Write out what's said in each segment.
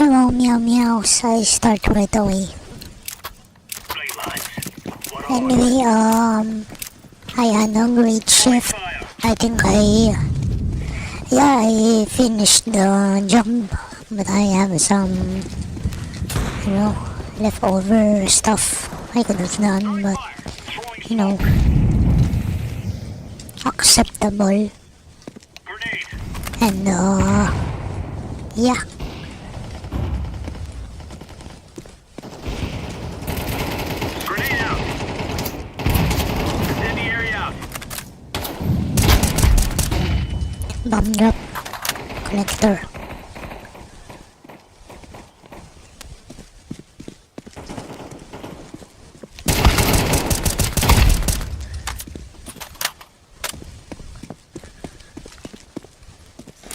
Hello, meow meows. I start right away. Anyway, I had a great shift. I think I finished the job, but I have some, you know, leftover stuff I could have done, but, you know, acceptable. And, yeah. Bomb drop connector.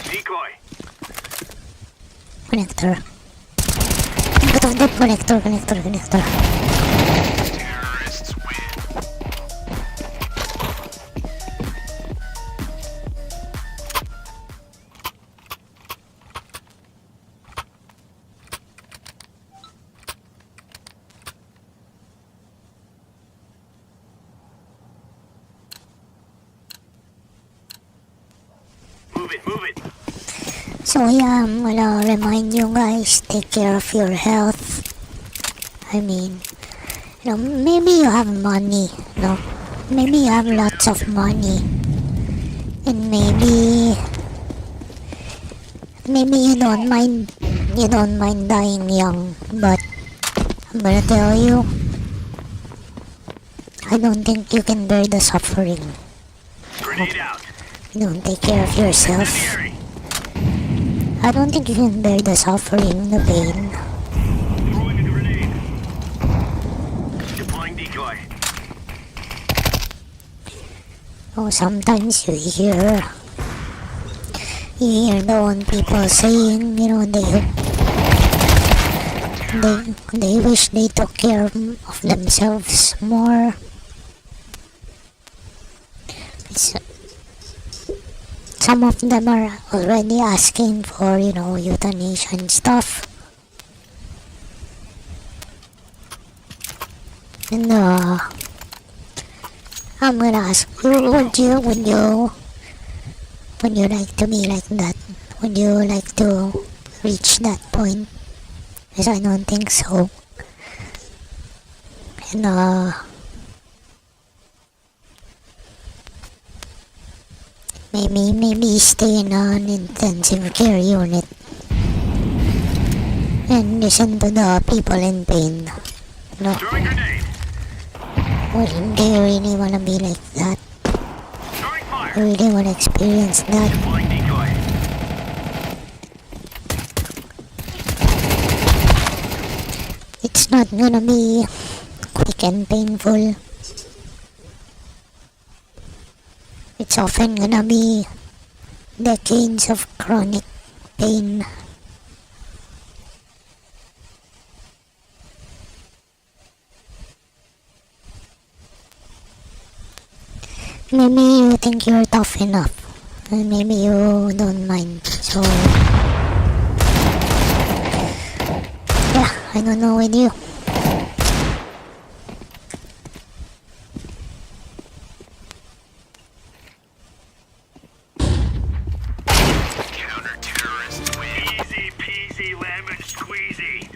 Decoy. Connector. Out of the connector. Terrorists win. Move it. So yeah, I'm gonna remind you guys, take care of your health. I mean, you know, maybe you have money, no? Maybe you have lots of money. And maybe you don't mind dying young, but I'm gonna tell you, I don't think you can bear the suffering. Grenade out. You don't take care of yourself. Incendiary. I don't think you can bear the suffering, the pain. Throwing a grenade. Deploying decoy. Oh, sometimes you hear the one people saying, you know, they wish they took care of themselves more. Some of them are already asking for, you know, euthanasia and stuff. And I'm gonna ask you, would you like to be like that? Would you like to reach that point? Because I don't think so. And maybe stay in an intensive care unit and listen to the people in pain. No, Throwing grenade. well, do you really wanna be like that? Throwing fire. You really wanna experience that? Deploying decoy. It's not gonna be quick and painful. It's often gonna be decades of chronic pain. Maybe you think you're tough enough, and maybe you don't mind. So, yeah, I don't know with you. Counter-terrorists win. Easy peasy lemon squeezy.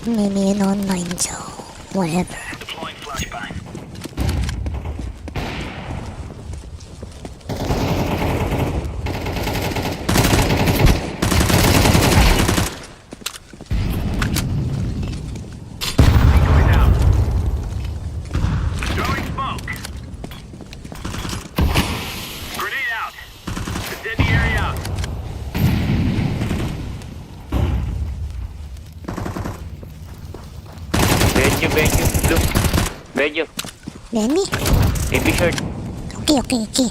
Maybe you don't mind, so whatever. Deploying flashbang. Decoy down. Throwing smoke. Grenade out. Incendiary out. behind you. Blue. Behind you. Behind me? Heavy short. Okay.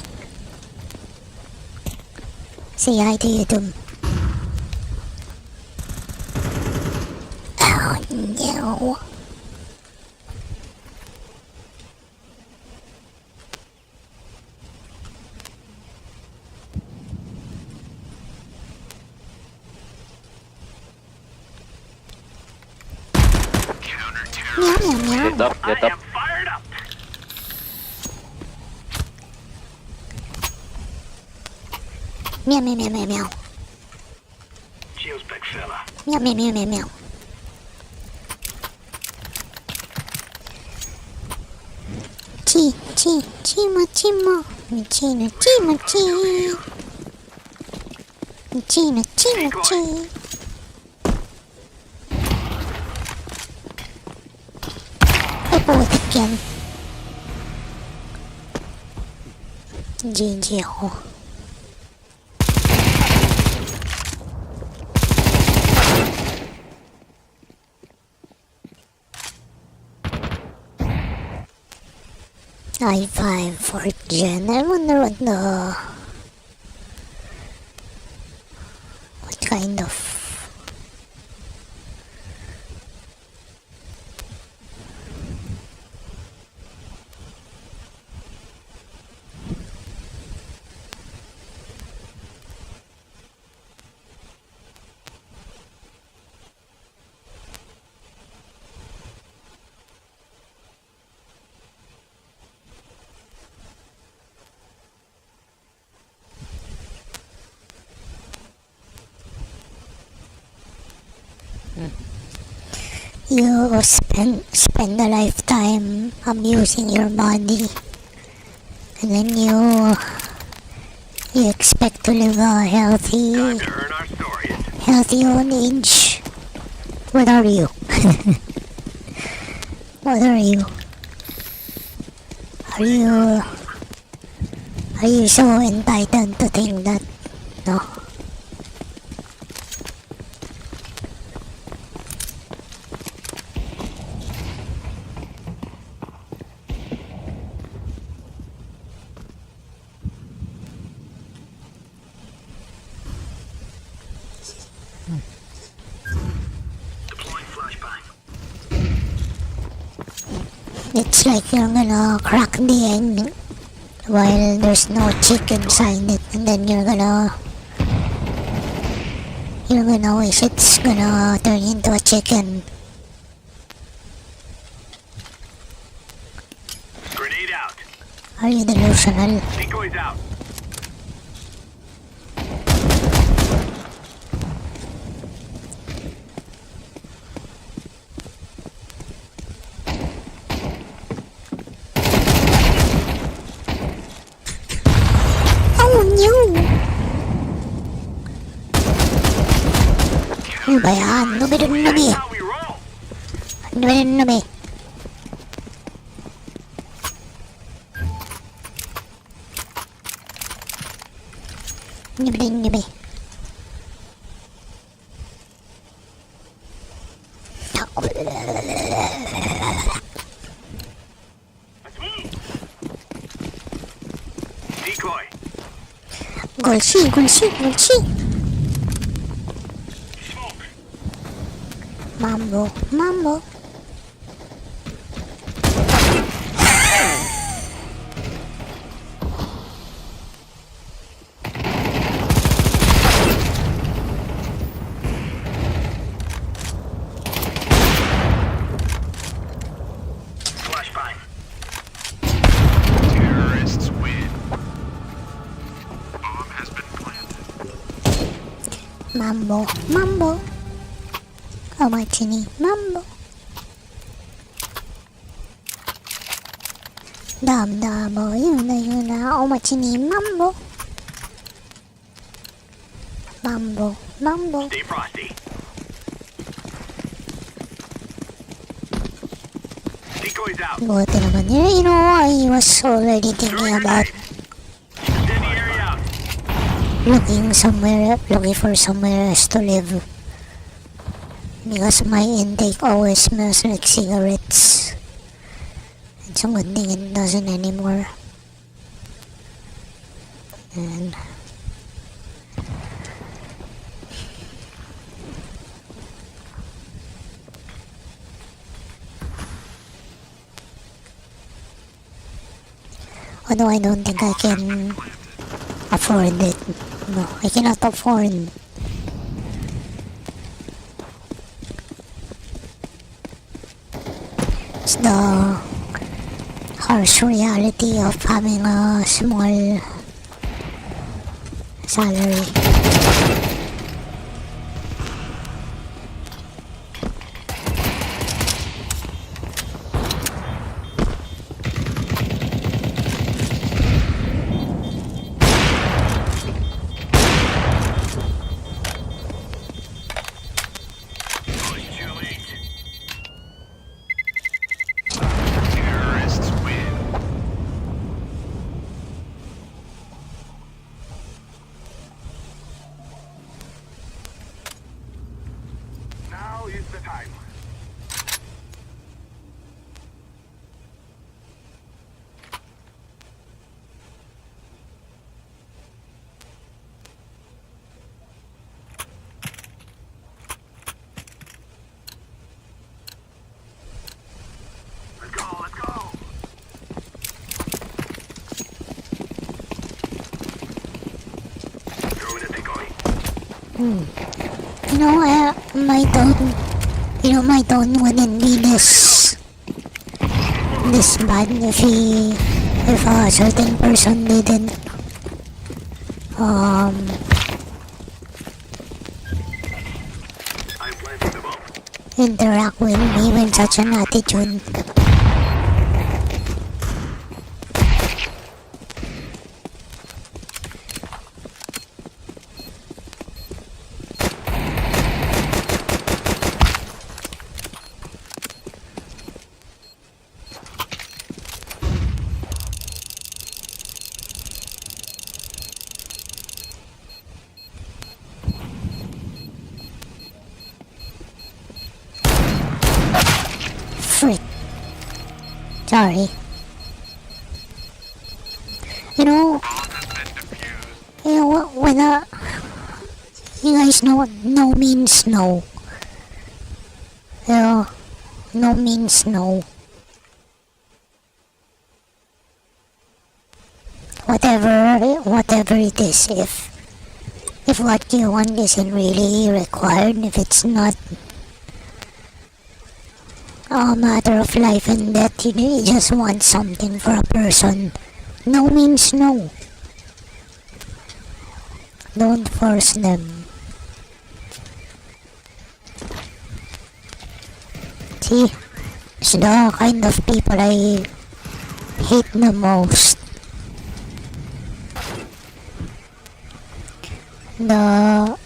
Say hi to you, Tom. Oh, no. Meow. Get up. I am fired up. Meow. Cheers, big fella. Meow. Chimo. Chino. Ay, putik yan. GG ako. I5 4th gen. I wonder what kind of you spend a lifetime abusing your body, and then you expect to live a healthy Time to earn our stories. old age. What are you? What are you? Are you so entitled to think that? No. Deploying flashbang. It's like you're gonna crack the egg while there's no chick inside it, and then you're gonna wish it's gonna turn into a chicken. Grenade out. Are you delusional? Decoys out. Oh no! Ano ba yan? Nubi. How we roll. Nubi. Nubi. Let's move. Decoy. Gulsi. Smoke. Mambo. Flashbang. Terrorists win. Bomb has been planted. Mambo. Oh, Martini. Mambo. Damo. Yun na. Oh, Martini. Mambo. Mambo. Stay frosty. Decoys out. Buti naman. You know, I was already thinking about Incendiary out. looking for somewhere else to live. because my intake always smells like cigarettes. It's a good thing it doesn't anymore. And although I don't think I can afford it. No, I cannot afford. It's the harsh reality of having a small salary. Too late. Terrorists win. Now is the time. Let's go, let's go. Throw in a decoy. You know, my tone wouldn't be this bad if a certain person didn't I'm planting the bomb. interact with me with such an attitude. Frick. Sorry. You know, when you guys know no means no. You know, no means no. Whatever it is, if what you want isn't really required, if it's not a matter of life and death, you just want something for a person, no means no. Don't force them. See, it's the kind of people I hate the most. The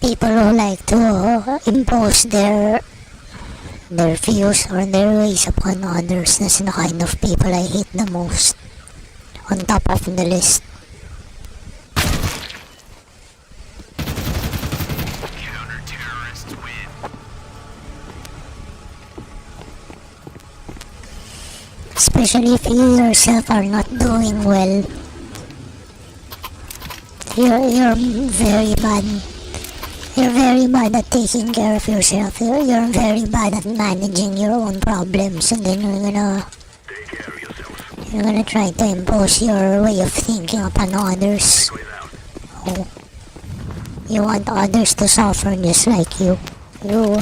people who like to impose their views or their ways upon others. That's the kind of people I hate the most. On top of the list. Counter-terrorists win. Especially if you yourself are not doing well. You're very bad. You're very bad at taking care of yourself. You're very bad at managing your own problems, and then Take care of yourself. you're gonna try to impose your way of thinking upon others. Decoy out. Oh, you want others to suffer just like you. You.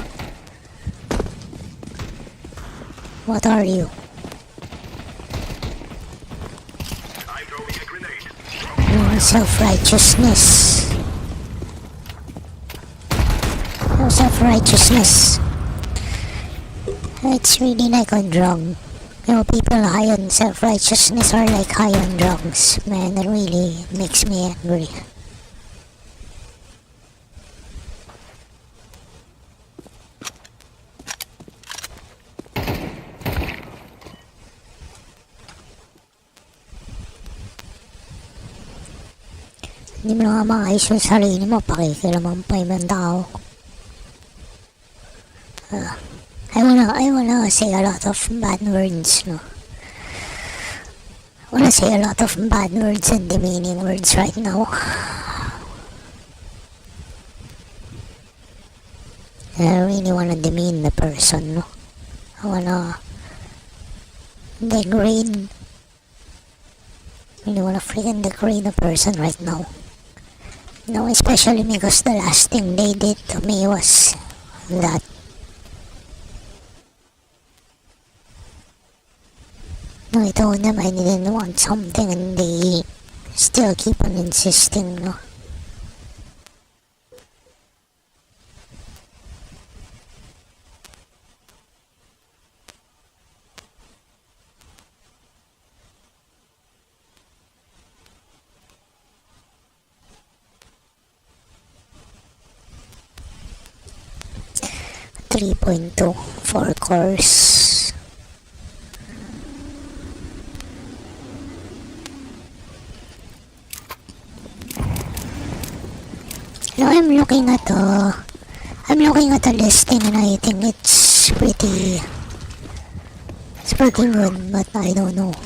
What are you? I'm throwing a grenade. Self-righteousness. No self-righteousness. It's really like a drug. You know, people high on self-righteousness are like high on drugs. Man, that really makes me angry. Hindi mo na nga maayos yung sarili mo, pakikilaman pa ibang tao. I wanna say a lot of bad words, no? I wanna say a lot of bad words and demeaning words right now. I really wanna demean the person, no? I wanna degrade. Really wanna freaking degrade the person right now. No, especially because the last thing they did to me was that. No, I told them I didn't want something and they still keep on insisting, no? .2 4 cores. Now I'm looking at the listing and I think it's pretty good, but I don't know.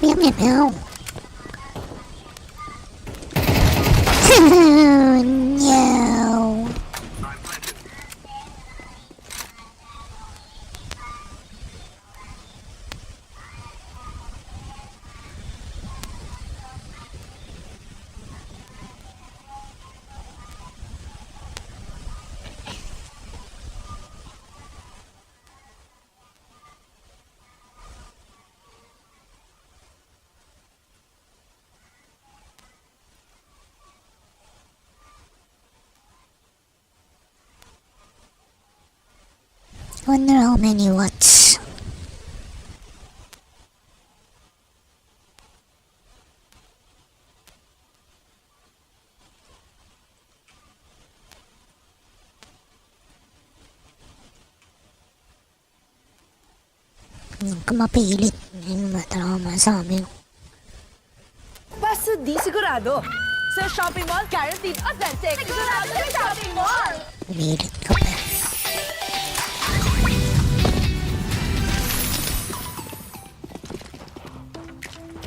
Meow meow meow. No. Wonder how many watts. Huwag ka mapilit. Hindi mo talaga masabi. Basta di sigurado. Sa shopping mall, guaranteed authentic. Sigurado sa shopping mall! Pilit ka pa.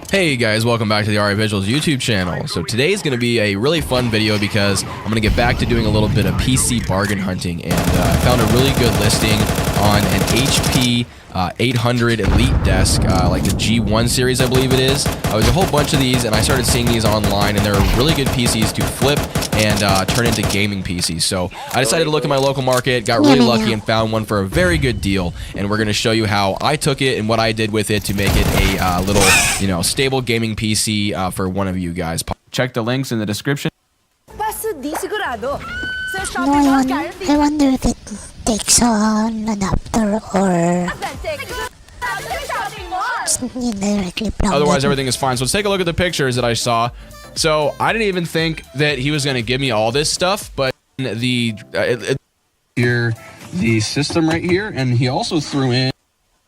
Hey guys, welcome back to the RA Visuals YouTube channel. So today is going to be a really fun video because I'm going to get back to doing a little bit of PC bargain hunting, and I found a really good listing on an HP 800 Elite desk, like the G1 series I believe it is. There's a whole bunch of these and I started seeing these online, and they're really good PCs to flip and turn into gaming PCs. So I decided to look at my local market, got really lucky and found one for a very good deal, and we're going to show you how I took it and what I did with it to make it a little, you know, stable gaming PC for one of you guys. Check the links in the description. Basta di sigurado. Sa No, shopping mall, guaranteed I wonder if it takes an adapter or authentic. Sigurado sa shopping mall! you directly plug Otherwise, it. everything is fine. So let's take a look at the pictures that I saw. So I didn't even think that he was going to give me all this stuff, but here, the system right here, and he also threw in.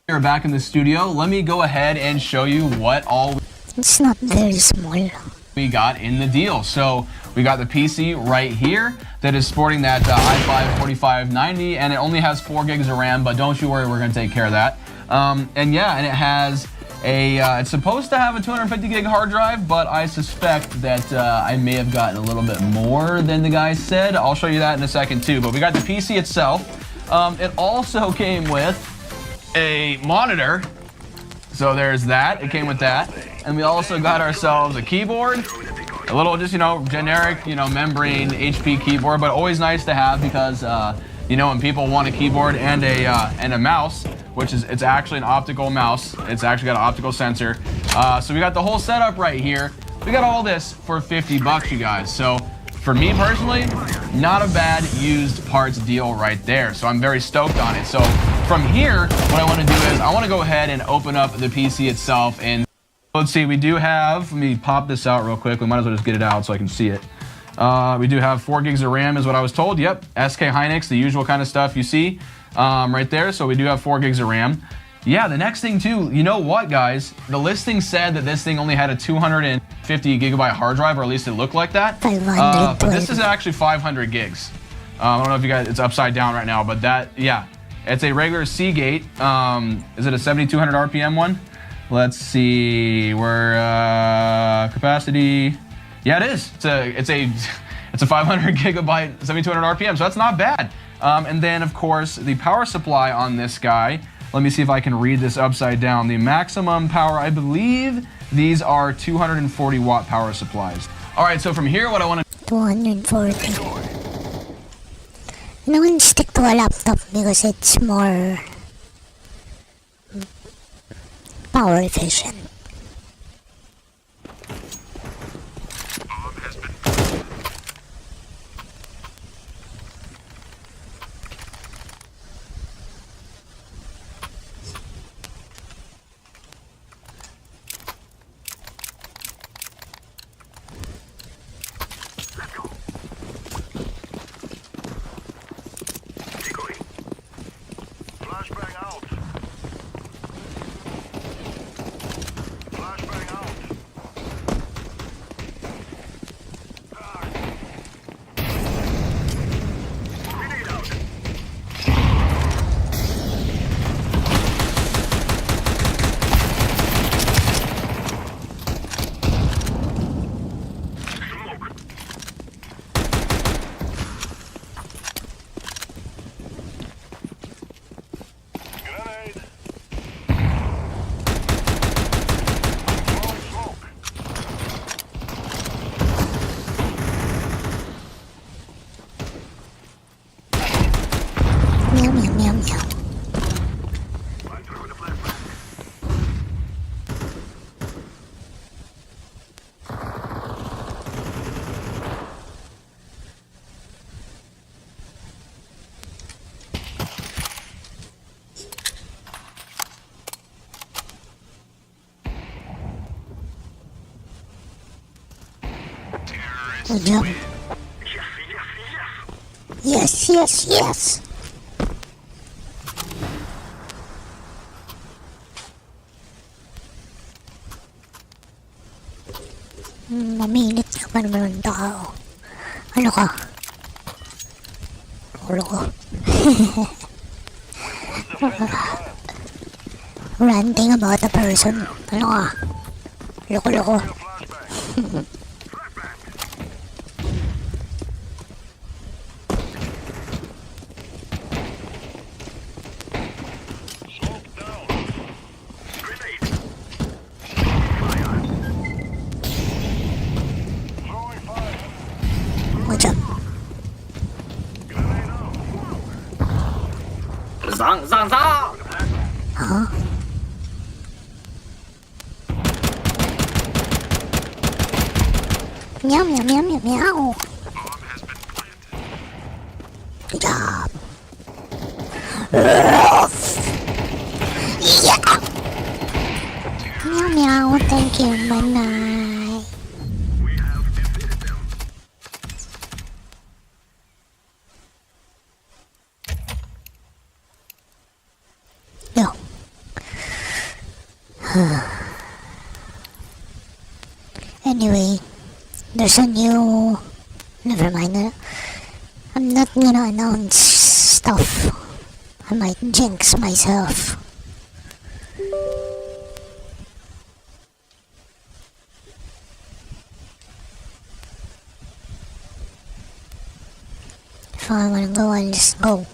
We're back in the studio. Let me go ahead and show you what all It's not very small. we got in the deal. So we got the PC right here that is sporting that i5 4590, and it only has 4 gigs of RAM, but don't you worry, we're going to take care of that. And yeah, and it has it's supposed to have a 250 gig hard drive, but I suspect that I may have gotten a little bit more than the guy said. I'll show you that in a second too. But we got the PC itself. It also came with a monitor. So there's that. It came with that. And we also got ourselves a keyboard. A little just, you know, generic, you know, membrane HP keyboard, but always nice to have because, you know, when people want a keyboard and a mouse, which is, it's actually an optical mouse. It's actually got an optical sensor. So we got the whole setup right here. We got all this for 50 bucks, you guys. So for me personally, not a bad used parts deal right there. So I'm very stoked on it. So from here, what I want to do is I want to go ahead and open up the PC itself. And let's see, we do have, let me pop this out real quick. We might as well just get it out so I can see it. We do have 4 gigs of RAM is what I was told. Yep, SK Hynix, the usual kind of stuff you see right there. So we do have 4 gigs of RAM. Yeah, the next thing too, you know what, guys? The listing said that this thing only had a 250 gigabyte hard drive, or at least it looked like that. But this is actually 500 gigs. I don't know if you guys, it's upside down right now, but that, yeah, it's a regular Seagate. Is it a 7200 RPM one? Let's see, we're capacity. Yeah, it is. It's a 500 gigabyte 7200 RPM, so that's not bad. And then of course the power supply on this guy. Let me see if I can read this upside down. The maximum power, I believe these are 240 watt power supplies. All right, so from here, what I want to 240. I wouldn't stick to a laptop because it's more power efficient. Flashbang out. Flashbang out. Grenade out. Smoke. Grenade. Throwing smoke. Meow, meow, meow, meow. I'm throwing a flashbang. Good job. Yes, yes, yes. Yes, yes, yes. Maminit ka pa naman ng tao. Ano ka? Ulo ko. Ranting about a person. Ano ka? Loko-loko. Smoke down. Grenade. Fire. Throwing fire. Good job. Grenade out. Zang, zang, zang! Huh? Meow, meow, meow, meow, meow. Bomb has been planted. Good job. Yeah. Meow, meow. Thank you. Bye-bye. We have defeated them. No. Anyway, there's a new. Never mind. I'm not gonna announce stuff. I might jinx myself. If I wanna go, I'll just go.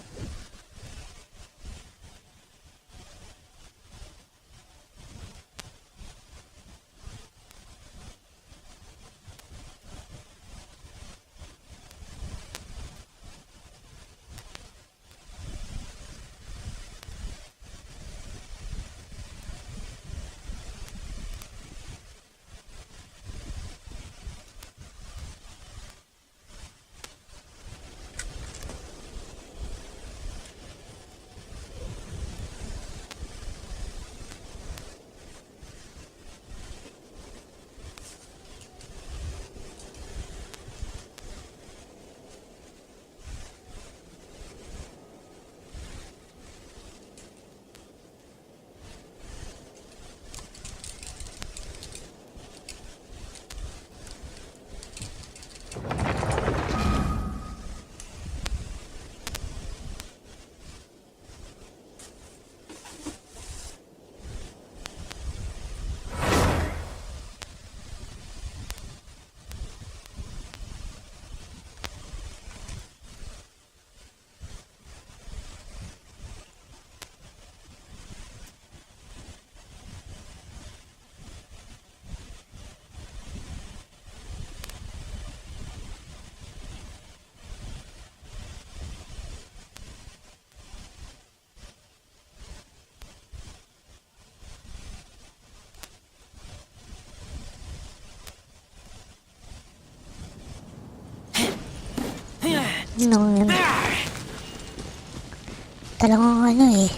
Talagang ano eh.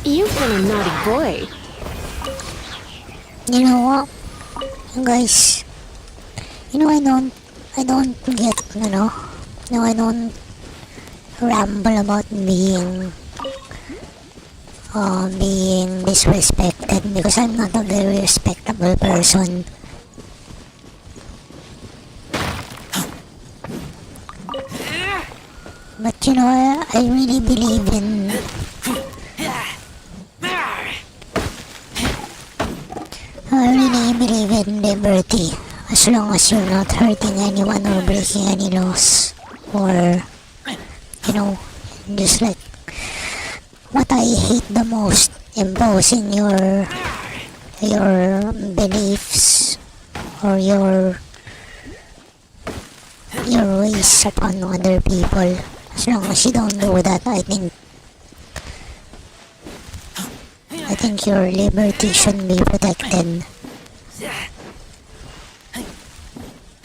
You've been a naughty boy. You know what? You guys, you know, I don't get, I don't ramble about being disrespected because I'm not a very respectable person. But you know, I really believe in liberty as long as you're not hurting anyone or breaking any laws or just like what I hate the most, imposing your beliefs or your ways upon other people. As long as you don't do that, I think your liberty should be protected.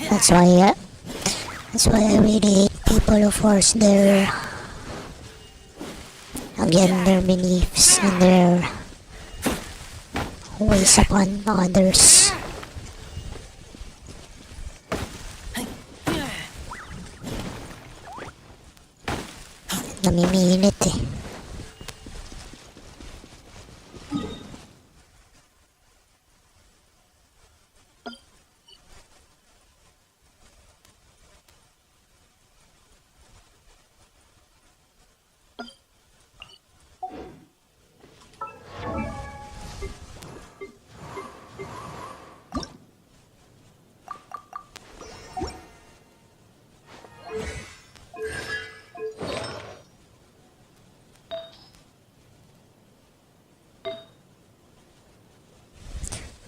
That's why I really hate people who force their beliefs and their ways upon others. Namimilit eh.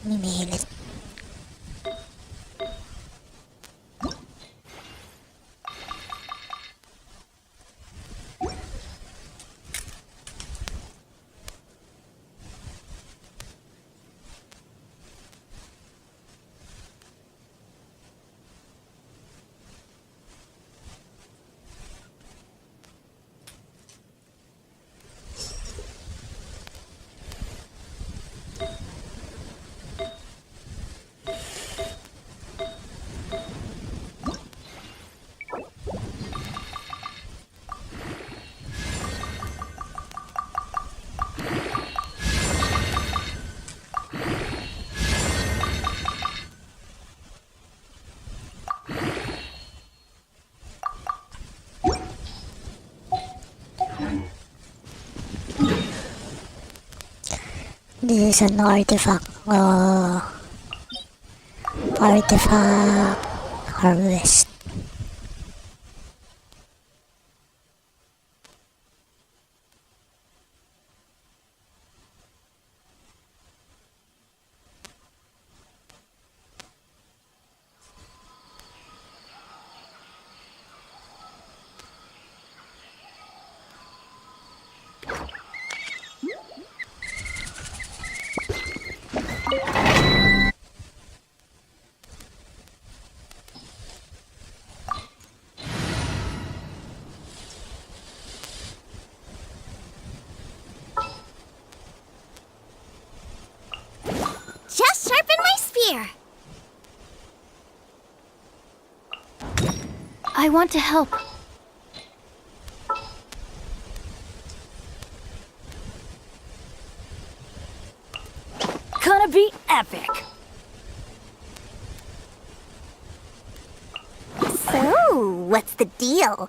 Namimilit. This is an artifact harvest. Just sharpen my spear. I want to help. Gonna be epic. So, what's the deal?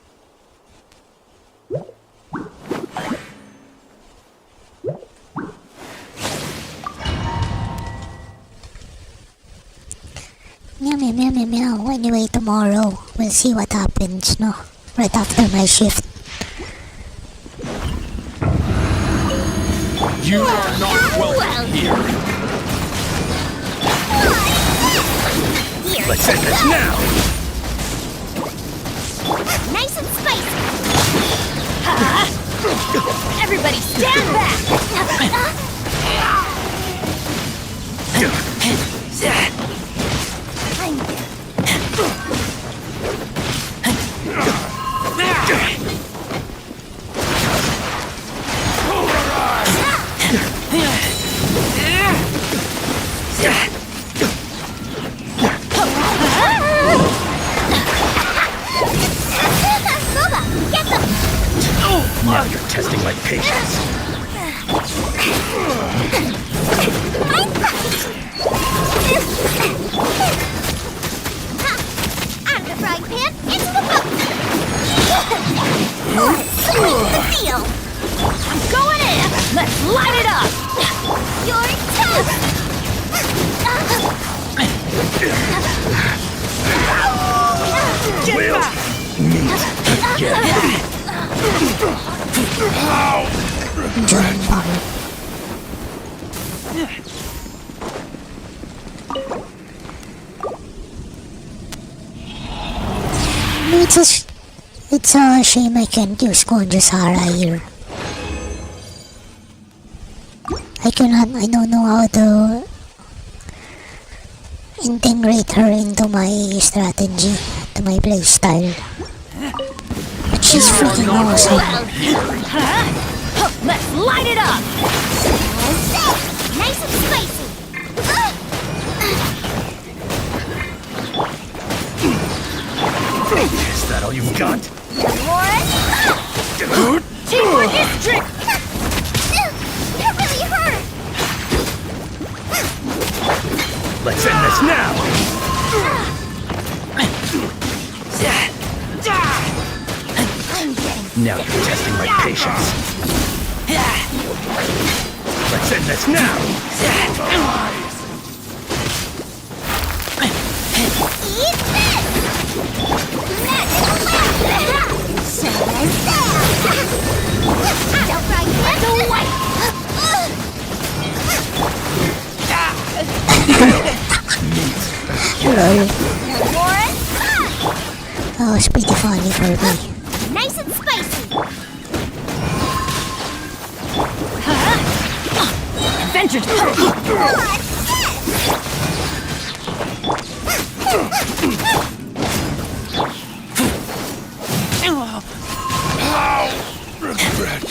Meow, meow, meow, meow, meow. Anyway, tomorrow, we'll see what happens, no? Right after my shift. You are not welcome here. Here, Let's end this now. nice and spicy. Everybody stand back! Now you're testing my patience. Out of the frying pan, into the boat! Sweet the deal! I'm going in! Let's light it up! You're toast! We'll meet again. John Paul. It's a shame I can't use Konjasara here. I don't know how to integrate her into my strategy, to my playstyle. But she's freaking awesome. Let's light it up! Nice and spicy! Is that all you've got? Warren? Teamwork is trick! That really hurt! Let's end this now! Now you're testing my patience. Let's end this now! Eat this! Don't fry pan! Don't wait! Lol. Warren? That was pretty funny for me. Nice and spicy! Adventure Regret.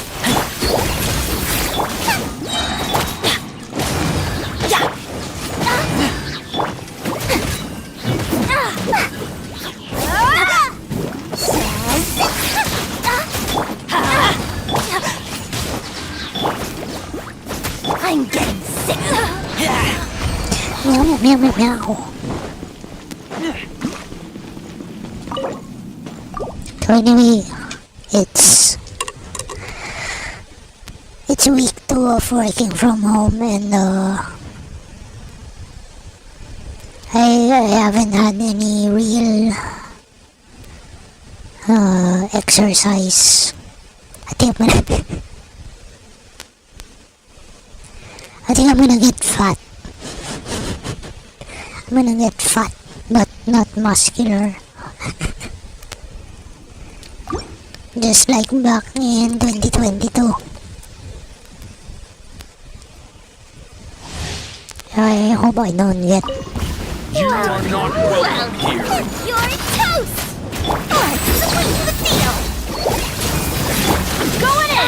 I'm getting sick! Meow meow meow meow. So anyway, it's week 2 of working from home, and I haven't had any real exercise. I think I'm gonna get fat. I'm gonna get fat, but not muscular. Just like back in 2022. I hope I don't get. You are not welcome here. You're toast! Sweet the deal! Going in!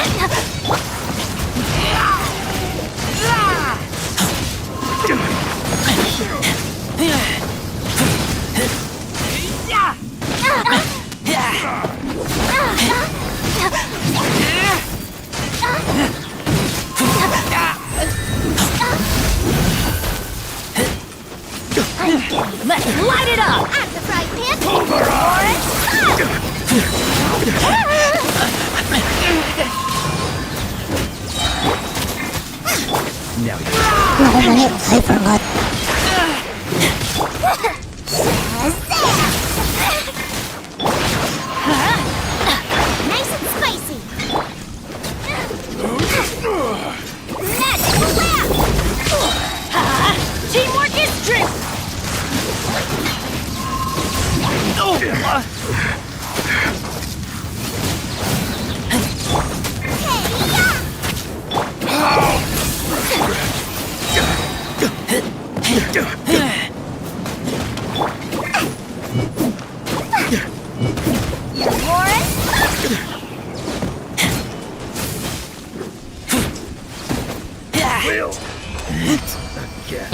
Let's light it up! At the frying pan! Now you're No, I forgot. Nice and spicy! Magical laugh! Teamwork is trick! will. Again.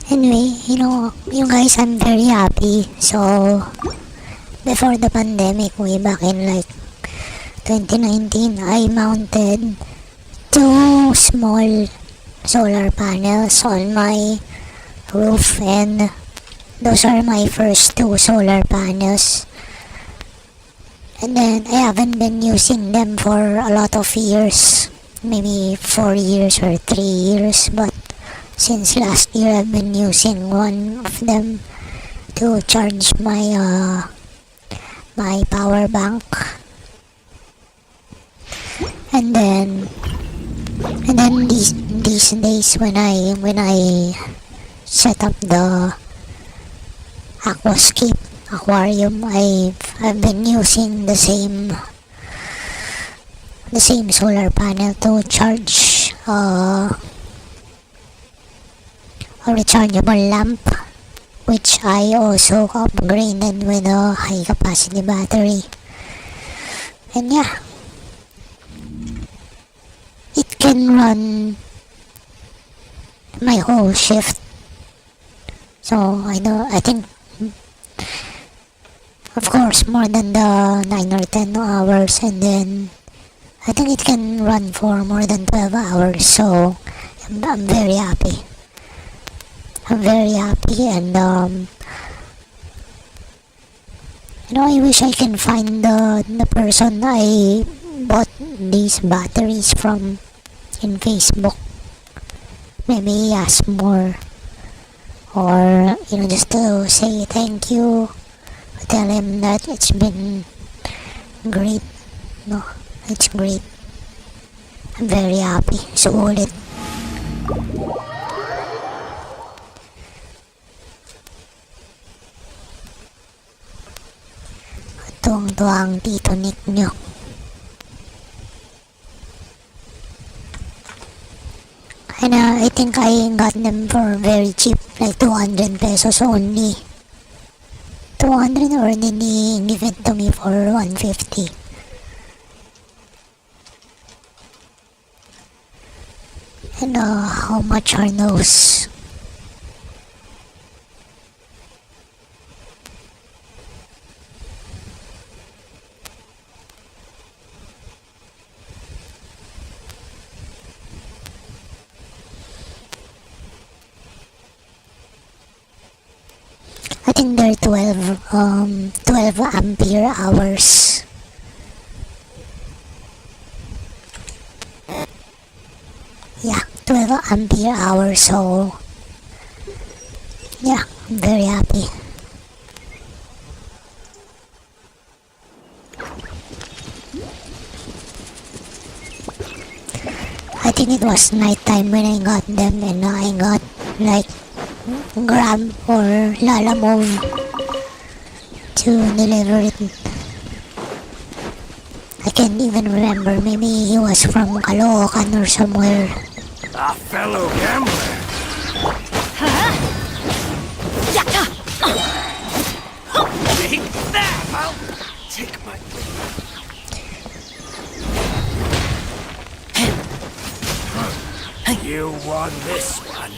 Anyway, you guys, I'm very happy. So, before the pandemic, way back in like 2019, I mounted 2 small solar panels on my roof, and those are my first 2 solar panels. And then I haven't been using them for a lot of years, maybe 4 years or 3 years, but since last year I've been using one of them to charge my my power bank. And then these days when I set up the aquascape aquarium, I've been using the same solar panel to charge a rechargeable lamp, which I also upgraded with a high capacity battery. And yeah, it can run my whole shift. So I think, of course, more than the 9 or 10 hours, and then I think it can run for more than 12 hours. So I'm very happy. I'm very happy, and I wish I can find the person I bought these batteries from in Facebook. Maybe ask more, or just to say thank you, tell him that it's been great. No, it's great. I'm very happy. So ulit. Tuwang-tuwa ang Tito Nik nyo. And I think I got them for very cheap, like 200 pesos only. 200, or did he give it to me for 150? And how much are those? I think they're 12 ampere hours. Yeah, 12 ampere hours. So yeah, I'm very happy. I think it was nighttime when I got them, and I got like Grab or Lala Move to deliver it. I can't even remember. Maybe he was from Caloocan or somewhere. A fellow gambler. Take that! I'll take my... You won this one.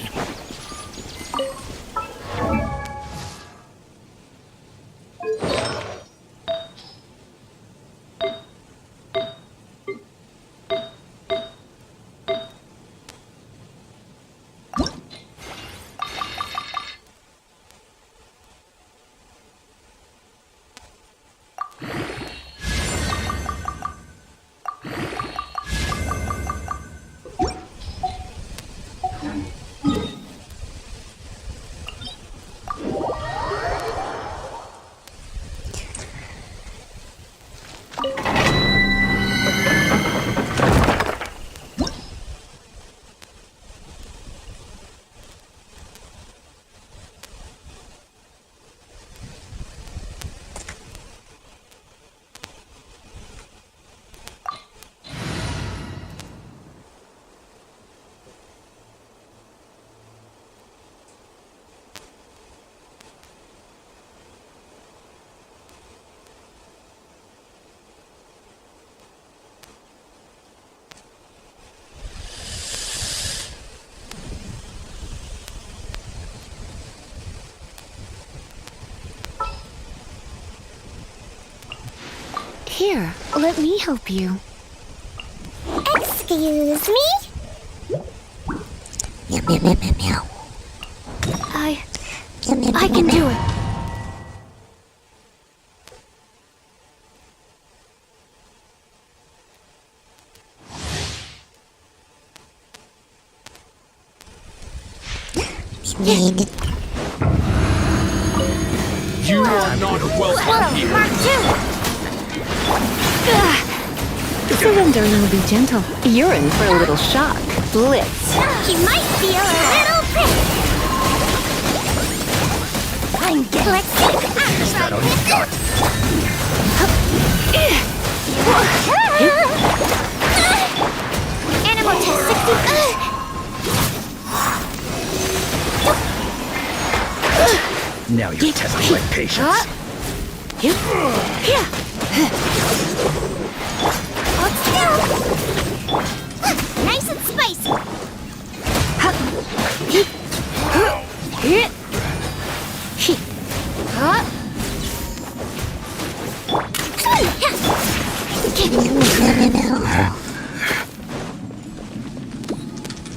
Here, let me help you. Excuse me? Meow, meow, meow, meow, meow. Meow, meow, I meow, can meow, do meow. it. Need. You are not welcome here. Mark 2! Surrendering will be gentle. You're in for a little shock. Blitz. You might feel a little prick. I'm getting... Let's see. Is that all you got? Animal test 60... Now you're testing my patience. Hold still. Nice and spicy.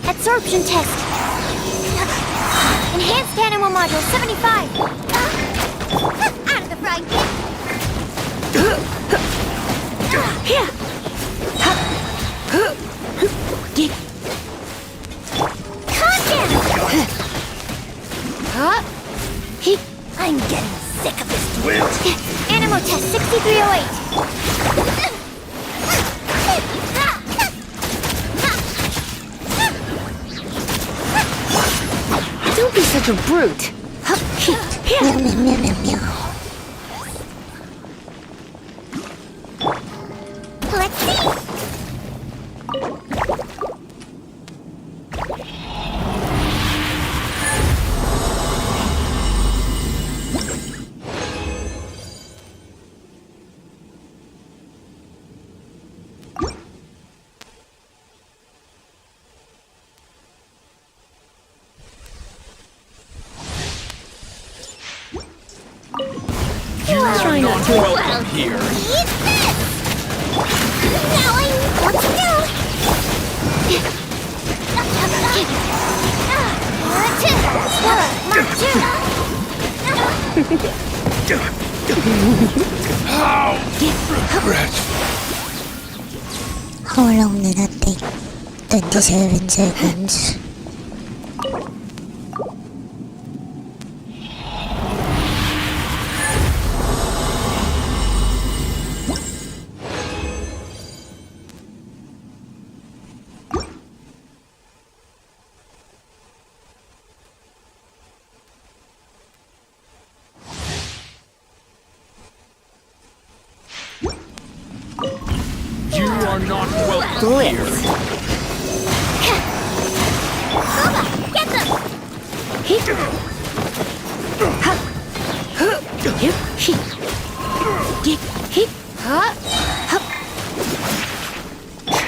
Absorption test. Enhanced animal module 75. Out of the frying pan. Here. Calm down. I'm getting sick of this. Animal test 6308. Don't be such a brute. Meow, meow, meow, meow, meow. Let's see. You are not welcome here. Eat this! Now I know what to do! Mark 2! How regretful. How long did that take? 27 seconds. You are not welcome Blitz. here. Get them!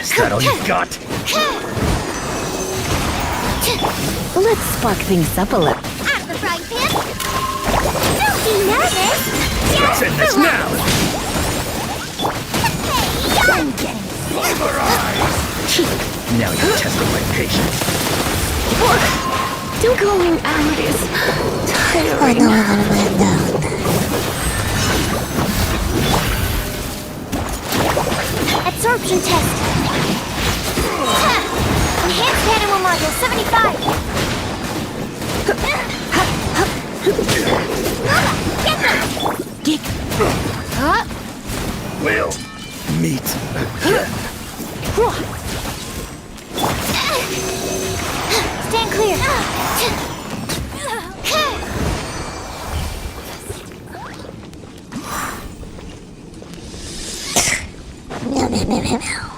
Is that all you got? Let's spark things up a little. Out of the frying pan! Don't be nervous! What's in this now? Hey, I'm getting... Now you're testing my patience. Going out is Oh tiring. no, we're gonna burn down. Absorption test. Enhanced animal module 75. Get them! We'll meet again. Stand clear. Meow, meow, meow, meow, meow.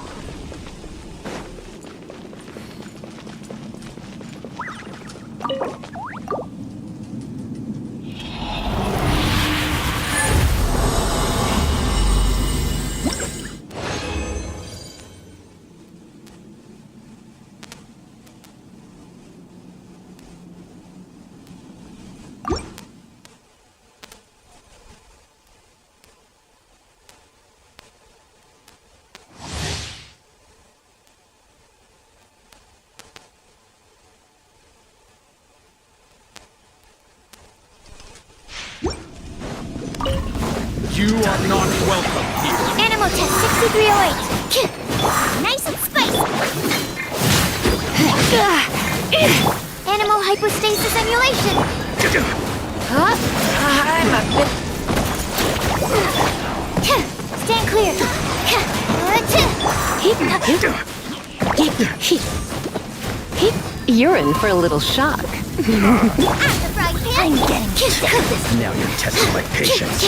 You are not welcome here. Animal test 6308. Nice and spicy. Animal hypostasis emulation. I'm a bit... Stand clear. You're in for a little shock. At the frying pan. I'm getting Now you're testing my patience.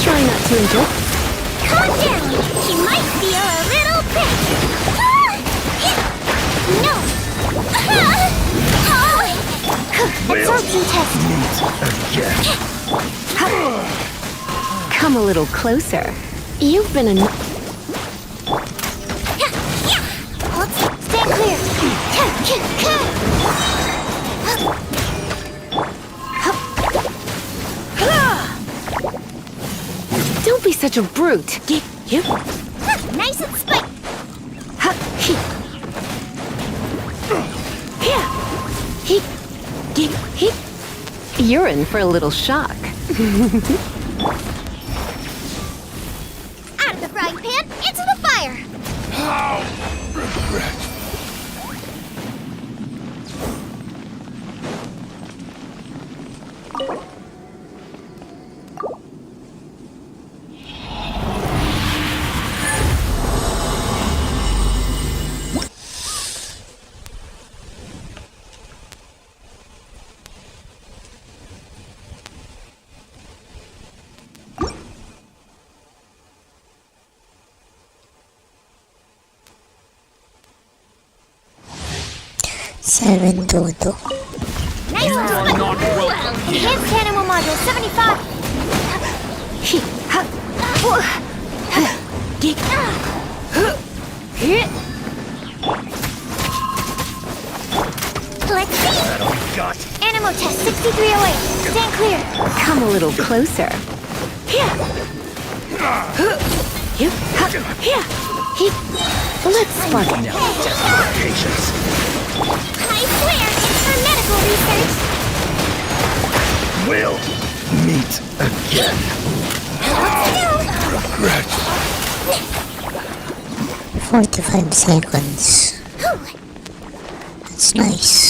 Try not to enjoy. Calm down. She might feel a little bit. No. Absorption test. Again. Come a little closer. You've been a... Stand clear. Don't be such a brute. Nice and spicy. You're in for a little shock. Out of the frying pan, into the fire. Seven Dodo. Nice and spicy. Enhanced animal module 75. Let's see. That all you got? Animal test 6308. Stand clear. Come a little closer. Let's spark it. Now you're testing my patience. I swear it's for medical research. We'll meet again. Regret. 45 seconds. That's nice.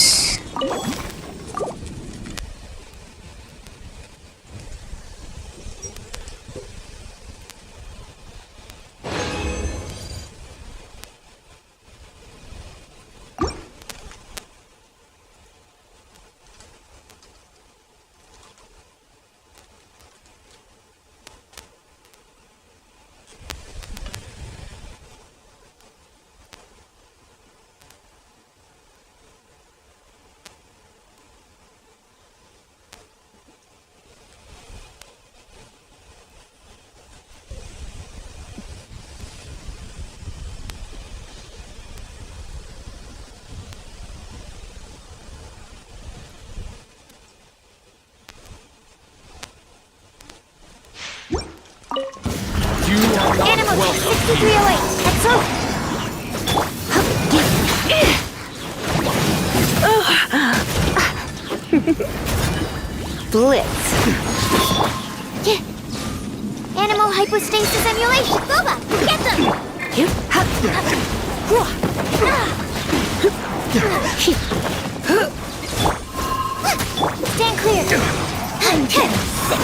Animal test 6308. Blitz. Animal hypostasis emulation. Boba, get them. Stand clear. I'm getting sick.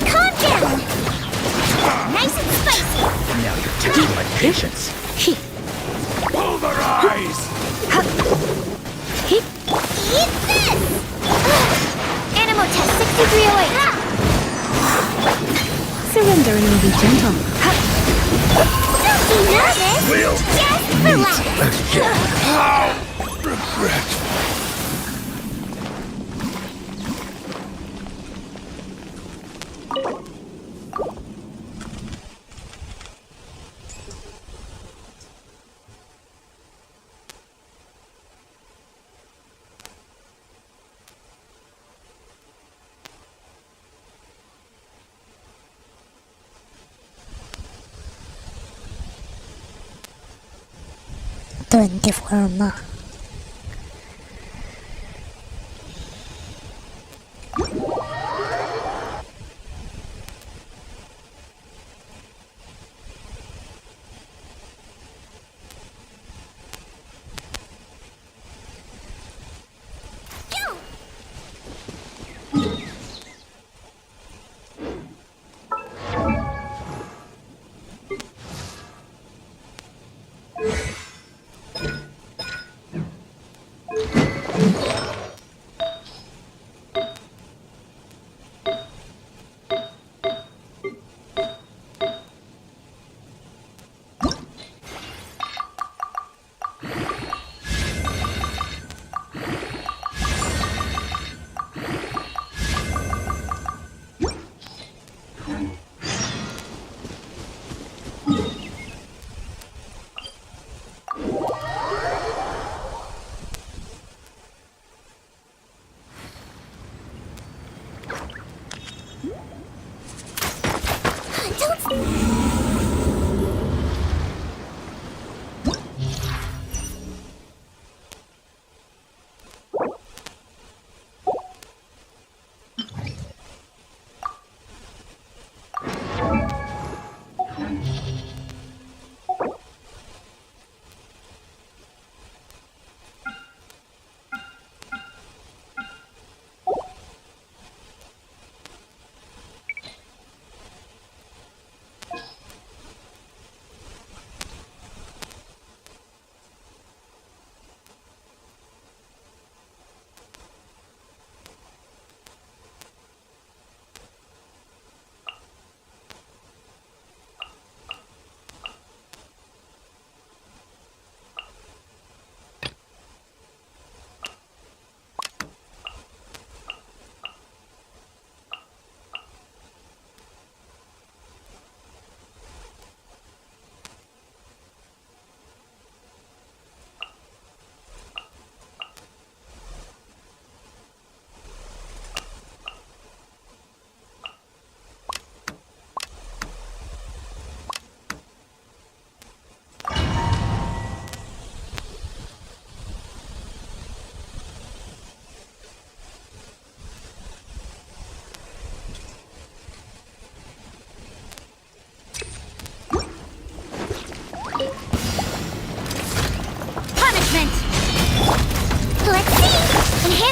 Calm down. Nice and spicy. Now you're testing my patience. Pulverize! Eat this! Animal test 6308. Surrender and will be gentle. Don't be nervous. We'll Just relax. again. Regret. Forma.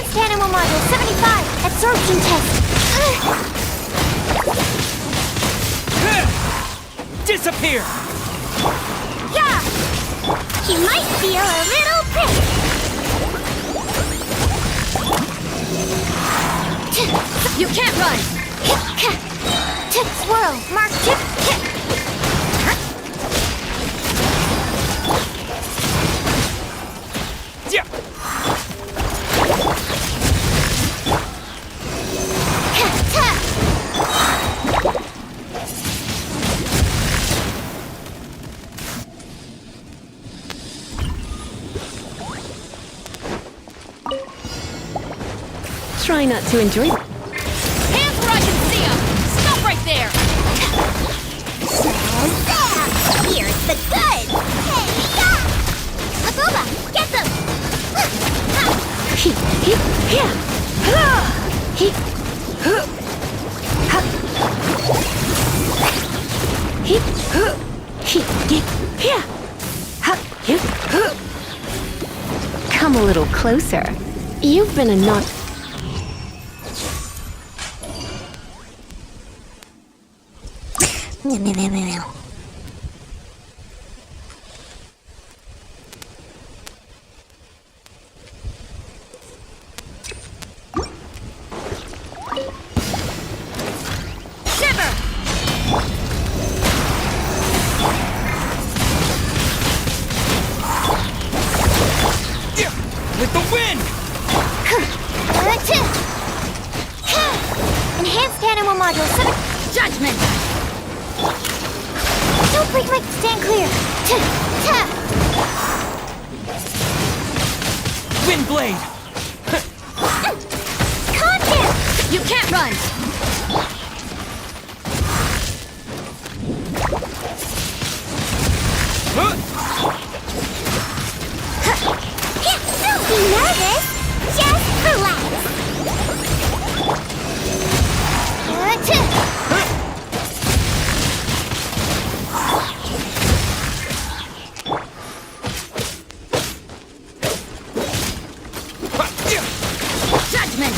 Enhanced animal module 75. Absorption test. Disappear! Yeah! You might feel a little prick. You can't run! Swirl, mark tip. Yeah. Try not to enjoy. Hands where I can see them! Stop right there! Here's the goods! Hey, yeah! Abuba, get them! Come a little closer. You've been a not. Meow, meow, meow, meow, meow. Shiver! Yeah. With the wind! Enhanced animal module 7. Judgment! Don't break my stand clear. Wind blade! Contact! You can't run! Don't be nervous. Just relax. Judgment!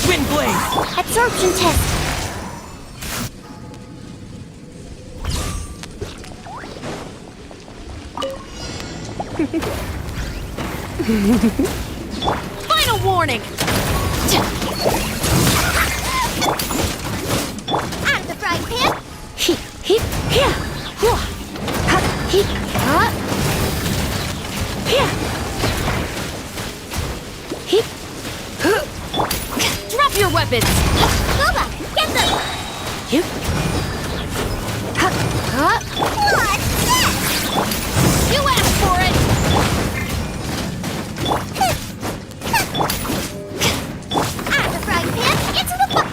Wind blade! Absorption test. Final warning! Out of the frying pan. Drop your weapons! Booba, get them. What's this? You asked for it! Out of the frying pan, into the pot.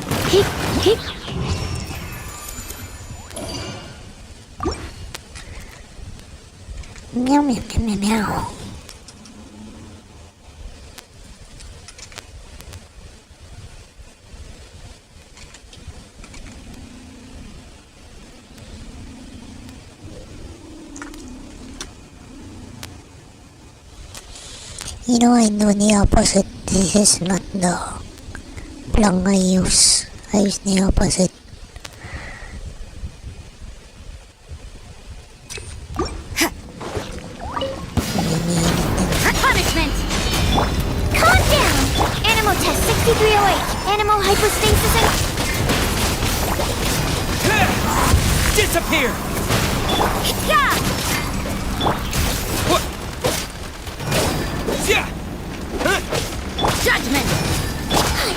Meow, meow, meow, meow, meow. You know, I do the opposite. This is not the plug I use. I use the opposite. Punishment. Calm down. Animal test 6308. Animal hypostasis and... Disappear! Yeah! What? Yeah! Judgment!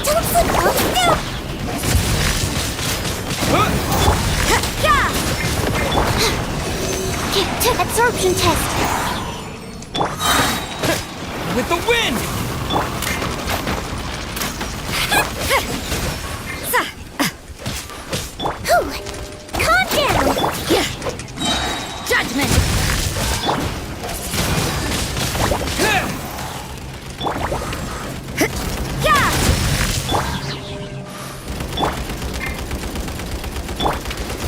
Don't slip off. No! Yeah! Absorption test. With the wind! Calm down. Judgment! Yeah!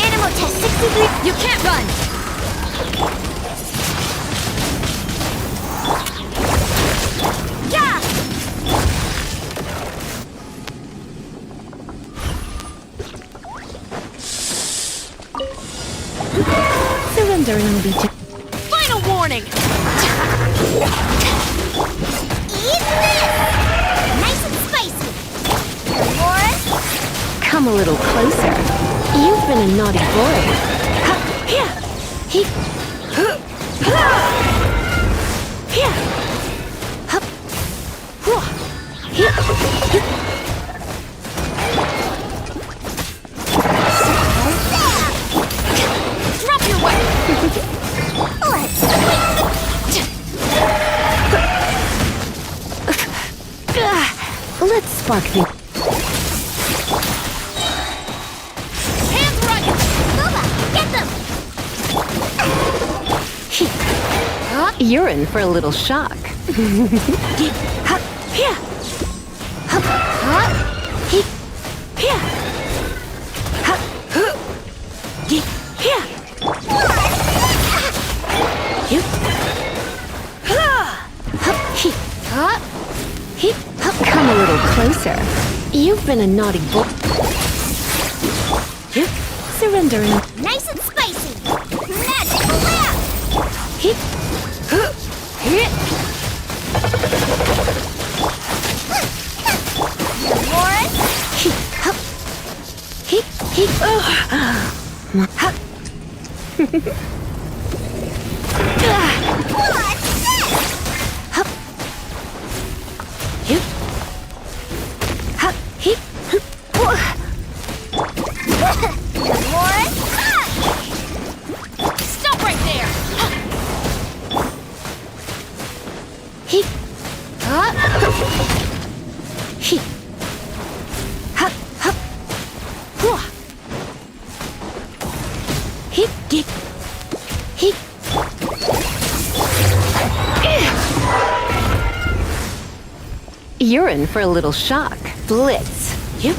Animal test 63. You can't run! Surrender and I'll be gentle. Final warning! Eat this! Nice and spicy. More? Come a little closer. You've been a naughty boy. Ha, here. He. Ha. Here. Hup. Whoa. Here. Drop your weapon! Let's spark the. Hands running! Boba, get them! You're in for a little shock. Ha, here. Hup. He. Here. Ha. Here. You. Hup. He. He. Hup. Come a little closer. You've been a naughty boy. You. Surrendering. Nice and spicy. Magical laugh. He. Here. More? He. Hup. He. Hup. What's this? Hup. You. Hup. He. More? Stop right there! He. He. Hup. Hup. Whoa. He. Get. He. You're in for a little shock. Blitz. You.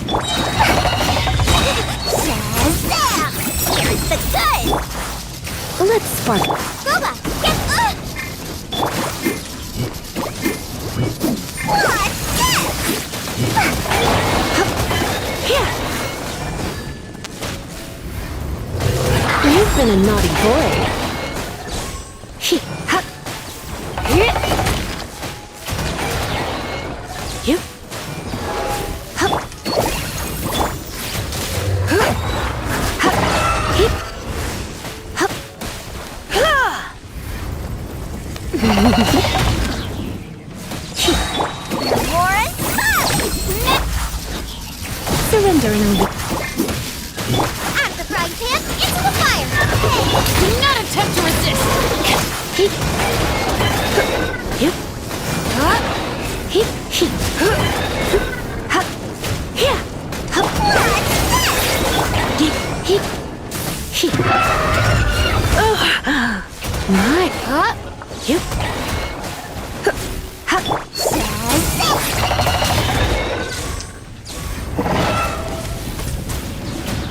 Shazam! Here's the good! Let's spark. Boba, get up! What's this? Here. You've been a naughty boy. He. Ha. Here. You. Hup. Ha. He. Hup. Ha. More? Surrender and I'll be. Out of the frying pan, into the fire! Do not attempt to resist! He. You. Ha. He. He. Ha. Here. Hup. He. He. He. Oh. My. Ha. You. Ha.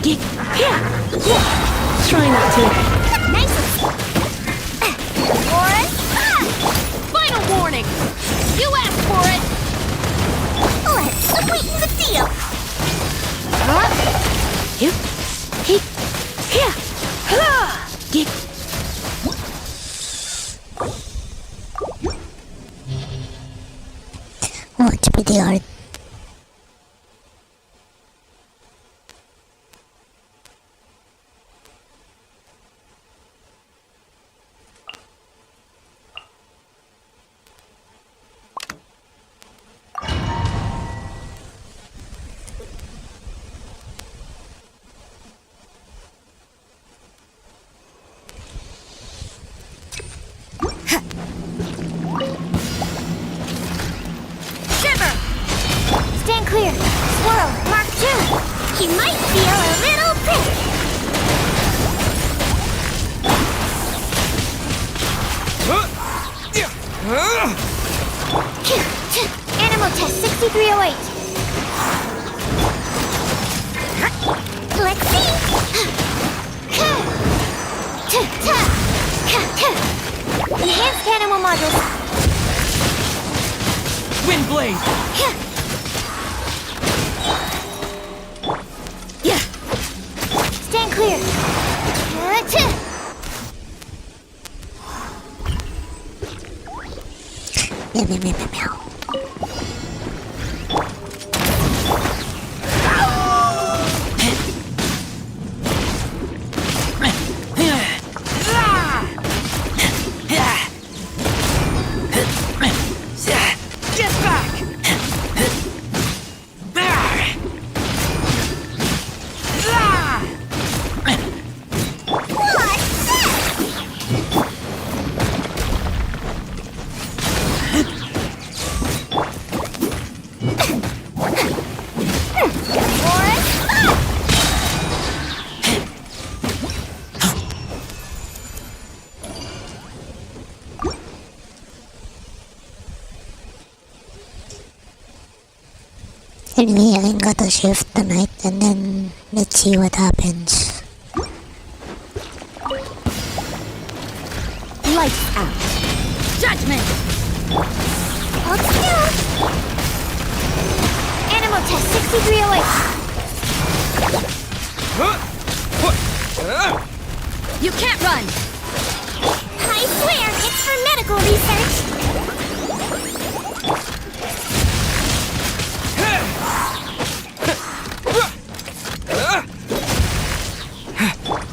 Get here. Try not to. Nice! More? Final warning! You asked for it! Let's sweeten the deal! You. He. Here. Get. Watch me the art. Shiver! Stand clear! Swirl! Mark 2! He might feel a little prick! Animal test 6308! Let's see! Enhanced animal modules! Wind blade! Stand clear. Meow, meow, meow, meow, meow. Get back! Anyway, I got a shift tonight, and then let's see what happens. Lights out. Judgment! Hold still! Animal test 6308. You can't run! I swear, it's for medical research!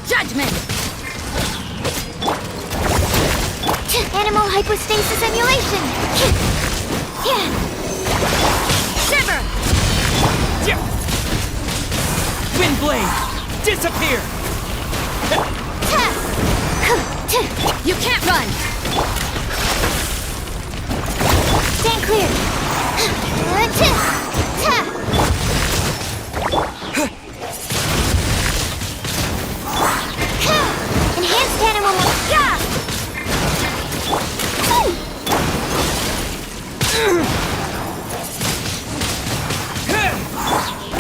Judgment! Animal hypostasis simulation! Shiver! Wind blade! Disappear! You can't run! Stand clear! Enhanced animal yeah!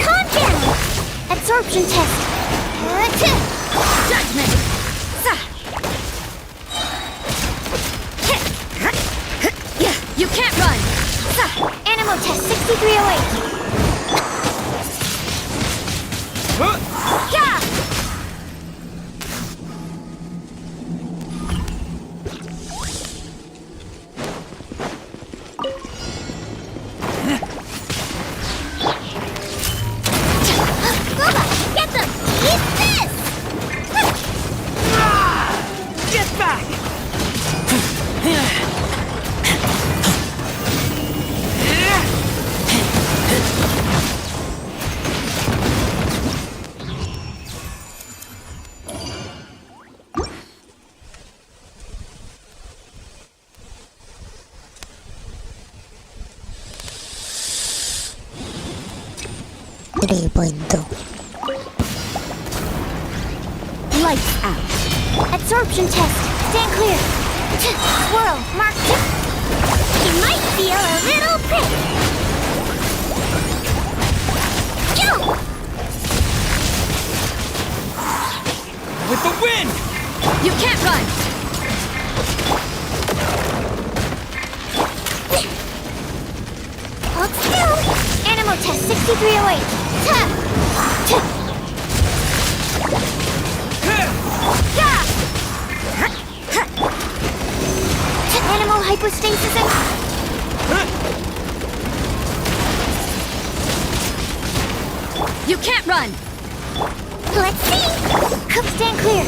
Calm down! Absorption test! Judgment! You can't run! Animal test 6308. Yeah! Bubba, get them! Eat this! Get back! Lights out. Absorption test. Stand clear. Swirl. Mark 2. You might feel a little prick. Go! With the wind! You can't run. Hold still. Animal test 6308. Animal hypostasis and... You can't run! Let's see! Stand clear!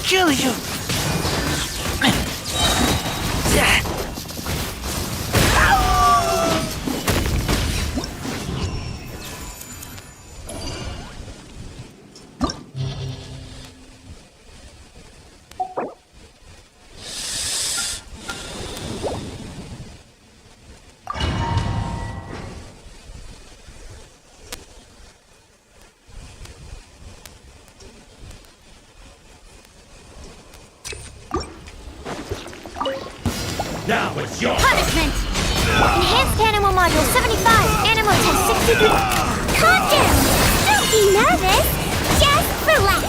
Kill you! Now it's yours. Punishment! Enhanced Animal Module 75, Animal Test 63. Calm down! Don't be nervous! Just relax!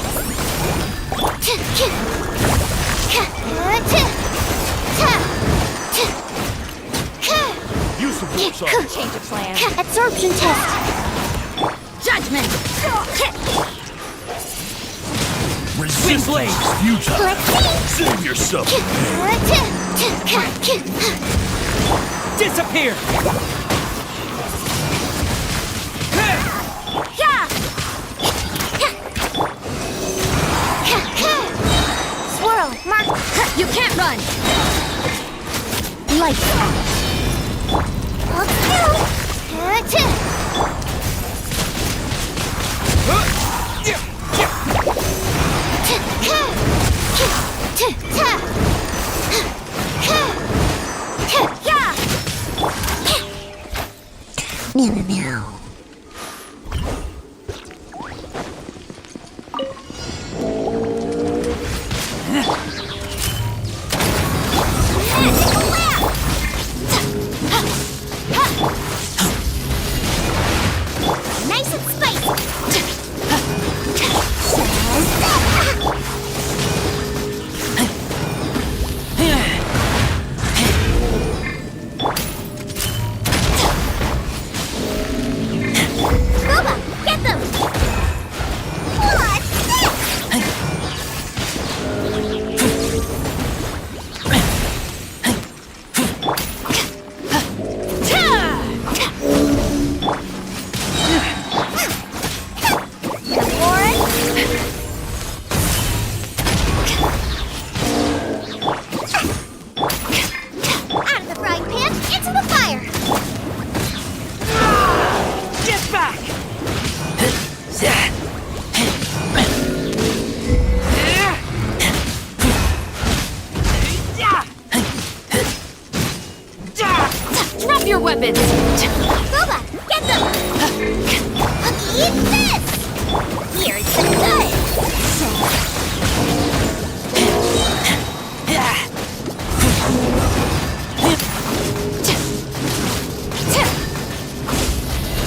Use the rules on. Change of plan. Absorption test. Judgment. Resistance is futile. Let's see. Save yourself. Disappear! Swirl, mark. You can't run. Lights out. Meow, meow, meow. Nice and spicy. Boba, get them! What's this? Out of the frying pan, into the fire! Get back! Drop your weapons! Boba, get them! Eat this! Here's the good!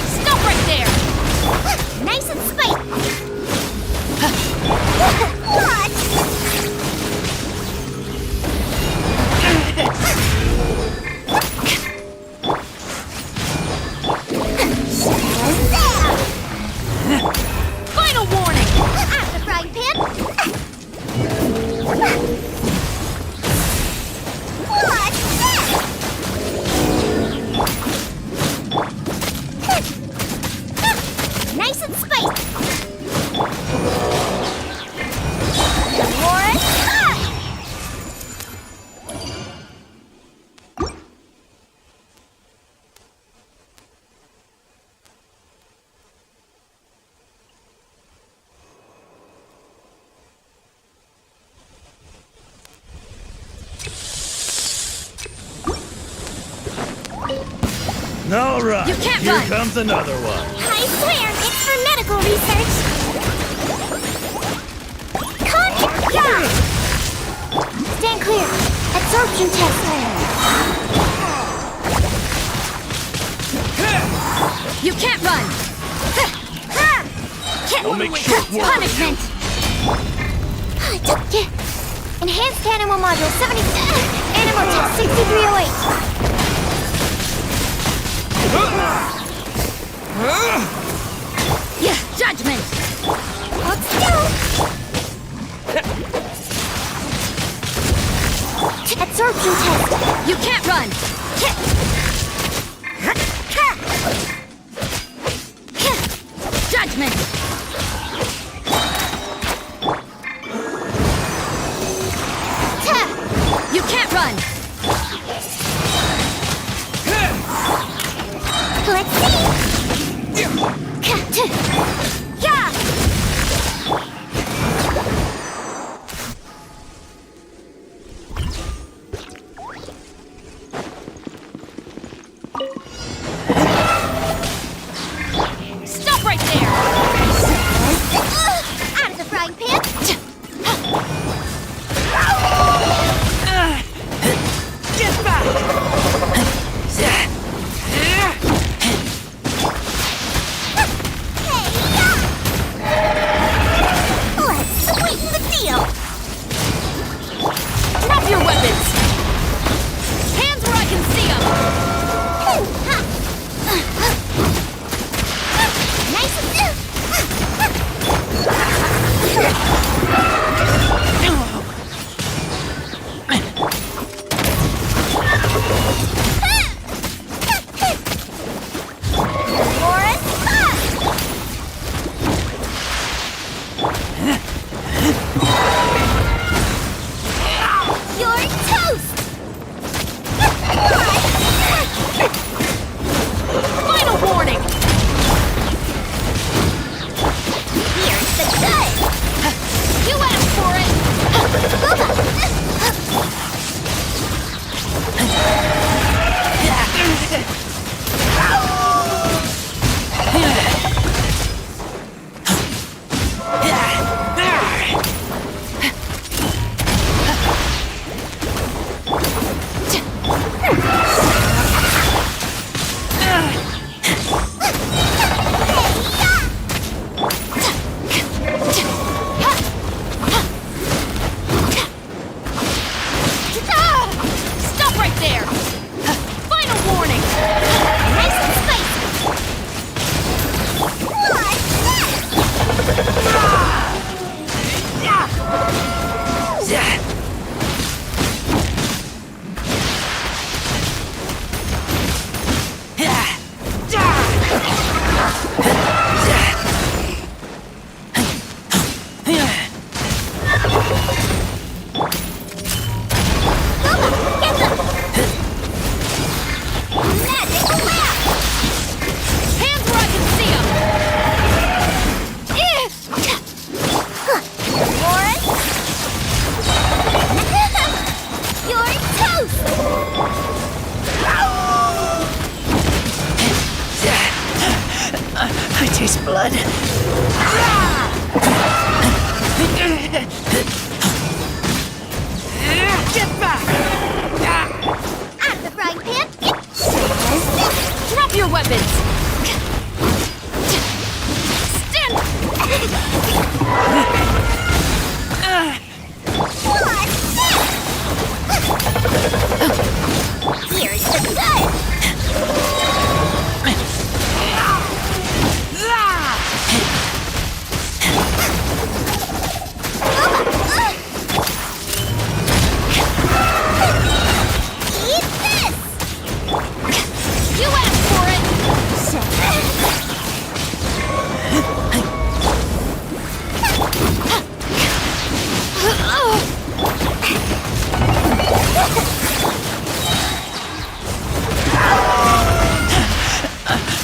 Stop right there! Nice and spicy! What? Final warning! Out of the frying pan! What's this? Nice and spicy! Warren, All right. You can't Here run. comes another one. I swear it's for medical research! Stand clear! Absorption test! You can't run! I'll make short work of you. Punishment! Enhanced Animal Module 70... Animal Test 6308. Let's see. Yeah. Stop right there! Out of the frying pan. Get back! Let's sweeten the deal. Drop your weapons! Hands where I can see them! Nice and You're toast! Final warning! Here's the good! You asked for it! Stop right there! Final warning! Nice and spicy! What's Magic laugh! Hands where I can see them! Warren? You're toast! I taste blood. Get back! Out of the frying pan. Drop your weapons! Stand! Here's the good! Eat this! You asked for it!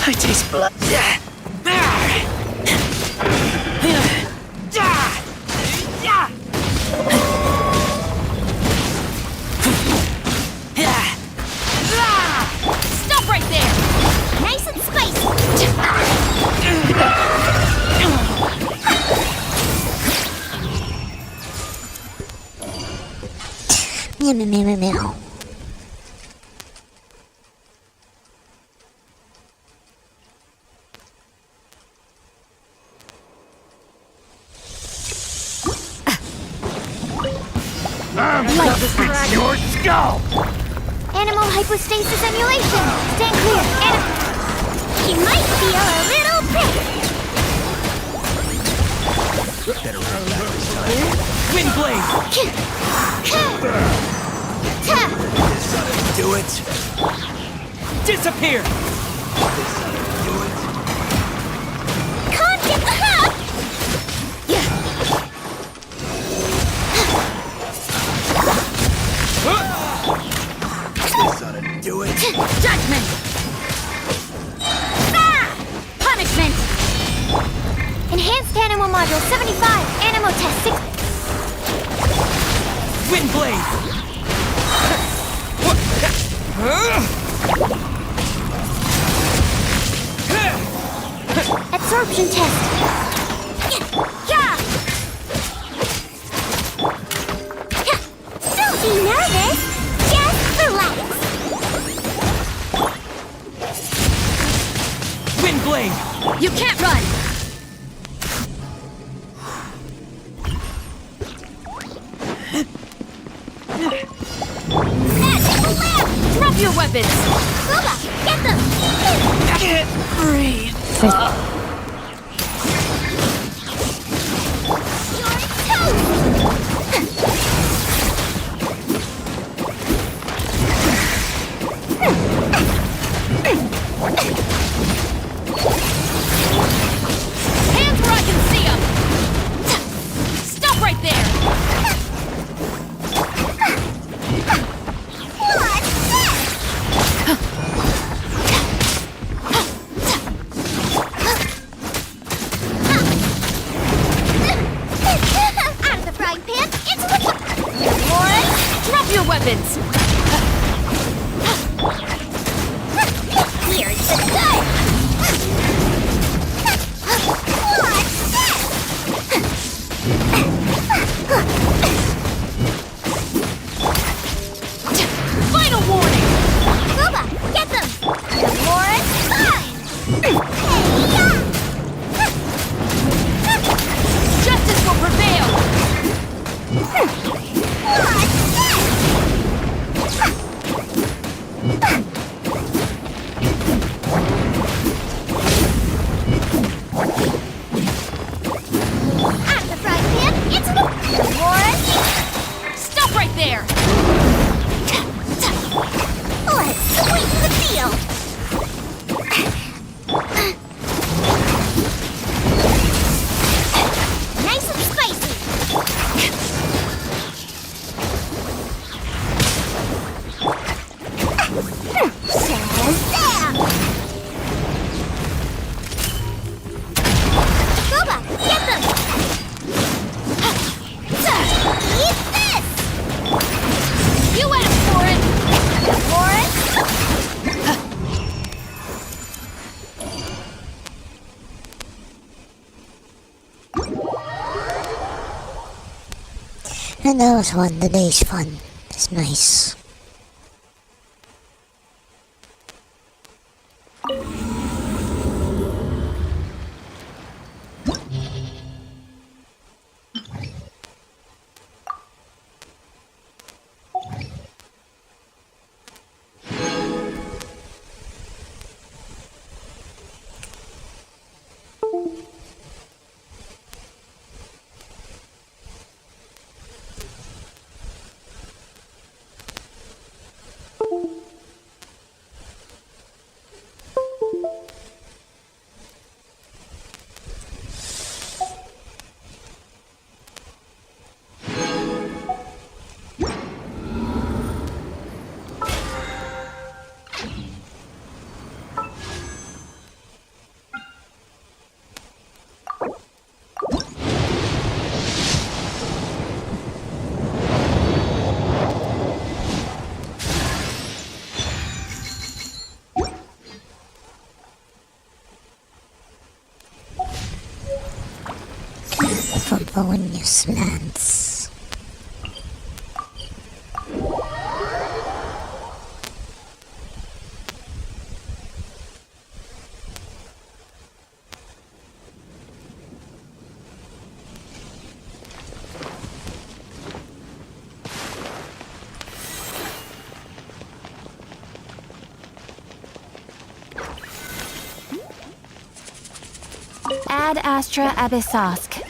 I taste blood. Stop right there! Nice and spicy! Meow, meow, meow, meow, meow. Your skull! Animal hypostasis emulation! Stand clear! He might feel a little prick! Wind blade! Do it! Disappear! Can't get the hat! Do it! Judgment! module 75. Animal test 6. Wind blade. Absorption test. Yeah. Don't be nervous. Just relax. Wind blade. You can't run! Magical lamp. Drop your weapons! Booba, get them. Can't breathe. You're Hands where I can see them! Stop right there! What's this? Out of the frying pan, into the Lord, Drop your weapons! here's the gun. What's this? Final warning! Booba, get them. The Lord's fine. Hey-ya! Justice will prevail! What's this? Out of the frying pan, into the Lord's. Stop right there! Let's sweeten the deal. Nice and spicy. Shazam! Booba, get them! Eat this! You asked for it! Lawrence? And that was fun. The day's fun. It's nice. For bonus lands. Ad Astra Abyssosk.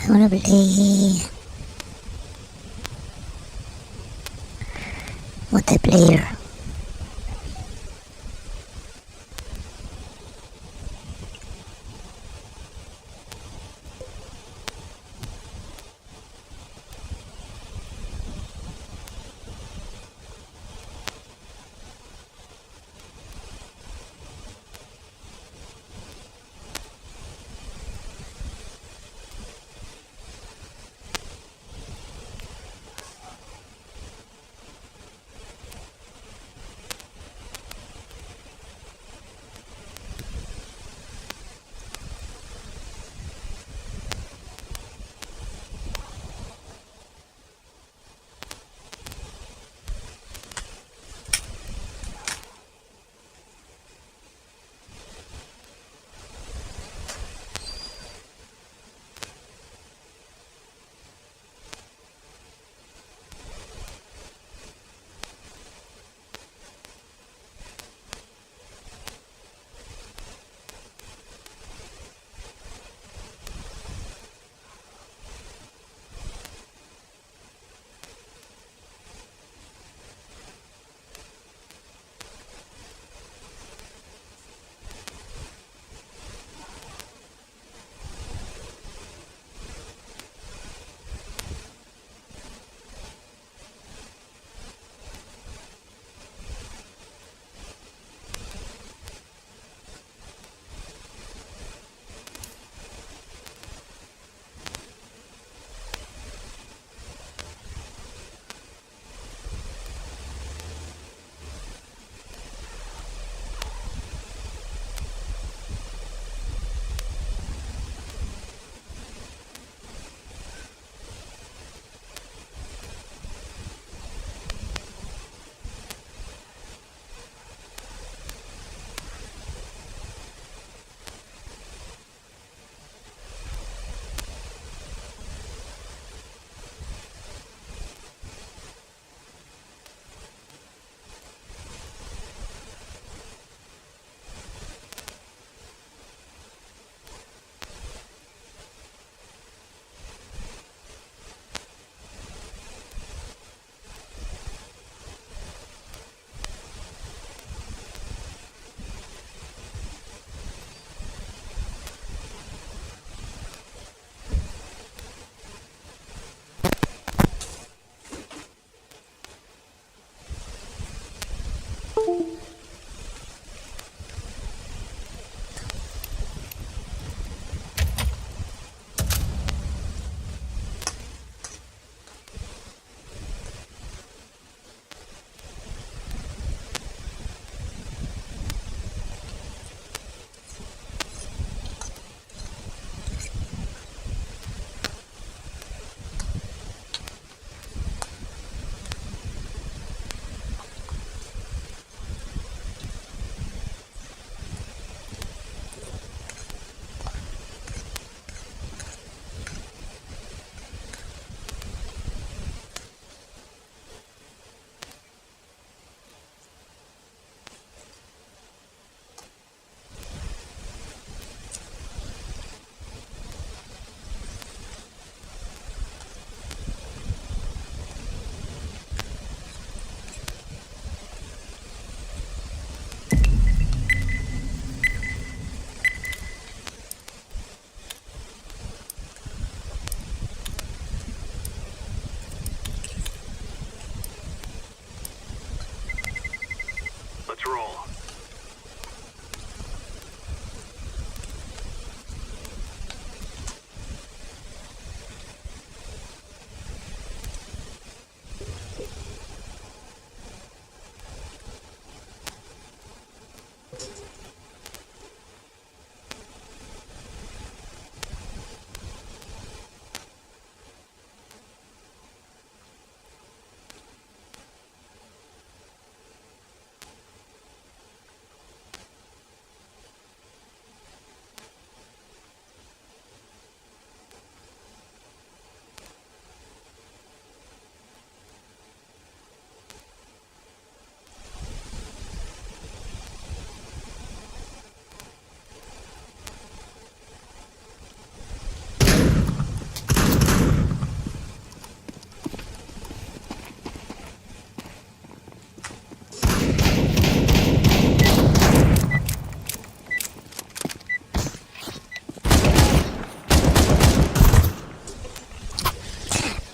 I wanna play multiplayer.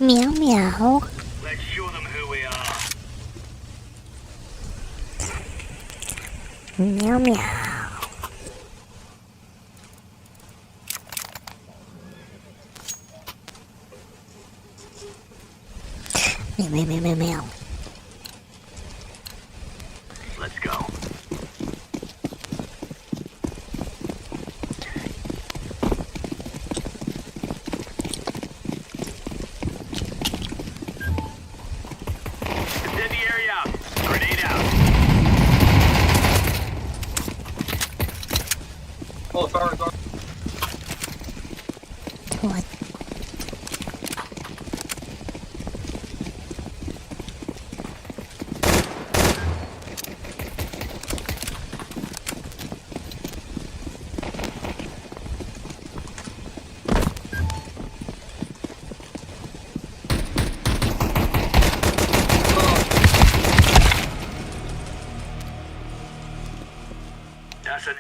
Meow meow. Let's show them who we are. Meow meow. Meow meow meow meow meow. Let's go. Incendiary out. Grenade out. What? That's an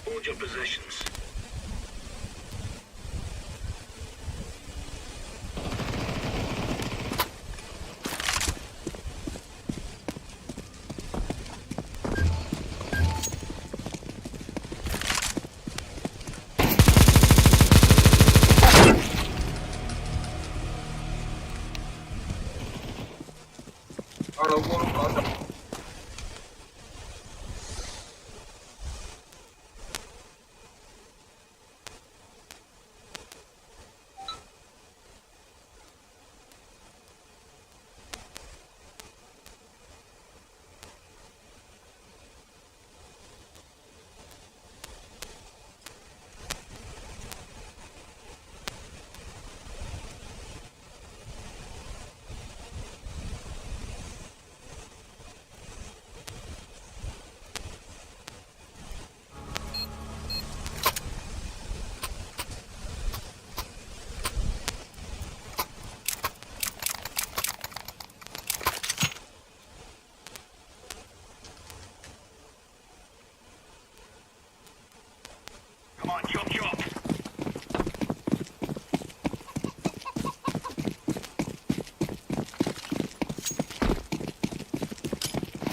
hold your positions. Come on, chop chop.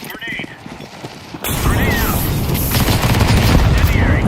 Grenade. Grenade out. Incendiary.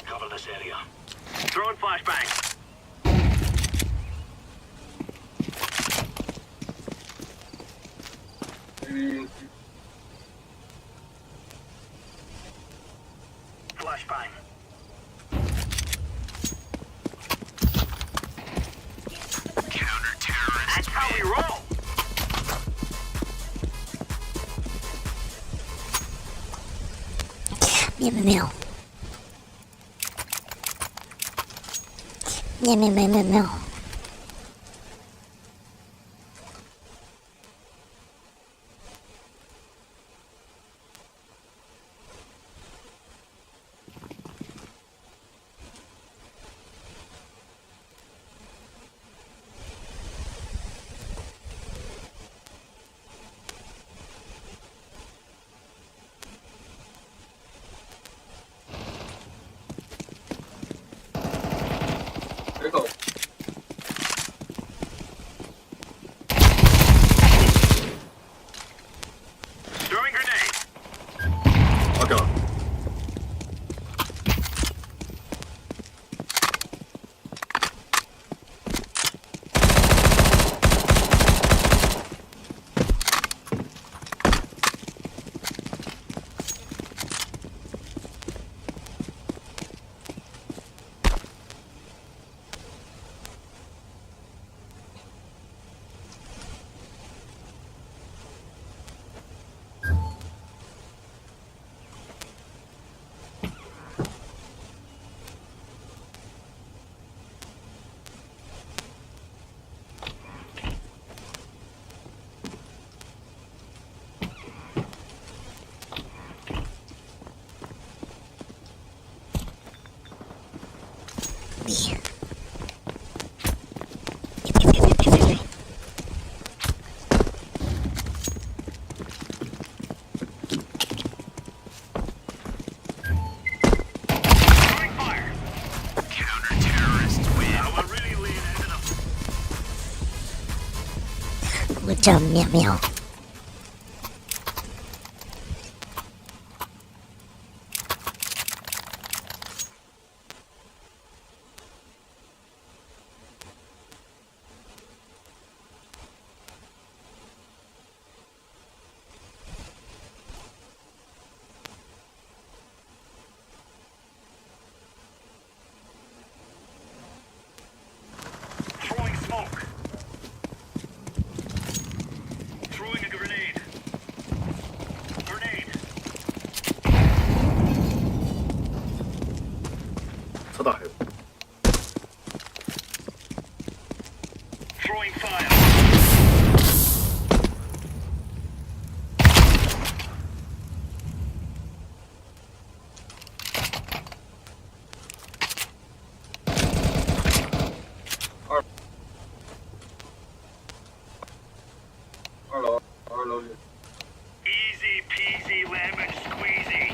Cover this area. Throwing flashbang. Flashbang. Counter-terrorist. That's how we roll. Meow meow meow. Meow meow meow meow. Throwing grenade. Throwing fire. Counter-terrorists win. Now we're really laying into them. Good job, meow meow. Throwing smoke. Throwing a grenade. Grenade. Throwing fire. Easy peasy lemon squeezy.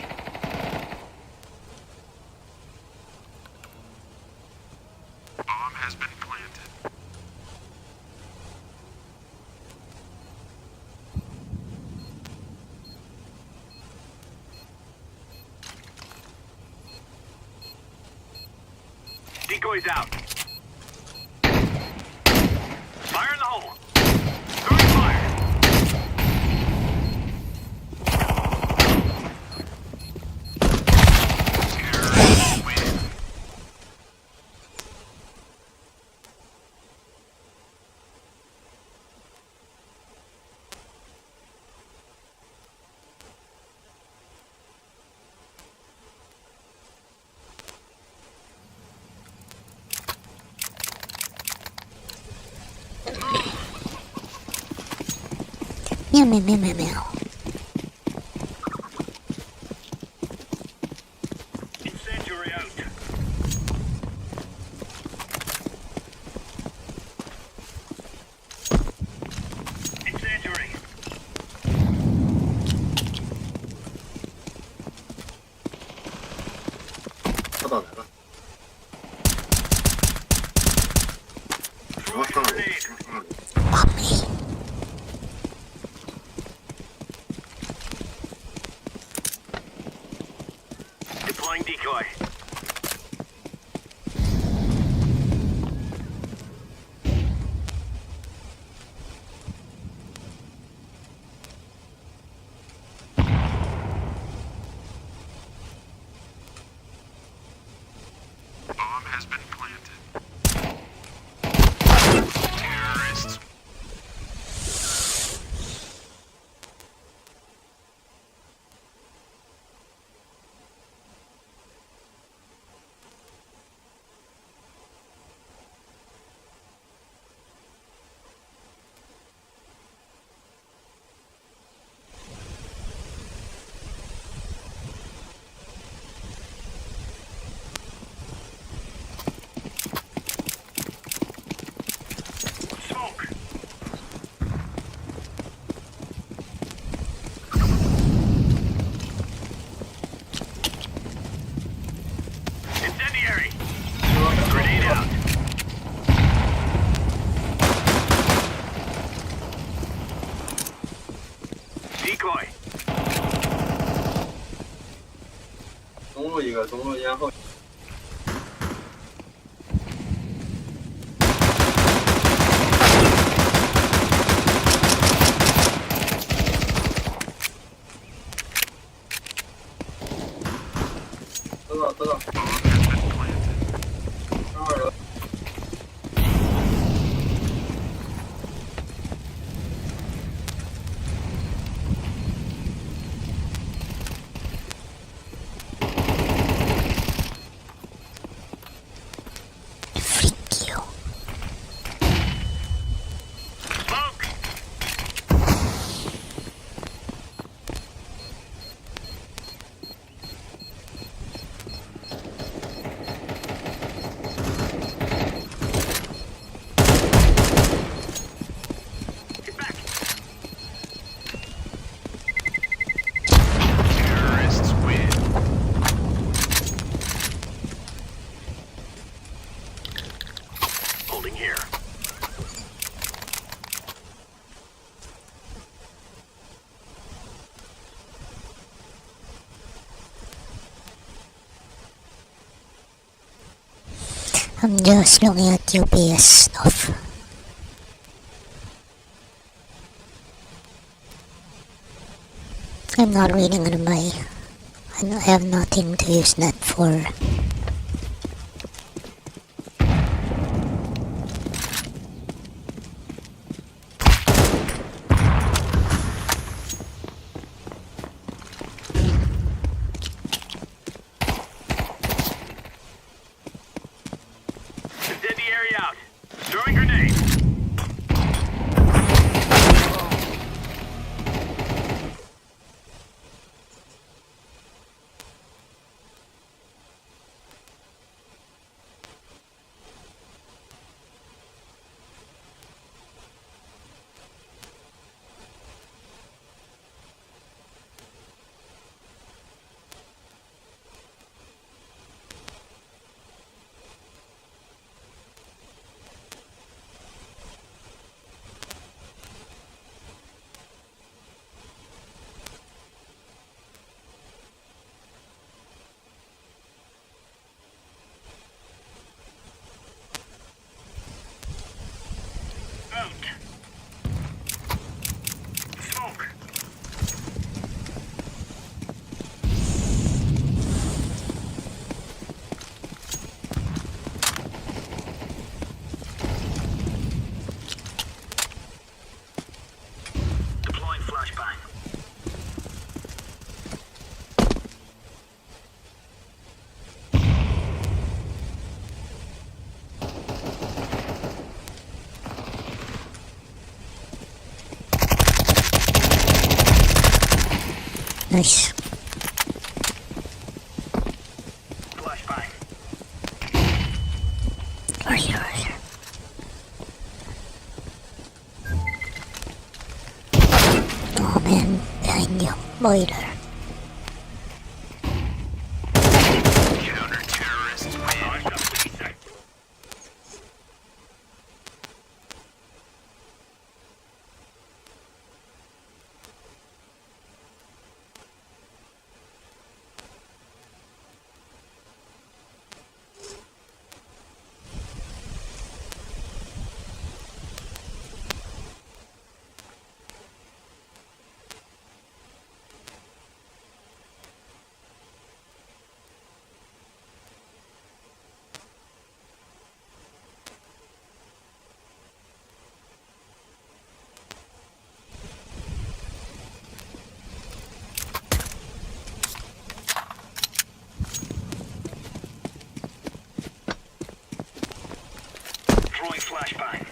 Bomb has been planted. Decoys out. Fire in the hole. Throwing fire. Terrorists win. Meow meow meow meow meow. Incendiary out. Incendiary. Mommy. Deploying decoy. Bomb has been planted. Terrorists. Smoke. Incendiary. Grenade out. Decoy. Freak you. Smoke. Get back. Terrorists win. Holding here. I'm just looking at UPS stuff. I'm not really gonna buy. I have nothing to use that for. Incendiary out. Throwing grenade. Out. Smoke. Deploying flashbang. Nice. Flashbang. Right here. Oh man, behind you. Boiler. Counter-terrorists win. Throwing flashbang.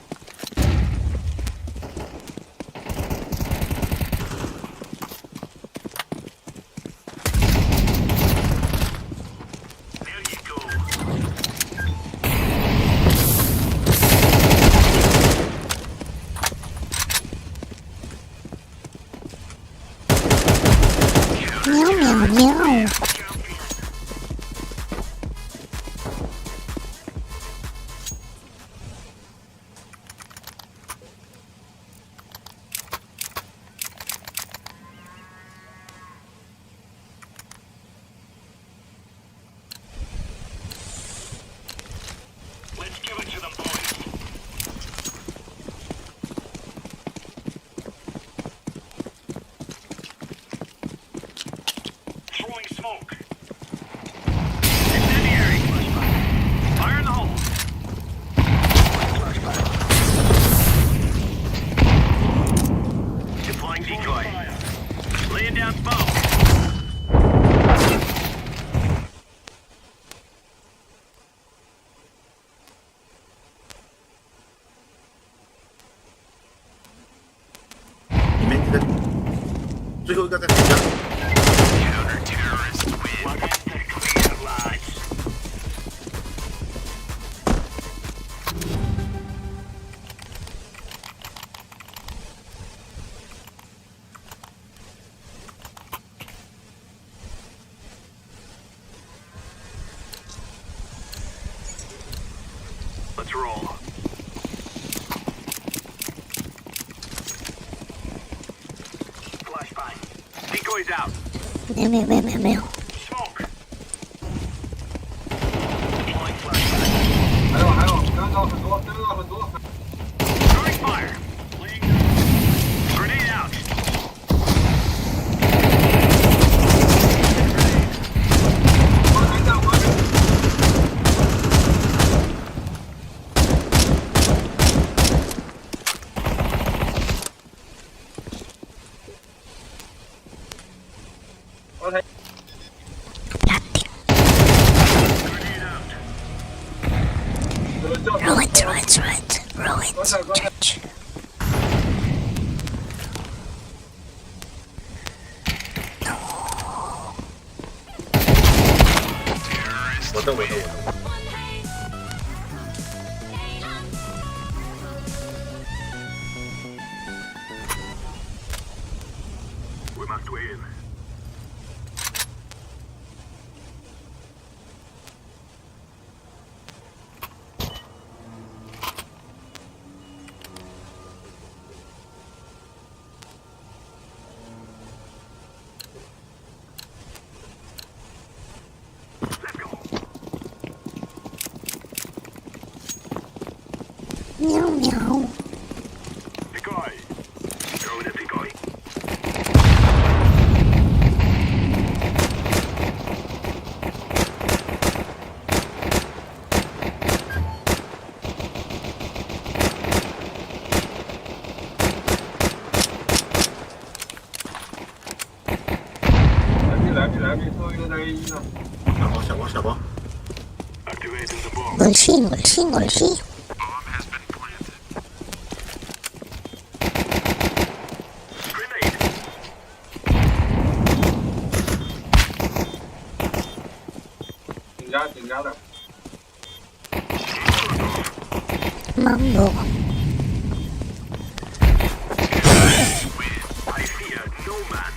There you go. Meow meow meow. Let's give it to them, boys. Throwing smoke. Incendiary. Flashbang. Fire in the hole. Flashbang. Deploying decoy. Laying down smoke. Counter-terrorist win. One has to clear lives. Let's roll. Flashbang. Decoy's out. Meow meow meow meow meow. Smoke. Deploying flashbang. Throwing fire. Laying down. Grenade out. Plastic. Grenade out. Ruins, church. We must win. Let's go. Meow meow. Decoy. Throw the decoy. Activating the bomb. Golsi. Bomb has been planted. Grenade. Mambo. I fear no man.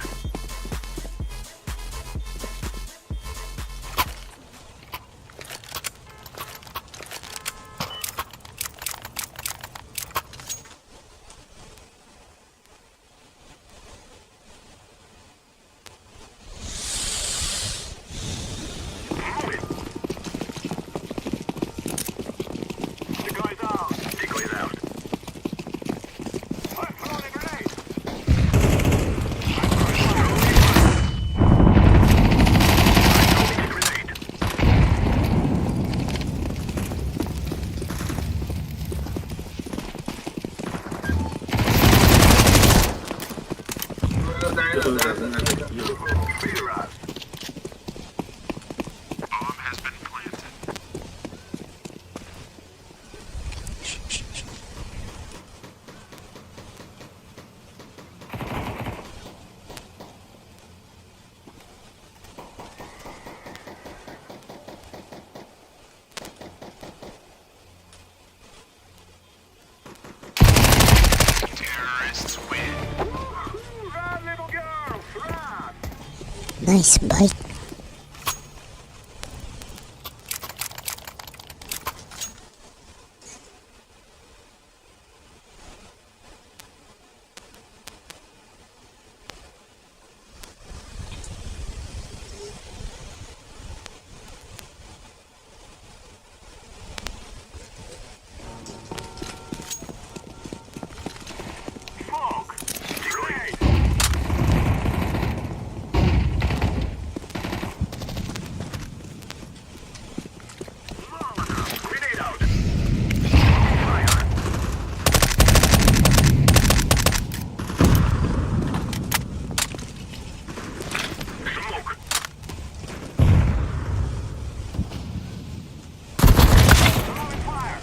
Move it. Decoy's out. Decoy's out. I'm throwing a grenade. nice bite. Smoke. Grenade. Molotov. Grenade out. Fire. Smoke. Throwing fire.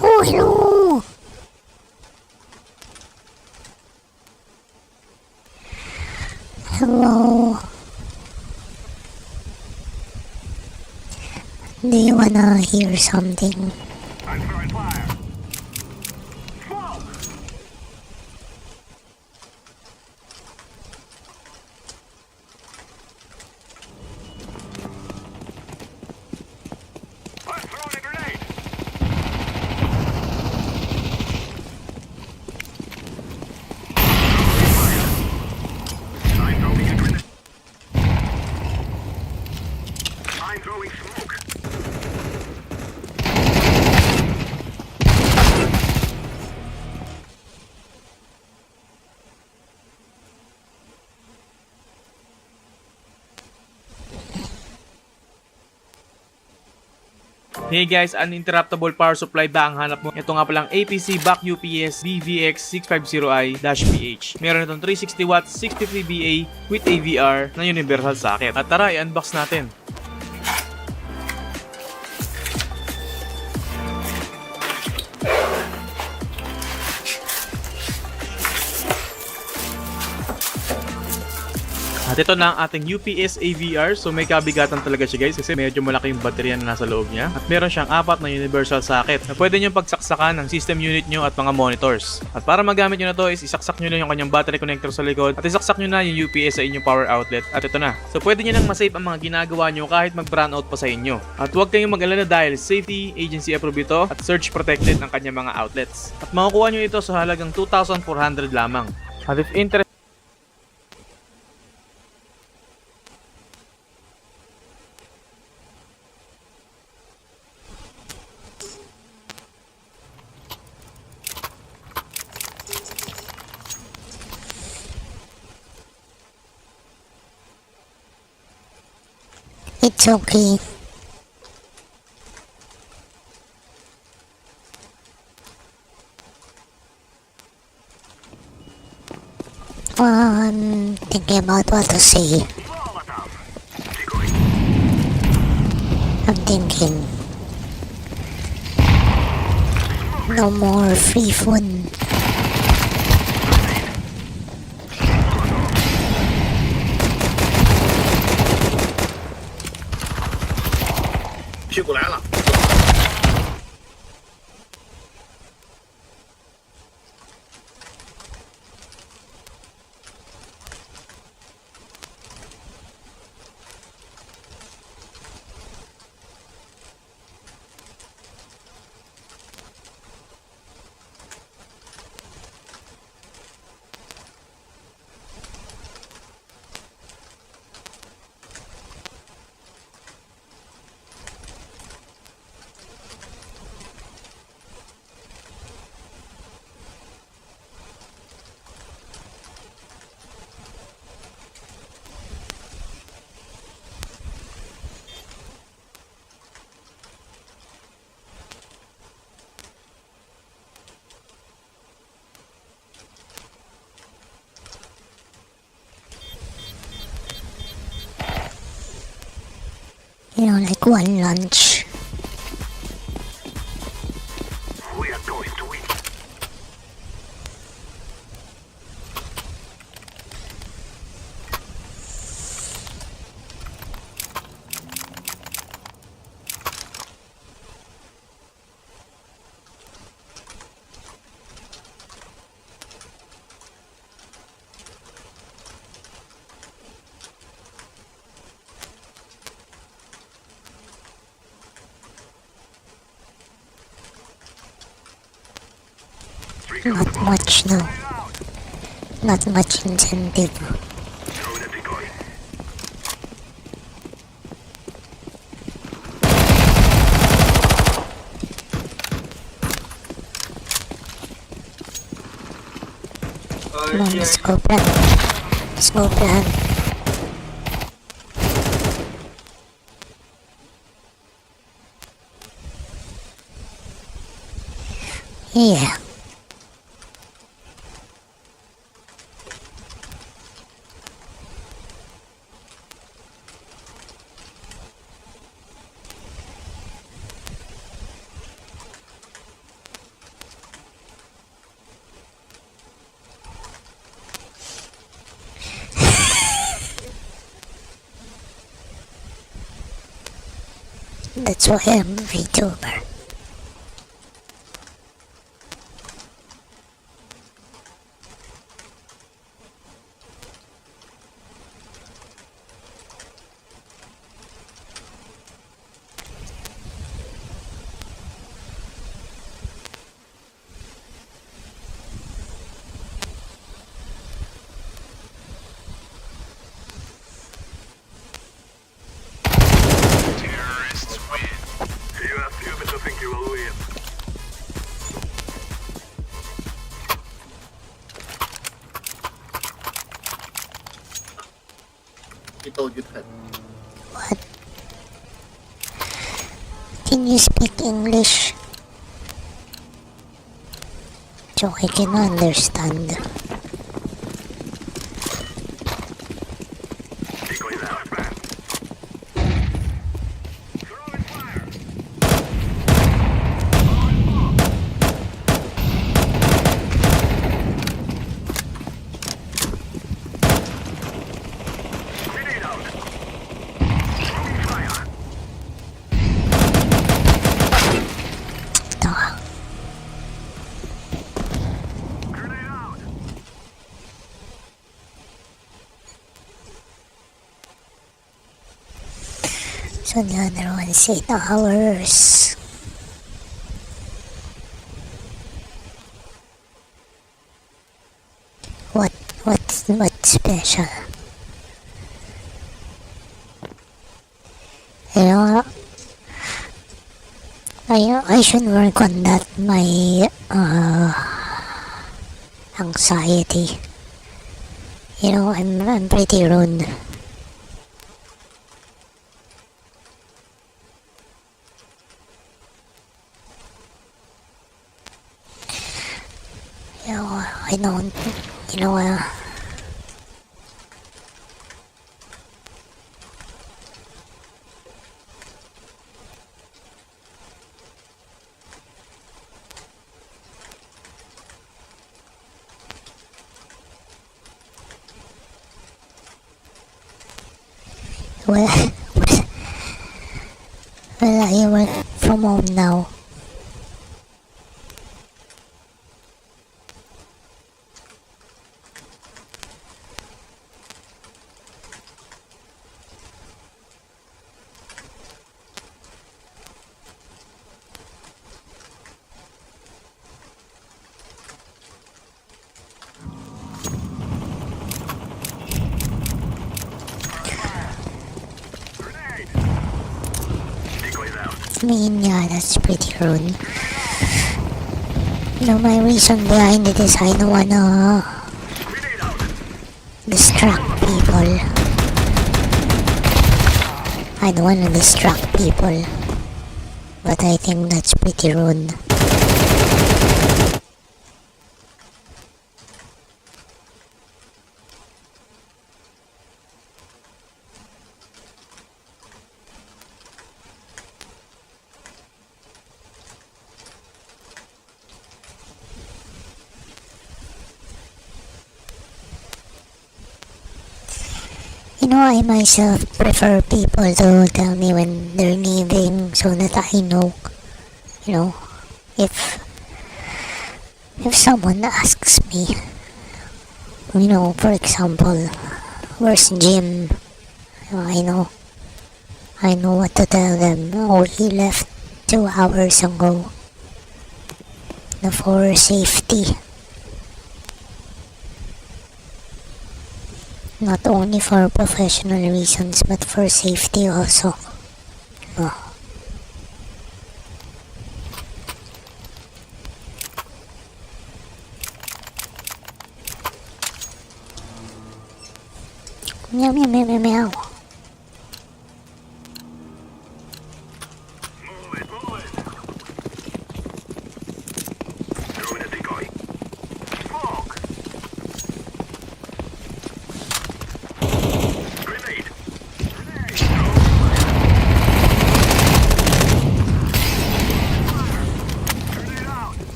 Oh, hello! Hello. Do you wanna hear something? I'm throwing fire. Smoke. I'm throwing a grenade. I'm throwing a grenade. I'm throwing smoke. Hey guys, uninterruptible power supply ba ang hanap mo? Ito nga palang APC Back UPS BVX650i-PH. Meron itong 360 watts, 63 BA with AVR na universal socket. At tara, i-unbox natin. At ito na ang ating UPS AVR. So may kabigatan talaga siya guys kasi medyo malaki yung baterya na nasa loob niya. At meron siyang 4 na universal socket na pwede nyo pagsaksakan ng system unit nyo at mga monitors. At para magamit nyo na to is isaksak nyo na yung kanyang battery connector sa likod at isaksak nyo na yung UPS sa inyong power outlet. At ito na. So pwede nyo nang masave ang mga ginagawa nyo kahit mag-brownout pa sa inyo. At huwag kayong mag-alala dahil safety, agency approved ito at surge protected ang kanyang mga outlets. At makukuha nyo ito sa halagang 2,400 lamang. At if interested, It's okay. I'm thinking about what to say. Molotov. I'm thinking. No more free food. You know, like one lunch. We are going to win. Not much, no. Not much incentive. Throw the decoy. Come on, let's go plan. Let's go plan. Yeah. That's why I'm Vtuber. Terrorists win. You have stupid to think you will win. What? Can you speak English? So I can understand. Decoy out, man. Throwing fire. Grenade out. Throwing fire. Duh. Grenade out. So the other one's 8 hours. What's special? You know, I should work on that, my anxiety. You know, I'm pretty rude. You know, I don't, you know, well, I work from home now. Grenade. Decoy out. I mean, yeah, that's pretty rude. You know, my reason behind it is I don't wanna Grenade out. distract people. I don't wanna distract people. But I think that's pretty rude. You know, I myself prefer people to tell me when they're leaving so that I know, you know, if someone asks me, you know, for example, where's Jim? I know what to tell them. Oh, he left 2 hours ago. For safety. Not only for professional reasons, but for safety also. Oh. Meow meow meow meow meow.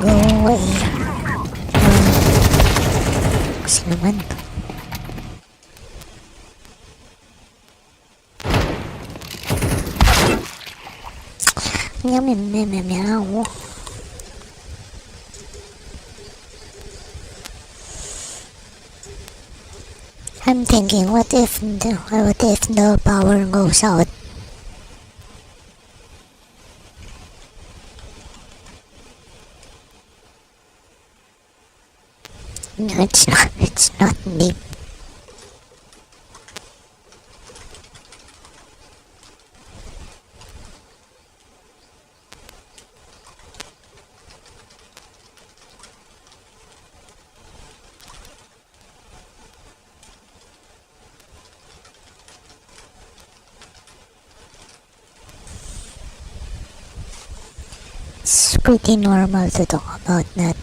Go away. Kasi naman. Meow meow meow meow meow. I'm thinking, what if the power goes out? No, it's not. It's not deep. It's pretty normal to talk about that.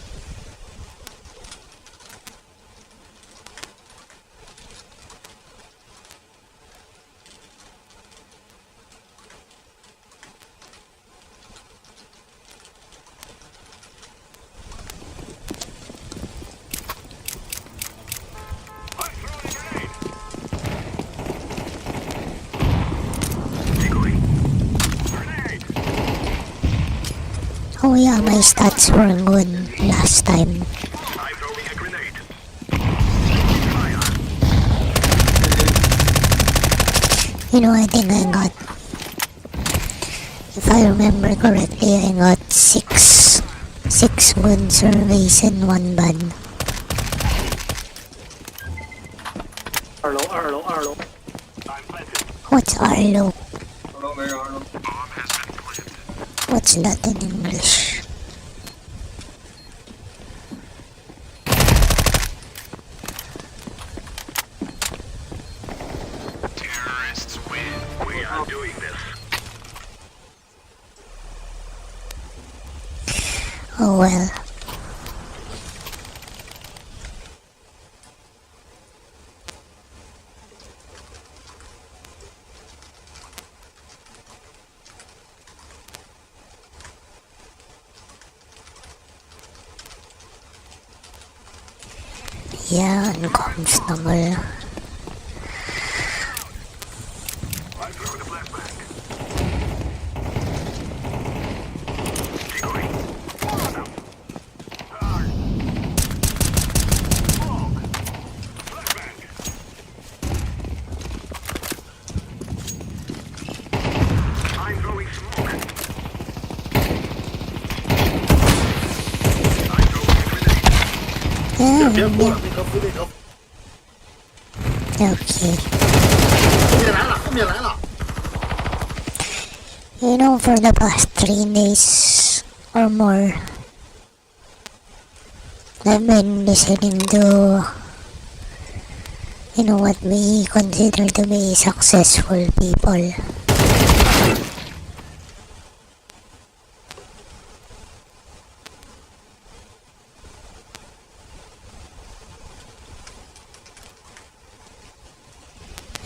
Oh yeah, my stats were good last time. You know, I think I got, if I remember correctly, I got six good surveys and 1 bad. Arlo. What's Arlo? What's that in English? Terrorists win. We are doing this. Oh well. Yeah, uncomfortable. Yeah, okay. You know, for the past 3 days or more, I've been listening to, you know, what we consider to be successful people.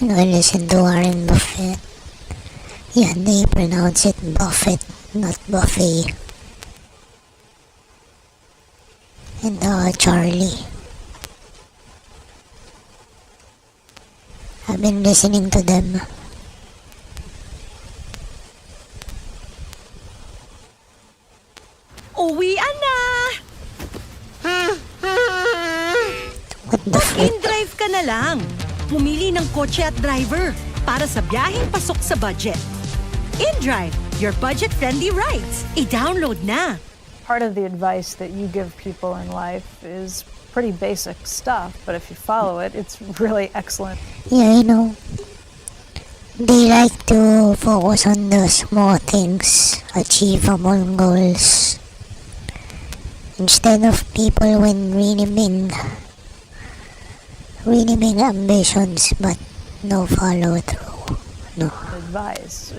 You know, I listen to Warren Buffett. Yeah, they pronounce it Buffett, not Buffet. And Charlie. I've been listening to them. Uwian na! What the frick? In-drive ka na lang. Pumili ng kotse at driver para sa biyaheng pasok sa budget. In-drive, your budget-friendly rides. I-download na. Part of the advice that you give people in life is pretty basic stuff, but if you follow it, it's really excellent. Yeah, you know, they like to focus on the small things, achievable goals, instead of people when really big ambitions but no follow through. No. Advice.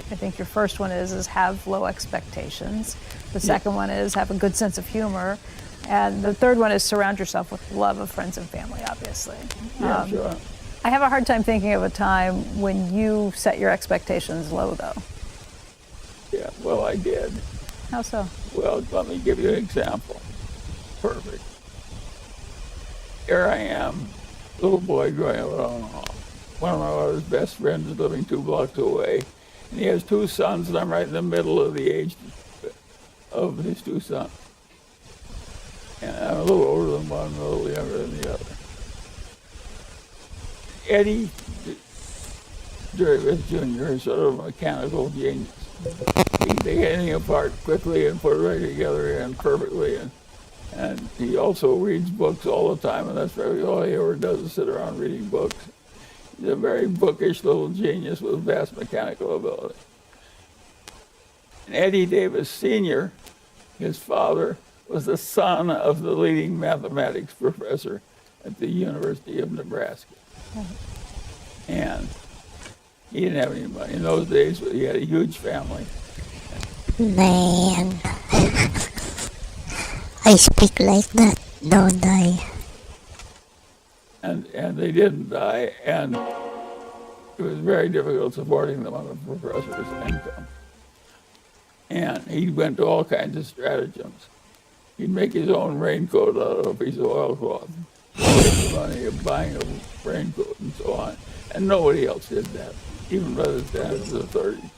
I think your first one is have low expectations. The second one is have a good sense of humor. And the third one is surround yourself with love of friends and family, obviously. Yeah, sure. I have a hard time thinking of a time when you set your expectations low, though. Yeah, well, I did. How so? Well, let me give you an example. Perfect. Here I am, little boy growing up. One of my mother's best friends is living 2 blocks away. And he has 2 sons, and I'm right in the middle of the age of his 2 sons. And I'm a little older than one, a little younger than the other. Eddie Jervis Jr. is sort of a mechanical genius. He can take anything apart quickly and put it right together and perfectly. And he also reads books all the time, and that's really all he ever does is sit around reading books. He's a very bookish little genius with vast mechanical ability. And Eddie Davis Sr., his father, was the son of the leading mathematics professor at the University of Nebraska. And he didn't have any money in those days, but he had a huge family. Man, I speak like that, don't I? And they didn't die, and it was very difficult supporting them on the professor's income. And he went to all kinds of stratagems. He'd make his own raincoat out of a piece of oilcloth, the money of buying a raincoat and so on. And nobody else did that, even by the standards of the 30s.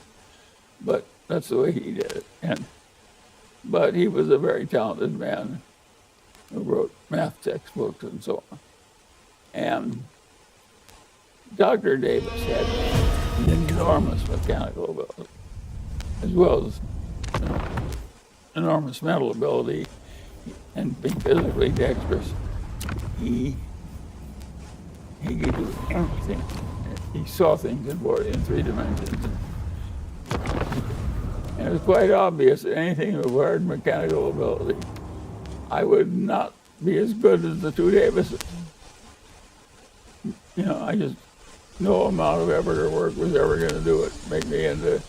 But that's the way he did it. But he was a very talented man who wrote math textbooks and so on. And Dr. Davis had enormous mechanical ability, as well as enormous mental ability and being physically dexterous. He could do anything. He saw things in 3 dimensions. And it was quite obvious that anything that required mechanical ability, I would not be as good as the 2 Davises. You know, I just, no amount of effort or work was ever going to do it, make me into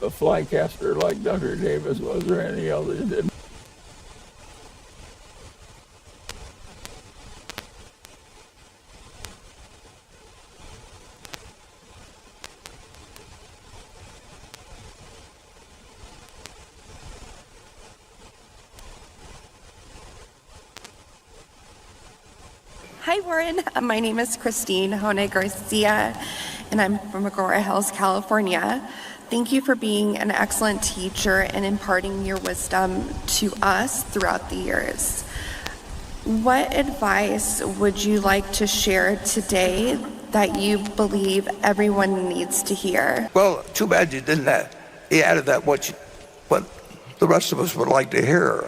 a fly caster like Dr. Davis was or anything else that did. Hi, Warren. My name is Christine Hone Garcia, and I'm from Agoura Hills, California. Thank you for being an excellent teacher and imparting your wisdom to us throughout the years. What advice would you like to share today that you believe everyone needs to hear? Well, too bad you didn't add. He added that what the rest of us would like to hear.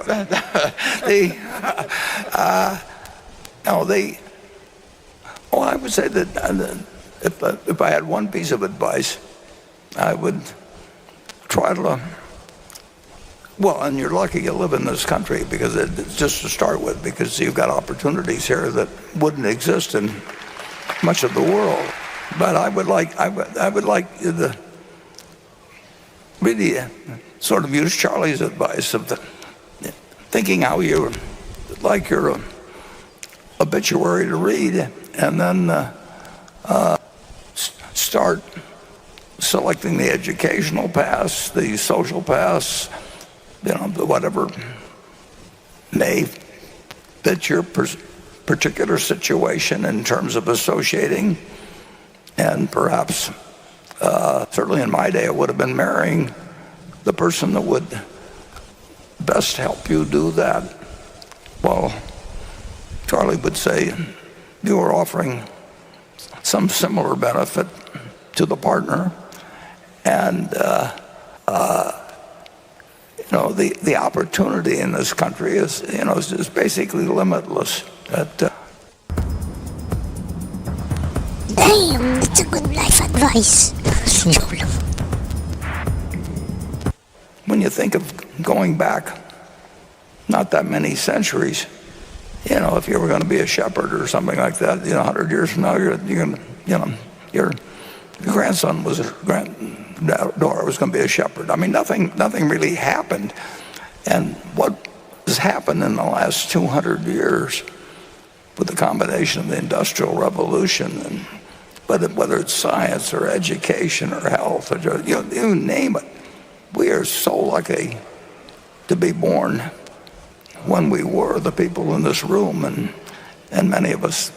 I would say that if I had one piece of advice, I would try to, well, and you're lucky you live in this country because it's just to start with, because you've got opportunities here that wouldn't exist in much of the world. But I would like you to really sort of use Charlie's advice of thinking how you like your obituary to read, and then start selecting the educational paths, the social paths, whatever may fit your particular situation in terms of associating, and perhaps, certainly in my day, it would have been marrying the person that would best help you do that. Well, Charlie would say you were offering some similar benefit to the partner, and the opportunity in this country is basically limitless. Damn, that's a good life advice. When you think of going back not that many centuries, if you were going to be a shepherd or something like that, 100 years from now, your grandson was granddaughter was going to be a shepherd. I mean, nothing really happened. And what has happened in the last 200 years with the combination of the Industrial Revolution, and whether it's science or education or health, or you name it, we are so lucky to be born when we were, the people in this room, and many of us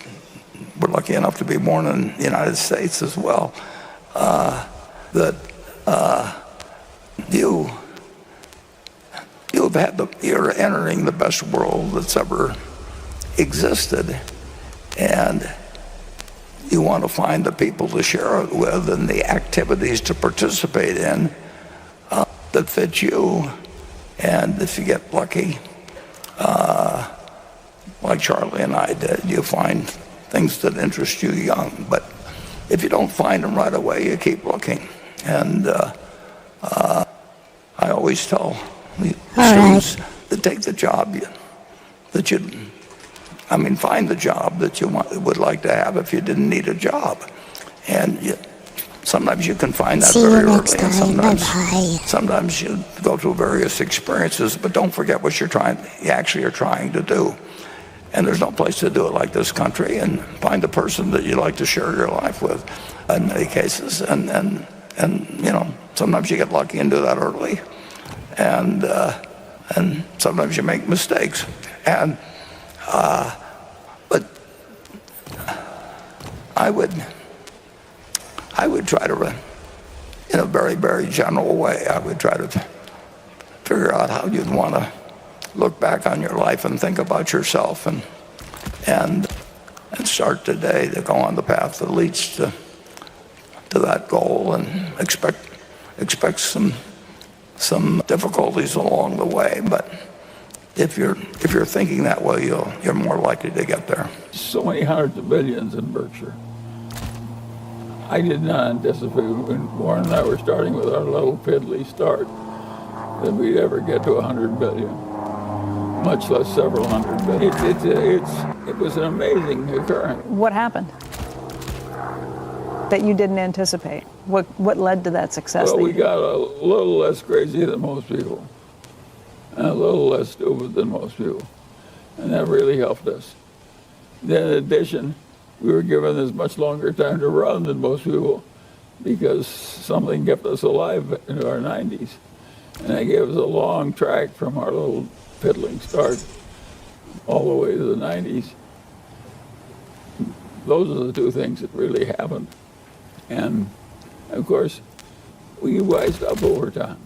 were lucky enough to be born in the United States as well, that you're entering the best world that's ever existed, and you want to find the people to share it with and the activities to participate in that fit you. And if you get lucky, like Charlie and I did, you find things that interest you young. But if you don't find them right away, you keep looking. And I always tell the students to take the job find the job that you would like to have if you didn't need a job. And sometimes you can find that very early, and sometimes you go through various experiences, but don't forget what you actually are trying to do. And there's no place to do it like this country, and find the person that you like to share your life with in many cases. And sometimes you get lucky and do that early, and sometimes you make mistakes. But I would try to, in a very, very general way, I would try to figure out how you'd want to look back on your life and think about yourself, and start today to go on the path that leads to that goal, and expect some difficulties along the way. But if you're thinking that way, you're more likely to get there. So many hundreds of billions in Berkshire. I did not anticipate when Warren and I were starting with our little piddly start that we'd ever get to 100 billion, much less several hundred billion. It was an amazing occurrence. What happened that you didn't anticipate? What led to that success? Well, we got a little less crazy than most people, and a little less stupid than most people, and that really helped us. Then in addition, we were given this much longer time to run than most people, because something kept us alive into our 90s. And that gave us a long track from our little piddling start all the way to the 90s. Those are the two things that really happened. And of course, we wised up over time.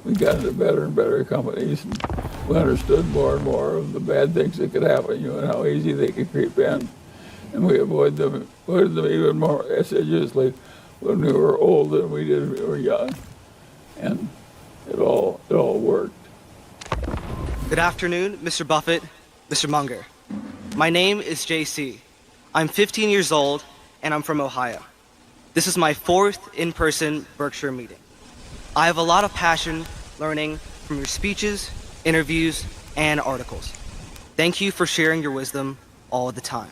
We got into better and better companies, and we understood more and more of the bad things that could happen to you and how easy they could creep in. And we avoided them even more assiduously when we were old than we did when we were young. And it all worked. Good afternoon, Mr. Buffett, Mr. Munger. My name is JC. I'm 15 years old, and I'm from Ohio. This is my 4th in-person Berkshire meeting. I have a lot of passion learning from your speeches, interviews, and articles. Thank you for sharing your wisdom all the time.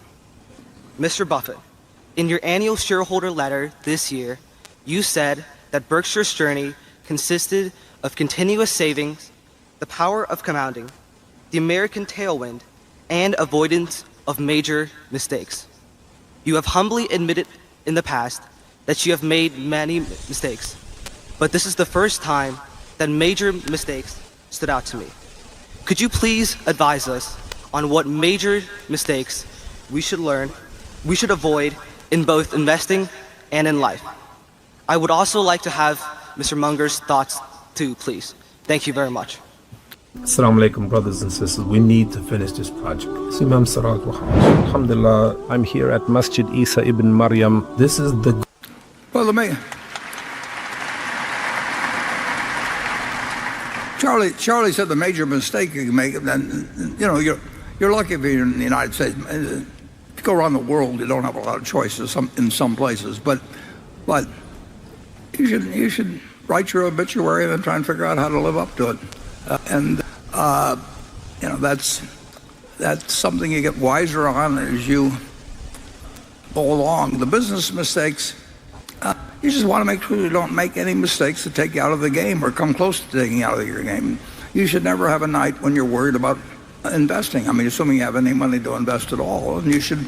Mr. Buffett, in your annual shareholder letter this year, you said that Berkshire's journey consisted of continuous savings, the power of compounding, the American tailwind, and avoidance of major mistakes. You have humbly admitted in the past that you have made many mistakes, but this is the first time that major mistakes stood out to me. Could you please advise us on what major mistakes we should avoid in both investing and in life. I would also like to have Mr. Munger's thoughts too, please. Thank you very much. Assalamu alaikum, brothers and sisters. We need to finish this project. It's Imam Sarat wa Hajj. Alhamdulillah, I'm here at Masjid Isa ibn Maryam. This is the... Well, Charlie said the major mistake you can make, then, you know, you're lucky if you're in the United States. If you go around the world, you don't have a lot of choices in some places, but you should write your obituary and then try and figure out how to live up to it. You know, that's something you get wiser on as you go along. The business mistakes, you just want to make sure you don't make any mistakes that take you out of the game or come close to taking you out of your game. You should never have a night when you're worried about investing. I mean, assuming you have any money to invest at all, and you should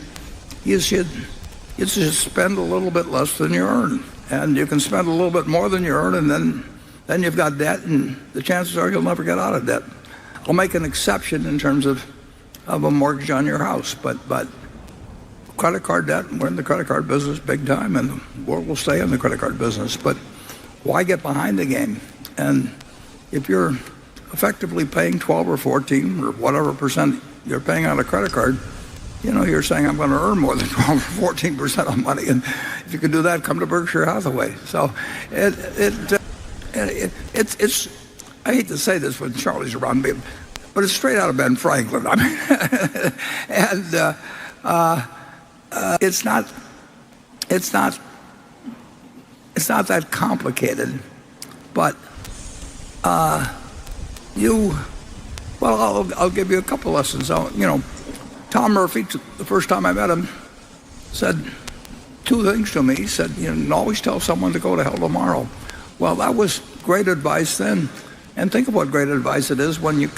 spend a little bit less than you earn, and you can spend a little bit more than you earn, and then you've got debt, and the chances are you'll never get out of debt. I'll make an exception in terms of a mortgage on your house, but credit card debt, we're in the credit card business big time, and the world will stay in the credit card business. But why get behind the game? And if you're effectively paying 12 or 14 or whatever percent you're paying on a credit card, you know, you're saying I'm going to earn more than 12 or 14% of money. And if you can do that, come to Berkshire Hathaway. So it's I hate to say this when Charlie's around me, but it's straight out of Ben Franklin. I mean, and it's not that complicated, but I'll give you a couple lessons. You know, Tom Murphy, the first time I met him, said two things to me. He said, you know, always tell someone to go to hell tomorrow. Well, that was great advice then, and think of what great advice it is when you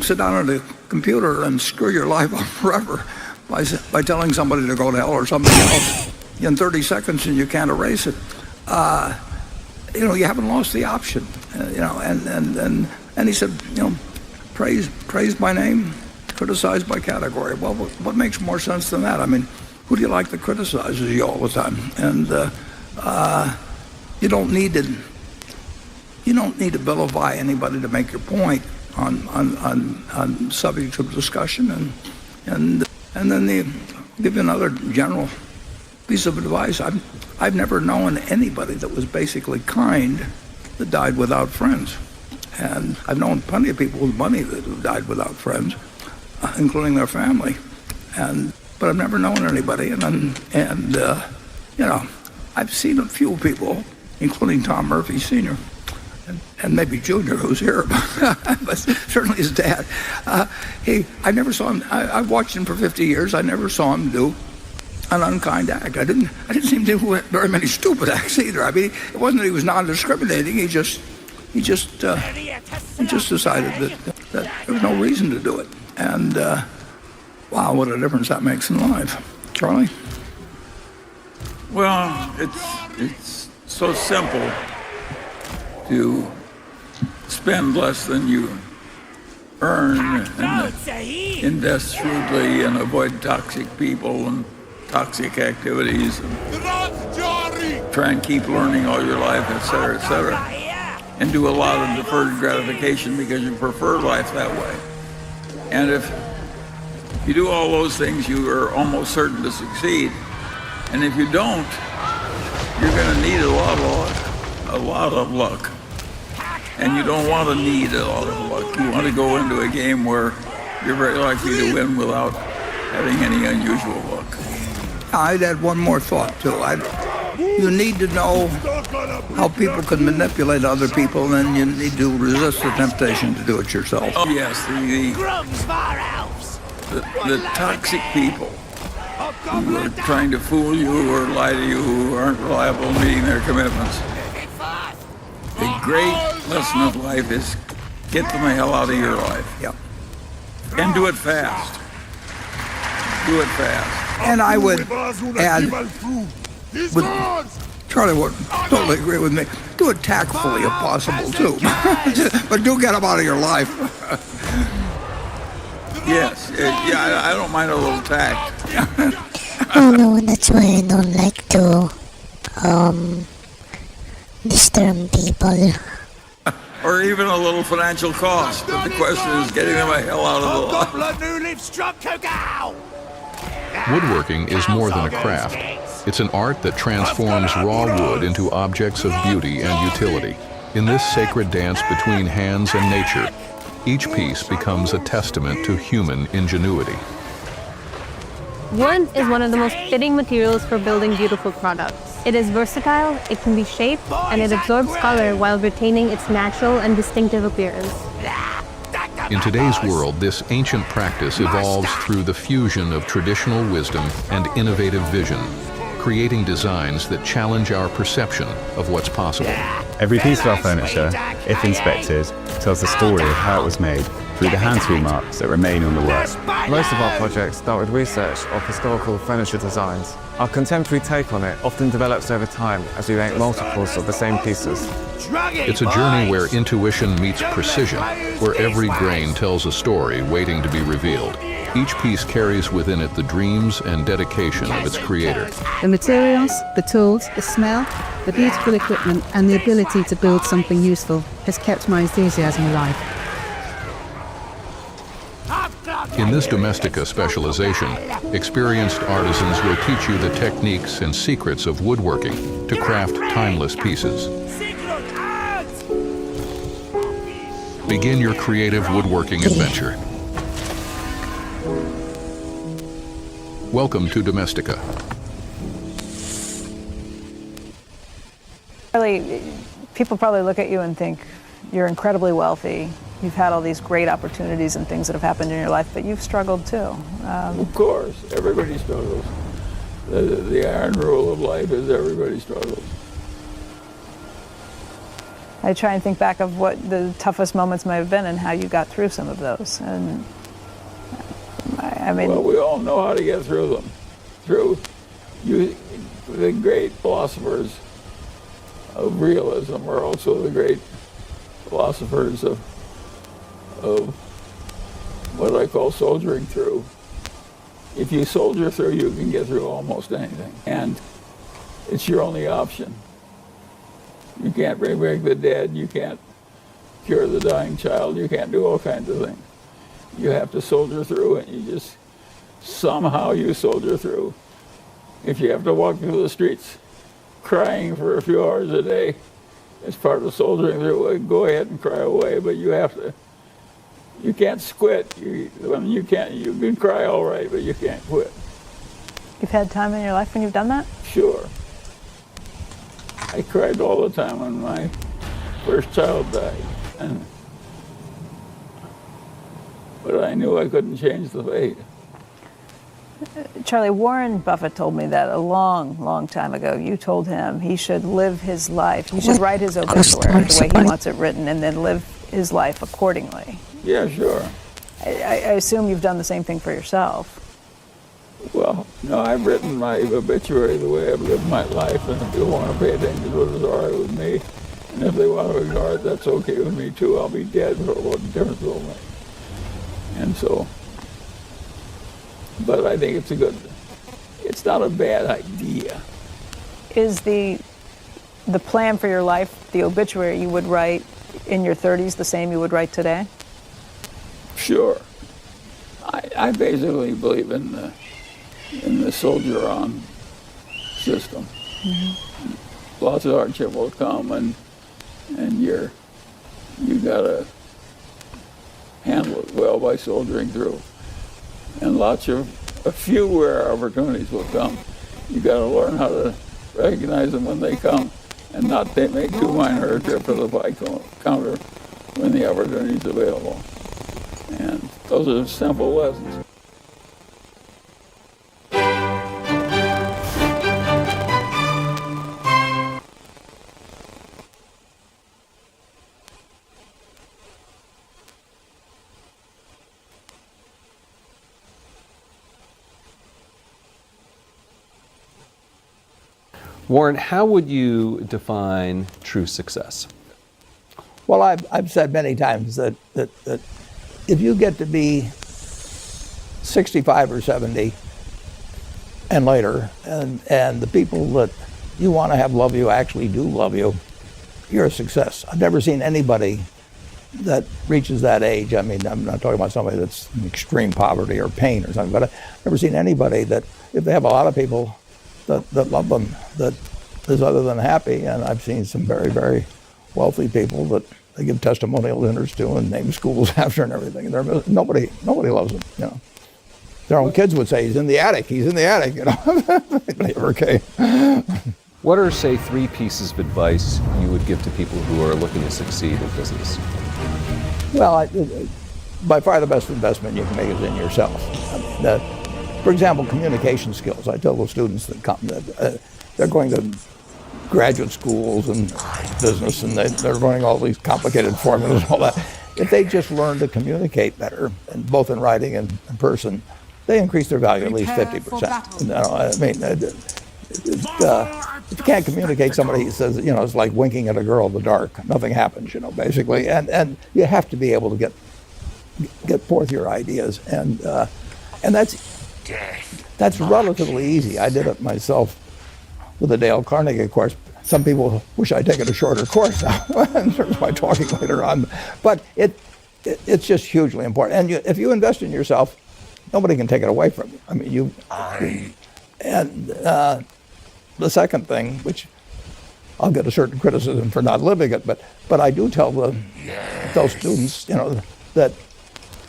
sit down at a computer and screw your life up forever by telling somebody to go to hell or something else in 30 seconds and you can't erase it. You know, you haven't lost the option. You know, and he said, you know, praise by name, criticize by category. Well, what makes more sense than that? I mean, who do you like that criticizes you all the time? And you don't need to vilify anybody to make your point on subjects of discussion. And then I'll give you another general piece of advice. I've never known anybody that was basically kind that died without friends. And I've known plenty of people with money that have died without friends, including their family. But I've never known anybody. And you know, I've seen a few people, including Tom Murphy Sr., and maybe Junior, who's here, but certainly his dad. I never saw him. I've watched him for 50 years. I never saw him do an unkind act. I didn't see him do very many stupid acts either. I mean, it wasn't that he was non-discriminating. He just decided that there was no reason to do it. And wow, what a difference that makes in life. Charlie? Well, it's so simple to spend less than you earn and invest shrewdly and avoid toxic people and toxic activities and try and keep learning all your life, etc., etc., and do a lot of deferred gratification because you prefer life that way. And if you do all those things, you are almost certain to succeed. And if you don't, you're going to need a lot of luck. And you don't want to need a lot of luck. You want to go into a game where you're very likely to win without having any unusual luck. I'd add one more thought, too. You need to know how people can manipulate other people, and then you need to resist the temptation to do it yourself. Oh, yes, the toxic people who are trying to fool you or lie to you, who aren't reliable in meeting their commitments. The great lesson of life is get them the hell out of your life. Yep. And do it fast. Do it fast. And I would add, Charlie would totally agree with me, do it tactfully if possible too. But do get them out of your life. Yes, yeah, I don't mind a little tact. Oh no, that's why I don't like to disturb people. Or even a little financial cost. But the question is getting them the hell out of the lot. Woodworking is more than a craft. It's an art that transforms raw wood into objects of beauty and utility. In this sacred dance between hands and nature, each piece becomes a testament to human ingenuity. Wood is one of the most fitting materials for building beautiful products. It is versatile, it can be shaped, and it absorbs color while retaining its natural and distinctive appearance. In today's world, this ancient practice evolves through the fusion of traditional wisdom and innovative vision, creating designs that challenge our perception of what's possible. Every piece of our furniture, if inspected, tells the story of how it was made through the hand tool marks that remain on the work. Most of our projects start with research of historical furniture designs. Our contemporary take on it often develops over time as we make multiples of the same pieces. It's a journey where intuition meets precision, where every grain tells a story waiting to be revealed. Each piece carries within it the dreams and dedication of its creator. The materials, the tools, the smell, the beautiful equipment, and the ability to build something useful has kept my enthusiasm alive. In this Domestika specialization, experienced artisans will teach you the techniques and secrets of woodworking to craft timeless pieces. Begin your creative woodworking adventure. Welcome to Domestika. Really, people probably look at you and think you're incredibly wealthy. You've had all these great opportunities and things that have happened in your life, but you've struggled too. Of course, everybody struggles. The iron rule of life is everybody struggles. I try and think back of what the toughest moments might have been and how you got through some of those. And I mean, well, we all know how to get through them. The great philosophers of realism are also the great philosophers of what I call soldiering through. If you soldier through, you can get through almost anything, and it's your only option. You can't bring back the dead, you can't cure the dying child, you can't do all kinds of things. You have to soldier through, and you just, somehow you soldier through. If you have to walk through the streets crying for a few hours a day, it's part of soldiering through. Go ahead and cry away, but you have to, you can't quit. You can cry all right, but you can't quit. you've had time in your life when you've done that? Sure. I cried all the time when my first child died. But I knew I couldn't change the fate. Charlie, Warren Buffett told me that a long, long time ago. You told him he should live his life. He should write his obituary the way he wants it written and then live his life accordingly. Yeah, sure. I assume you've done the same thing for yourself. Well, no, I've written my obituary the way I've lived my life, and if people want to pay attention to it, it's all right with me. And if they want to ignore it, that's okay with me too. I'll be dead, so what difference will it make? And so, but I think it's not a bad idea. Is the plan for your life, the obituary you would write in your 30s, the same you would write today? Sure. I basically believe in the soldier-on system. Mm-hmm. Lots of hardship will come, and you gotta handle it well by soldiering through. And a few rare opportunities will come. You gotta learn how to recognize them when they come, and not make too minor a trip to the pie counter when the opportunity is available. And those are simple lessons. Warren, how would you define true success? Well, I've said many times that if you get to be 65 or 70 and later, and the people that you want to have love you actually do love you, you're a success. I've never seen anybody that reaches that age. I mean, I'm not talking about somebody that's in extreme poverty or pain or something, but I've never seen anybody that, if they have a lot of people that love them, that is other than happy. And I've seen some very, very wealthy people that they give testimonial dinners to and name schools after and everything. Nobody loves them, you know. Their own kids would say, he's in the attic, you know. They never came. What are, say, 3 pieces of advice you would give to people who are looking to succeed in business? Well, by far the best investment you can make is in yourself. I mean, for example, communication skills. I tell the students that come that they're going to graduate schools and business, and they're learning all these complicated formulas and all that. If they just learn to communicate better, and both in writing and in person, they increase their value at least 50%. You know, I mean, if you can't communicate, somebody says, you know, it's like winking at a girl in the dark. Nothing happens, you know, basically. And you have to be able to get forth your ideas, and that's relatively easy. I did it myself with the Dale Carnegie course. Some people wish I'd taken a shorter course now in terms of my talking later on, but it's just hugely important. And if you invest in yourself, nobody can take it away from you. I mean, the second thing, which I'll get a certain criticism for not living it, but I do tell those students, you know, that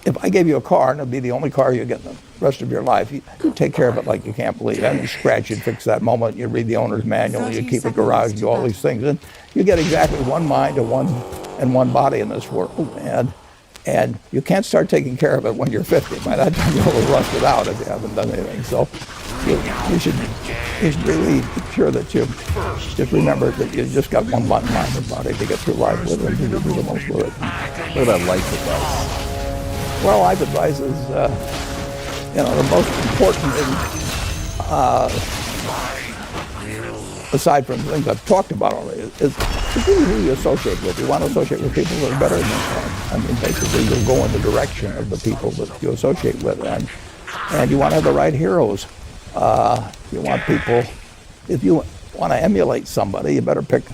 if I gave you a car and it'd be the only car you get in the rest of your life, you take care of it like you can't believe. Any scratch, you'd fix that moment. You read the owner's manual. You keep a garage. You do all these things, and you get exactly one mind and one body in this world. And you can't start taking care of it when you're 50. By that time, you'll have rusted out if you haven't done anything. So you should really be sure that you just remember that you just got one mind and body to get through life with, and to do the most with it. What about life advice? Well, life advice is, you know, the most important aside from things I've talked about already, is who you associate with. You want to associate with people that are better than you. I mean, basically, you'll go in the direction of the people that you associate with, and you want to have the right heroes. You want people, if you want to emulate somebody, you better pick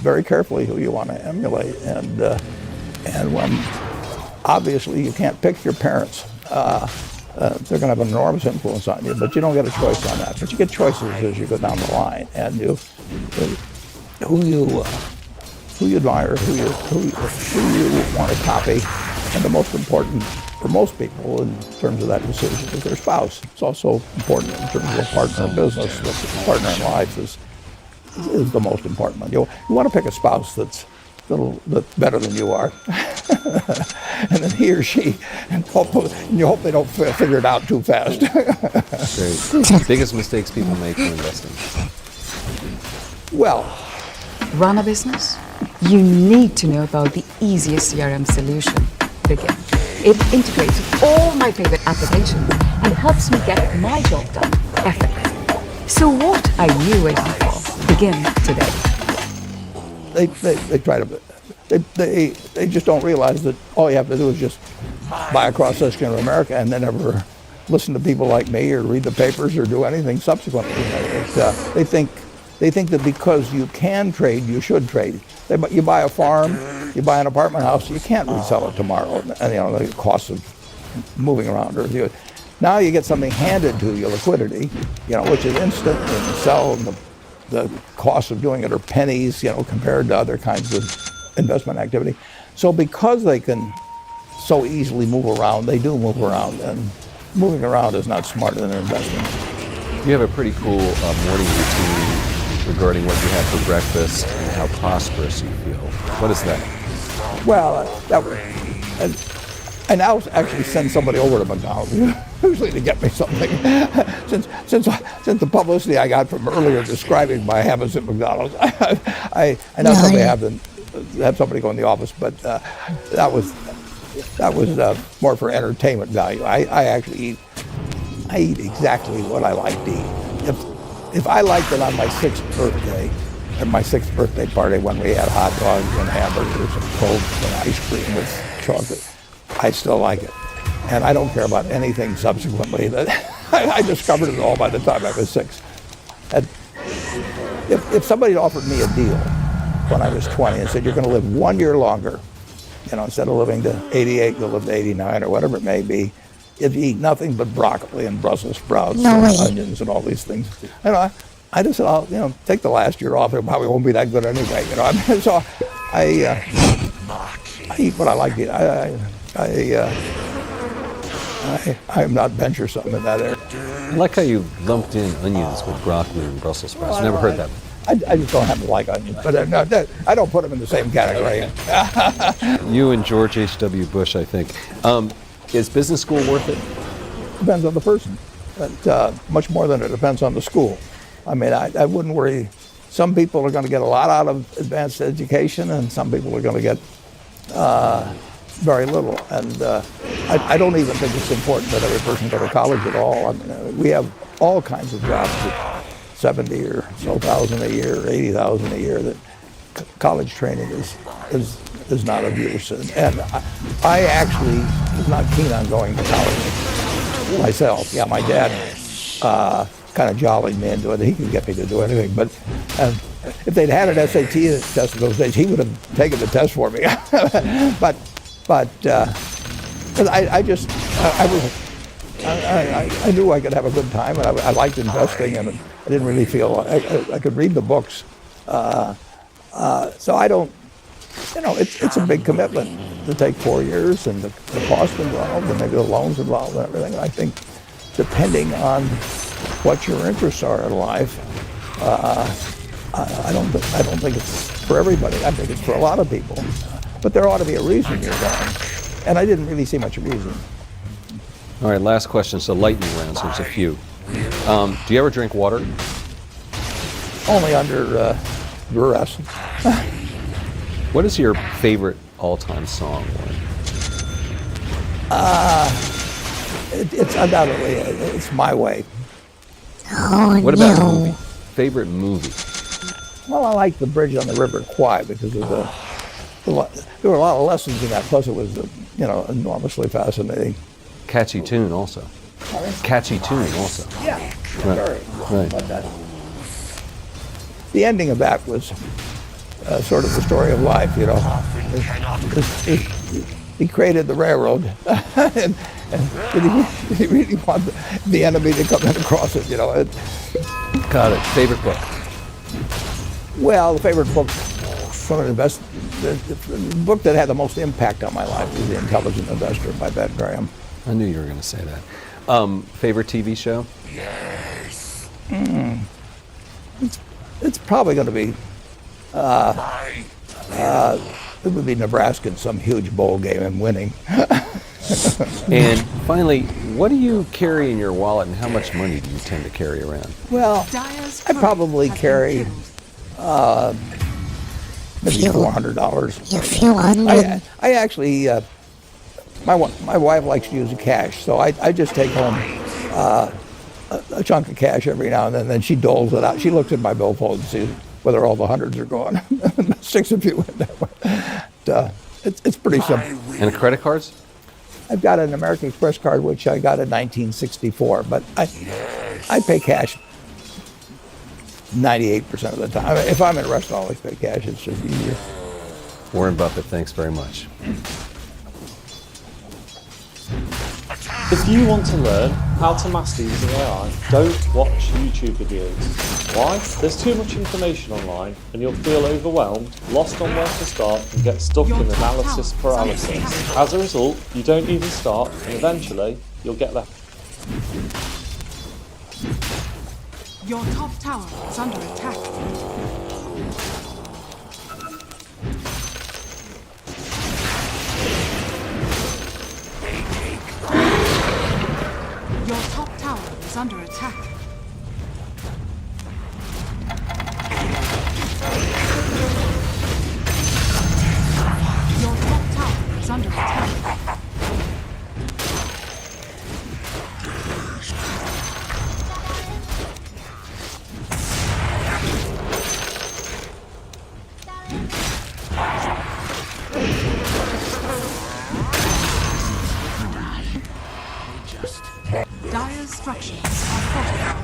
very carefully who you want to emulate. And when, obviously, you can't pick your parents. They're going to have an enormous influence on you, but you don't get a choice on that. But you get choices as you go down the line, and who you admire, who you want to copy, and the most important for most people in terms of that decision is their spouse. It's also important in terms of a partner in business. The partner in life is the most important one. You want to pick a spouse that's better than you are, and then he or she, and you hope they don't figure it out too fast. Great. Biggest mistakes people make when investing? Well, run a business? You need to know about the easiest CRM solution, Begin. It integrates with all my favorite applications and helps me get my job done effortlessly. So what are you waiting for? Begin today. They try to, they just don't realize that all you have to do is just buy a cross-section of America and then never listen to people like me or read the papers or do anything subsequently. They think that because you can trade, you should trade. You buy a farm, you buy an apartment house, you can't resell it tomorrow. And you know, the cost of moving around. Now you get something handed to you, liquidity, you know, which is instant, and you sell, and the cost of doing it are pennies, you know, compared to other kinds of investment activity. So because they can so easily move around, they do move around, and moving around is not smarter than an investment. You have a pretty cool morning routine regarding what you have for breakfast and how prosperous you feel. What is that? Well, I now actually send somebody over to McDonald's usually to get me something. since the publicity I got from earlier describing my habits at McDonald's, I now somebody have somebody go in the office, but that was more for entertainment value. I actually eat exactly what I like to eat. If I liked it on my 6th birthday, at my 6th birthday party when we had hot dogs and hamburgers and Coke and ice cream with chocolate, I still like it. and I don't care about anything subsequently. That I discovered it all by the time I was 6. And if somebody offered me a deal when I was 20 and said, you're going to live 1 year longer, instead of living to 88, you'll live to 89 or whatever it may be, if you eat nothing but broccoli and Brussels sprouts and onions and all these things. I just said, I'll take the last year off. It probably won't be that good anyway. So I eat what I like to eat. I'm not venturesome in that area. I like how you lumped in onions with broccoli and Brussels sprouts. Never heard that. I just don't happen to like onions, but I don't put them in the same category. You and George H.W. Bush, I think. Is business school worth it? Depends on the person, but much more than it depends on the school. I mean, I wouldn't worry. Some people are going to get a lot out of advanced education, and some people are going to get very little. And I don't even think it's important that every person go to college at all. I mean, we have all kinds of jobs at 70 or so thousand a year, or 80,000 a year. That college training is not of use. And I actually was not keen on going to college myself. Yeah, my dad kind of jollied me into it. He could get me to do anything. But if they'd had an SAT test in those days, he would have taken the test for me. but I knew I could have a good time, and I liked investing, and I didn't really feel I could read the books. So I don't. It's a big commitment to take 4 years, and the cost involved, and maybe the loans involved, and everything. I think, depending on what your interests are in life, I don't think it's for everybody. I think it's for a lot of people. But there ought to be a reason you're going, and I didn't really see much reason. All right, last question. So lightning rounds. There's a few. Do you ever drink water? Only under duress. What is your favorite all-time song, Warren? It's undoubtedly, it's My Way. Oh, what about a movie? Favorite movie? Well, I like The Bridge on the River Kwai because of there were a lot of lessons in that. Plus, it was enormously fascinating. Catchy tune, also. Catchy tune, also. Yeah, right. Right. But the ending of that was sort of the story of life. He created the railroad, and did he really want the enemy to come in across it? Got it. Favorite book? Well, the favorite book from the book that had the most impact on my life was The Intelligent Investor by Ben Graham. I knew you were going to say that. Favorite TV show? It's probably going to be it would be Nebraska in some huge bowl game and winning. And finally, what do you carry in your wallet, and how much money do you tend to carry around? Well, I probably carry maybe $400. A few hundred. I actually, my wife likes to use cash, so I just take home a chunk of cash every now and then she doles it out. She looks at my billfold and sees whether all the hundreds are gone. Sticks a few in that way. It's pretty simple. And credit cards? I've got an American Express card, which I got in 1964, but I pay cash 98% of the time. If I'm at a restaurant, I always pay cash. It's just easier. Warren Buffett, thanks very much. If you want to learn how to master using AI, don't watch YouTube videos. Why? There's too much information online and you'll feel overwhelmed, lost on where to start, and get stuck in analysis paralysis. As a result, you don't even start, and eventually you'll get left. Your top tower is under attack. Your top tower is under attack. Your top tower is under attack. structures are fortified.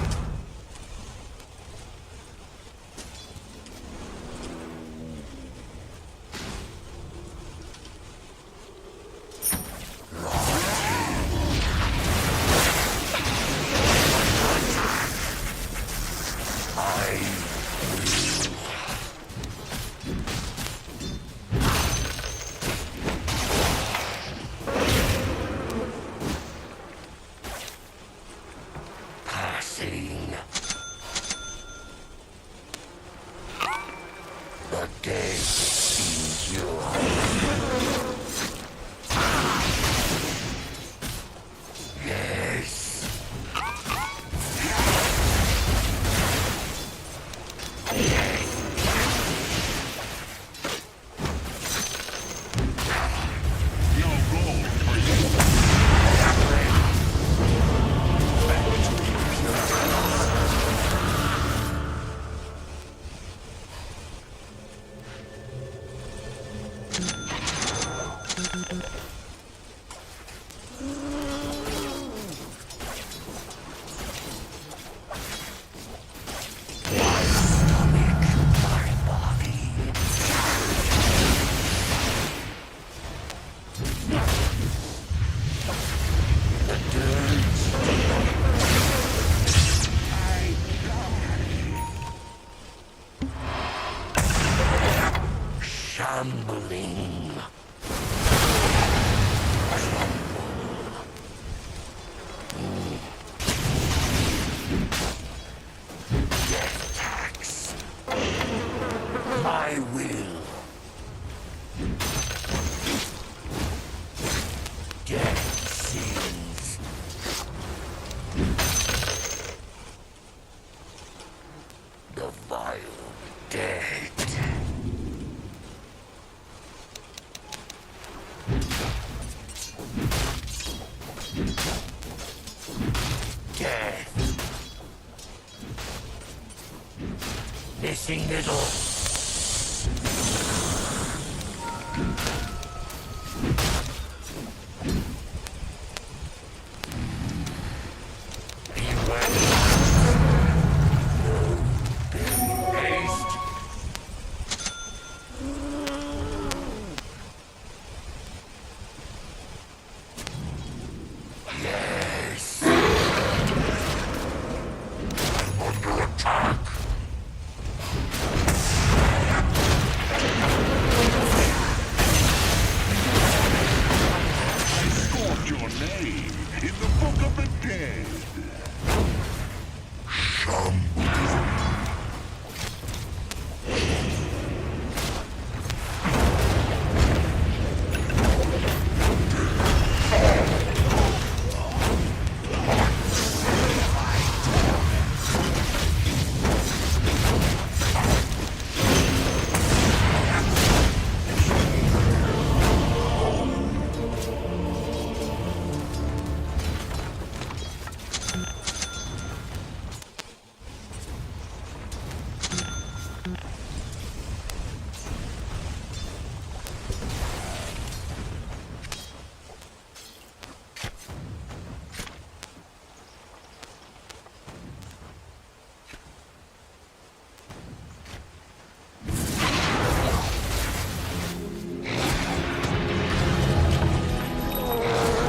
Missing middle.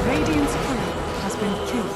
Radiant's turret has been killed.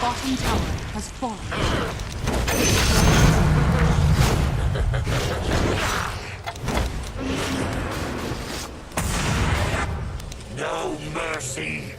Bottom tower has fallen. No mercy.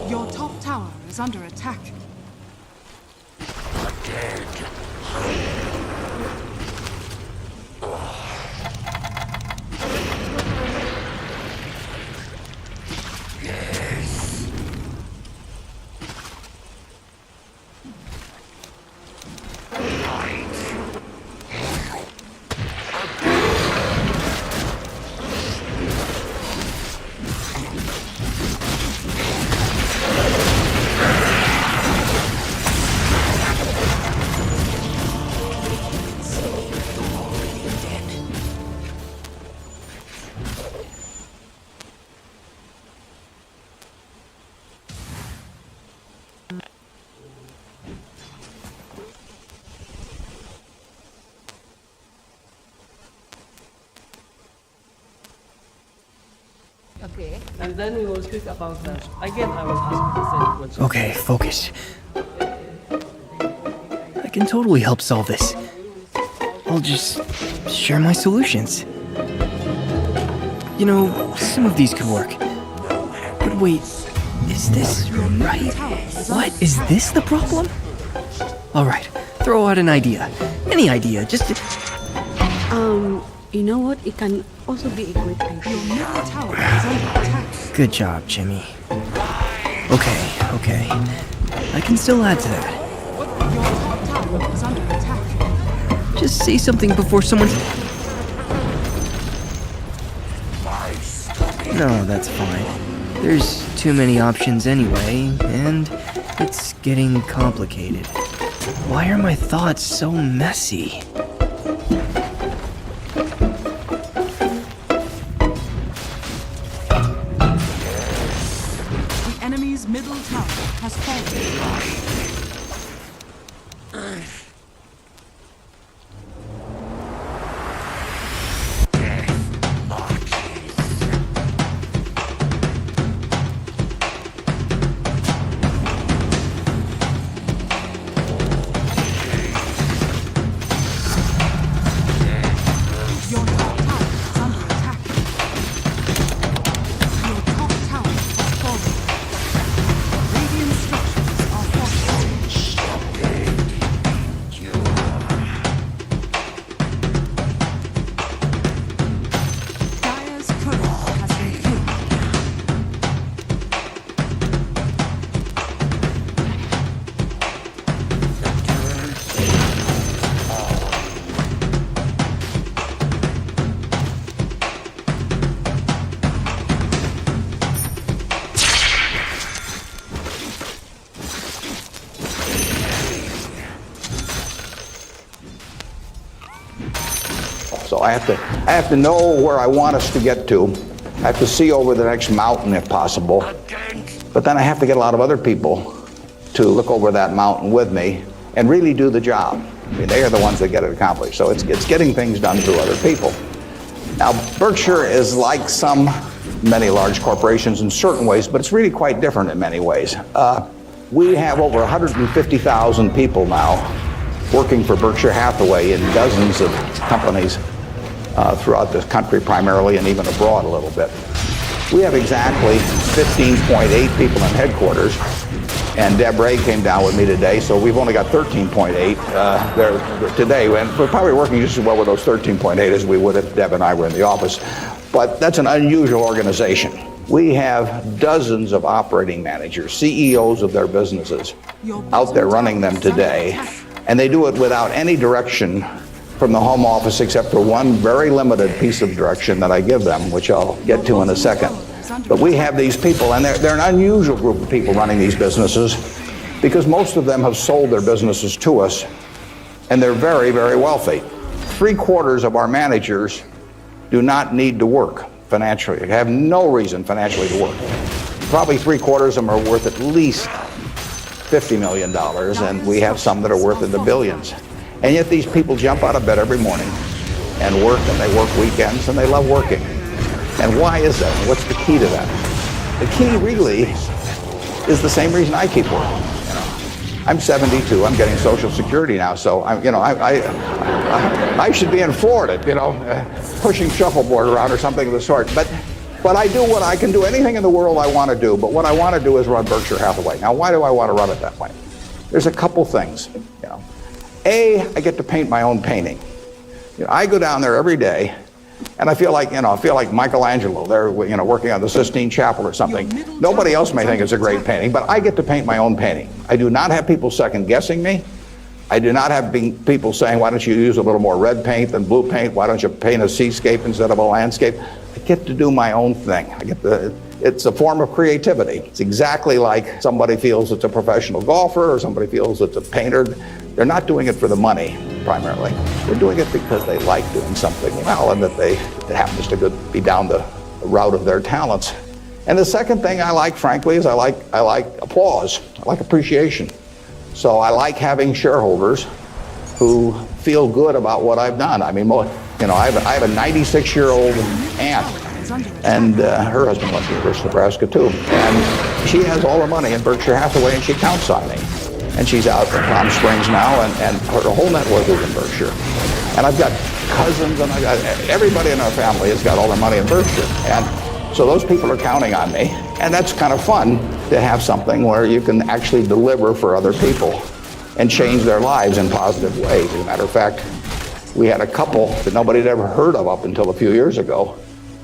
Your top tower is under attack. Okay, and then we will speak about that. Again, I will ask the same question. Okay, focus. I can totally help solve this. I'll just share my solutions. You know, some of these could work. But wait, is this right? What? Is this the problem? Alright, throw out an idea. Any idea, just... You know what? It can also be a great idea. Good job, Jimmy. Okay. I can still add to that. Just say something before someone's... No, that's fine. There's too many options anyway, and it's getting complicated. Why are my thoughts so messy? The enemy's middle tower has fallen. So I have to know where I want us to get to. I have to see over the next mountain if possible. But then I have to get a lot of other people to look over that mountain with me and really do the job. I mean, they are the ones that get it accomplished. So it's getting things done through other people. Now, Berkshire is like many large corporations in certain ways, but it's really quite different in many ways. We have over 150,000 people now working for Berkshire Hathaway in dozens of companies throughout the country primarily, and even abroad a little bit. We have exactly 15.8 people in headquarters, and Deb Ray came down with me today, so we've only got 13.8 there today, and we're probably working just as well with those 13.8 as we would if Deb and I were in the office. But that's an unusual organization. We have dozens of operating managers, CEOs of their businesses, out there running them today, and they do it without any direction from the home office except for one very limited piece of direction that I give them, which I'll get to in a second. But we have these people, and they're an unusual group of people running these businesses because most of them have sold their businesses to us, and they're very, very wealthy. 3/4 of our managers do not need to work financially. They have no reason financially to work. Probably 3/4 of them are worth at least $50 million, and we have some that are worth in the billions. And yet these people jump out of bed every morning and work, and they work weekends, and they love working. And why is that? What's the key to that? The key really is the same reason I keep working. You know, I'm 72. I'm getting Social Security now, so I should be in Florida, pushing shuffleboard around or something of the sort. But I do what I can do, anything in the world I want to do. But what I want to do is run Berkshire Hathaway. Now, why do I want to run it that way? There's a couple things. A, I get to paint my own painting. I go down there every day, and I feel like Michelangelo. They're working on the Sistine Chapel or something. Nobody else may think it's a great painting, but I get to paint my own painting. I do not have people second guessing me. I do not have people saying, why don't you use a little more red paint than blue paint? Why don't you paint a seascape instead of a landscape? I get to do my own thing. It's a form of creativity. It's exactly like somebody feels it's a professional golfer or somebody feels it's a painter. They're not doing it for the money, primarily. They're doing it because they like doing something well, and that it happens to be down the route of their talents. And the second thing I like, frankly, is I like applause. I like appreciation. So I like having shareholders who feel good about what I've done. I mean, I have a 96-year-old aunt, and her husband went to the University of Nebraska too. And she has all the money in Berkshire Hathaway, and she counts on me. And she's out in Palm Springs now, and her whole net worth is in Berkshire. And I've got cousins, and everybody in our family has got all their money in Berkshire. And so those people are counting on me. And that's kind of fun to have something where you can actually deliver for other people and change their lives in positive ways. As a matter of fact, we had a couple that nobody had ever heard of up until a few years ago.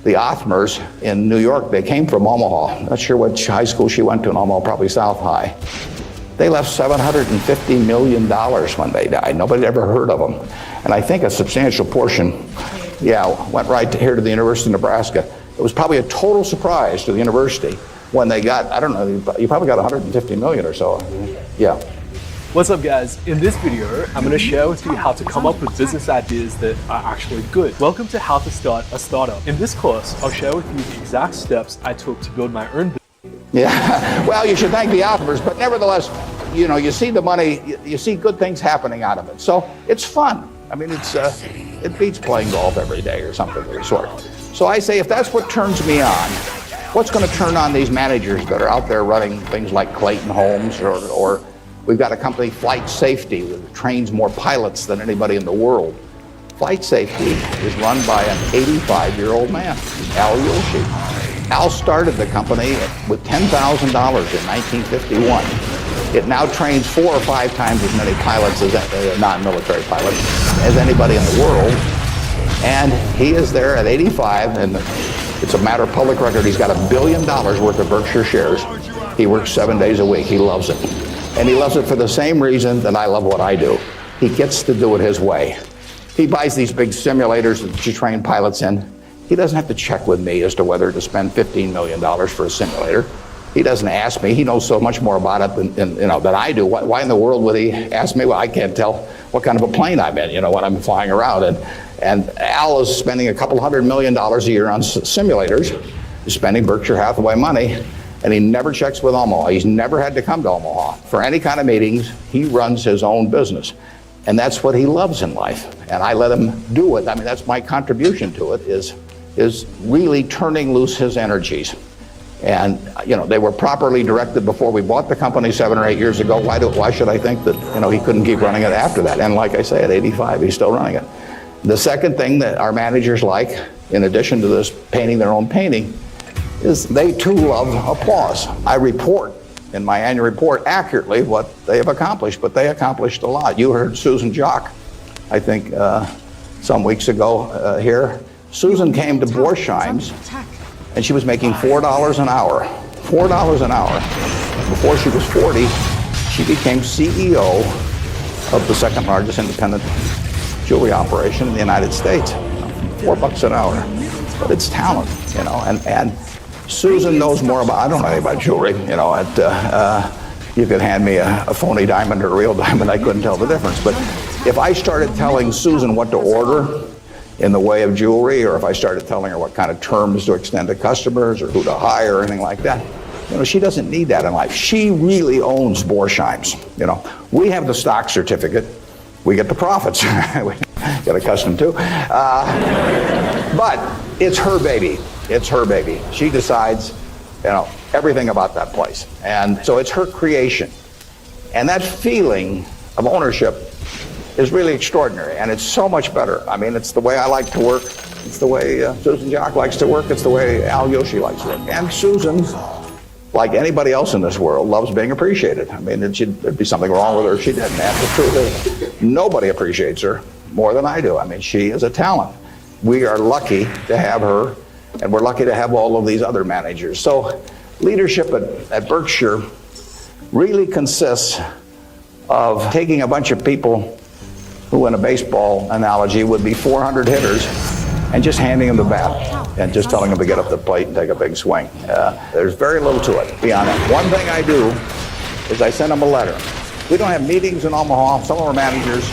The Othmers in New York, they came from Omaha. Not sure which high school she went to in Omaha, probably South High. They left $750 million when they died. Nobody had ever heard of them. And I think a substantial portion, went right here to the University of Nebraska. It was probably a total surprise to the university when they got, I don't know, you probably got 150 million or so. Yeah. What's up, guys? In this video, I'm going to share with you how to come up with business ideas that are actually good. Welcome to How to Start a Startup. In this course, I'll share with you the exact steps I took to build my own business. Yeah, well, you should thank the Othmers, but nevertheless, you see the money, you see good things happening out of it. So it's fun. I mean, it beats playing golf every day or something of the sort. So I say, if that's what turns me on, what's going to turn on these managers that are out there running things like Clayton Homes, or we've got a company, Flight Safety, that trains more pilots than anybody in the world. Flight Safety is run by an 85-year-old man, Al Yulshi. Al started the company with $10,000 in 1951. It now trains 4 or 5 times as many pilots as non-military pilots as anybody in the world. And he is there at 85, and it's a matter of public record. He's got $1 billion worth of Berkshire shares. He works 7 days a week. He loves it. And he loves it for the same reason that I love what I do. He gets to do it his way. He buys these big simulators that you train pilots in. He doesn't have to check with me as to whether to spend $15 million for a simulator. He doesn't ask me. He knows so much more about it than I do. Why in the world would he ask me? Well, I can't tell what kind of a plane I'm in, when I'm flying around. And Al is spending a couple $100 million a year on simulators. He's spending Berkshire Hathaway money, and he never checks with Omaha. He's never had to come to Omaha for any kind of meetings. He runs his own business. And that's what he loves in life. And I let him do it. I mean, that's my contribution to it, is really turning loose his energies. And, they were properly directed before we bought the company 7 or 8 years ago. Why should I think that, he couldn't keep running it after that? And like I say, at 85, he's still running it. The second thing that our managers like, in addition to this painting their own painting, is they too love applause. I report in my annual report accurately what they have accomplished, but they accomplished a lot. You heard Susan Jock, I think, some weeks ago here. Susan came to Borsheim's and she was making $4 an hour. $4 an hour. Before she was 40, she became CEO of the second largest independent jewelry operation in the United States. $4 an hour. But it's talent, you know, and Susan knows more about, I don't know anything about jewelry, you know, you could hand me a phony diamond or a real diamond, I couldn't tell the difference. But if I started telling Susan what to order in the way of jewelry, or if I started telling her what kind of terms to extend to customers or who to hire or anything like that, you know, she doesn't need that in life. She really owns Borsheim's, you know. We have the stock certificate. We get the profits. We get accustomed to. But it's her baby. It's her baby. She decides, you know, everything about that place. And so it's her creation. And that feeling of ownership is really extraordinary. And it's so much better. I mean, it's the way I like to work. It's the way Susan Jock likes to work. It's the way Al Yoshi likes to work. And Susan, like anybody else in this world, loves being appreciated. I mean, there'd be something wrong with her if she didn't. And the truth is, nobody appreciates her more than I do. I mean, she is a talent. We are lucky to have her, and we're lucky to have all of these other managers. So leadership at Berkshire really consists of taking a bunch of people who, in a baseball analogy, would be 400 hitters, and just handing them the bat and just telling them to get up the plate and take a big swing. There's very little to it beyond that. One thing I do is I send them a letter. We don't have meetings in Omaha. Some of our managers,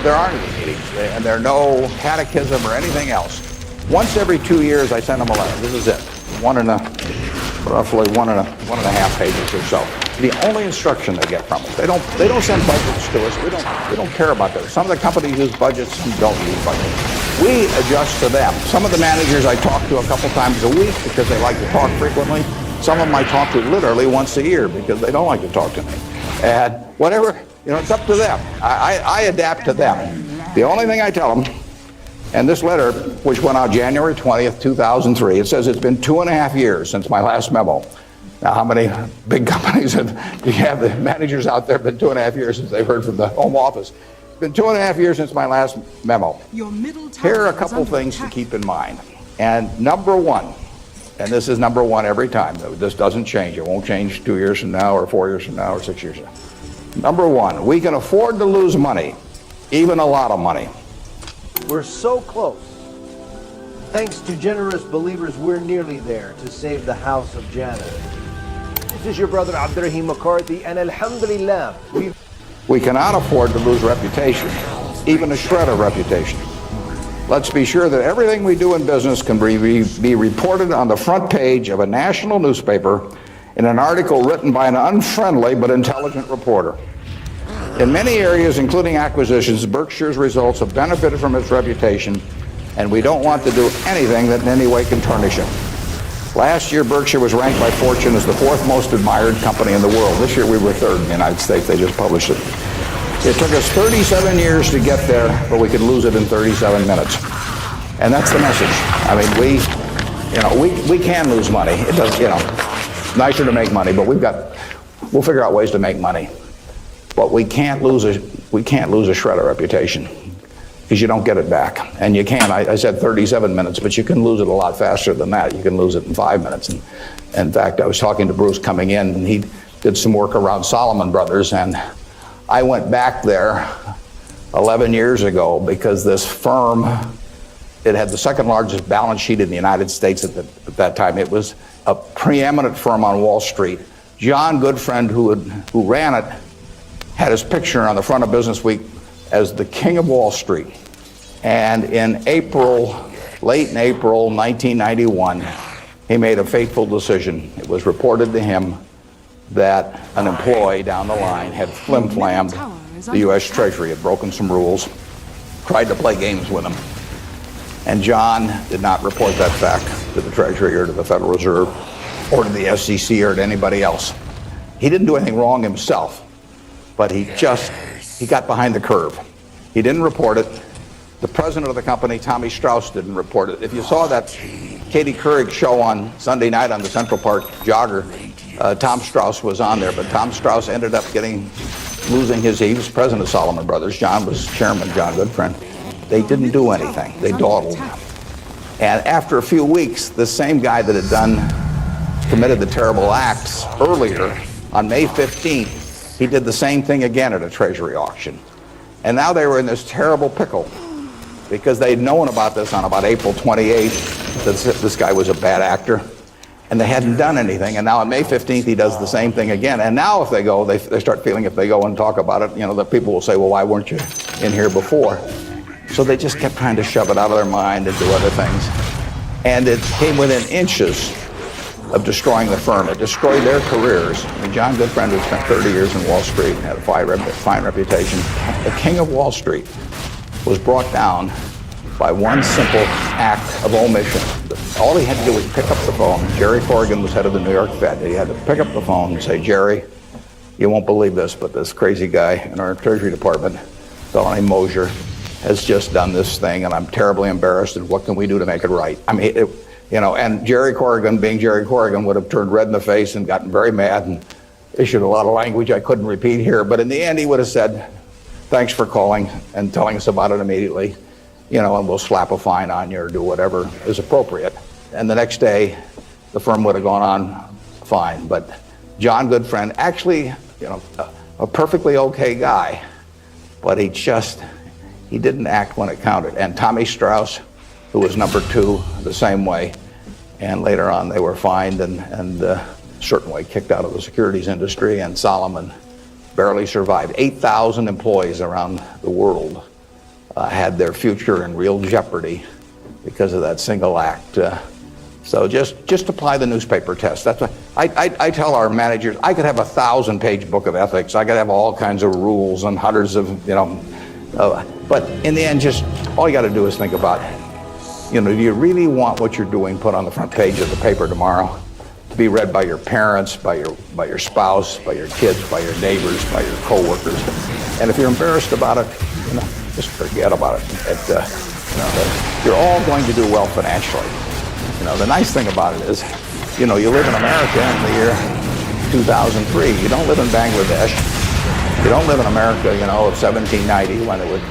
there aren't any meetings, and there are no catechism or anything else. Once every 2 years, I send them a letter. This is it. Roughly one and a half pages or so. The only instruction they get from us. They don't send budgets to us. We don't care about that. Some of the companies use budgets, some don't use budgets. We adjust to them. Some of the managers I talk to a couple times a week because they like to talk frequently. Some of them I talk to literally once a year because they don't like to talk to me. And whatever, you know, it's up to them. I adapt to them. The only thing I tell them, and this letter, which went out January 20th, 2003, it says it's been 2.5 years since my last memo. Now, how many big companies do you have the managers out there been 2.5 years since they've heard from the home office? It's been 2.5 years since my last memo. Here are a couple things to keep in mind. And number one, and this is number one every time, this doesn't change. It won't change 2 years from now or 4 years from now or 6 years from now. Number one, we can afford to lose money, even a lot of money. We're so close. Thanks to generous believers, we're nearly there to save the house of Janet. This is your brother Abdurrahim McCarthy, and alhamdulillah, we cannot afford to lose reputation, even a shred of reputation. Let's be sure that everything we do in business can be reported on the front page of a national newspaper in an article written by an unfriendly but intelligent reporter. In many areas, including acquisitions, Berkshire's results have benefited from its reputation, and we don't want to do anything that in any way can tarnish it. Last year, Berkshire was ranked by Fortune as the 4th most admired company in the world. This year, we were 3rd in the United States. They just published it. It took us 37 years to get there, but we could lose it in 37 minutes. And that's the message. I mean, we can lose money. It does, you know, it's nicer to make money, but we'll figure out ways to make money. But we can't lose a shred of reputation, because you don't get it back. And you can, I said 37 minutes, but you can lose it a lot faster than that. You can lose it in 5 minutes. And in fact, I was talking to Bruce coming in, and he did some work around Salomon Brothers, and I went back there 11 years ago because this firm, it had the 2nd largest balance sheet in the United States at that time. It was a preeminent firm on Wall Street. John Goodfriend, who ran it, had his picture on the front of Business Week as the king of Wall Street. And in April, late in April 1991, he made a fateful decision. It was reported to him that an employee down the line had flim-flammed the U.S. Treasury, had broken some rules, tried to play games with him. And John did not report that fact to the Treasury or to the Federal Reserve or to the SEC or to anybody else. He didn't do anything wrong himself, but he got behind the curve. He didn't report it. The president of the company, Tommy Strauss, didn't report it. If you saw that Katie Couric show on Sunday night on the Central Park Jogger, Tom Strauss was on there, but Tom Strauss ended up losing he was president of Salomon Brothers. John was chairman, John Goodfriend. They didn't do anything. They dawdled. And after a few weeks, the same guy that had committed the terrible acts earlier, on May 15th, he did the same thing again at a Treasury auction. And now they were in this terrible pickle because they'd known about this on about April 28th, that this guy was a bad actor, and they hadn't done anything. And now on May 15th, he does the same thing again. And now if they go, they start feeling if they go and talk about it, the people will say, well, why weren't you in here before? So they just kept trying to shove it out of their mind and do other things. And it came within inches of destroying the firm. It destroyed their careers. I mean, John Goodfriend, who spent 30 years in Wall Street and had a fine reputation, the king of Wall Street, was brought down by one simple act of omission. All he had to do was pick up the phone. Jerry Corrigan was head of the New York Fed. He had to pick up the phone and say, Jerry, you won't believe this, but this crazy guy in our Treasury Department, a fellow named Mosier, has just done this thing, and I'm terribly embarrassed, and what can we do to make it right? I mean, and Jerry Corrigan, being Jerry Corrigan, would have turned red in the face and gotten very mad and issued a lot of language I couldn't repeat here, but in the end he would have said, thanks for calling and telling us about it immediately, and we'll slap a fine on you or do whatever is appropriate. And the next day, the firm would have gone on fine. But John Goodfriend, actually, a perfectly okay guy, but he didn't act when it counted. And Tommy Strauss, who was number 2, the same way. And later on, they were fined and certainly kicked out of the securities industry. And Solomon barely survived. 8,000 employees around the world had their future in real jeopardy because of that single act. So just apply the newspaper test. That's what I tell our managers. I could have a 1,000-page book of ethics. I could have all kinds of rules and hundreds of, but in the end, just all you got to do is think about, do you really want what you're doing put on the front page of the paper tomorrow to be read by your parents, by your spouse, by your kids, by your neighbors, by your coworkers? And if you're embarrassed about it, just forget about it. You're all going to do well financially. The nice thing about it is, you live in America in the year 2003. You don't live in Bangladesh. You don't live in America, of 1790 when it would.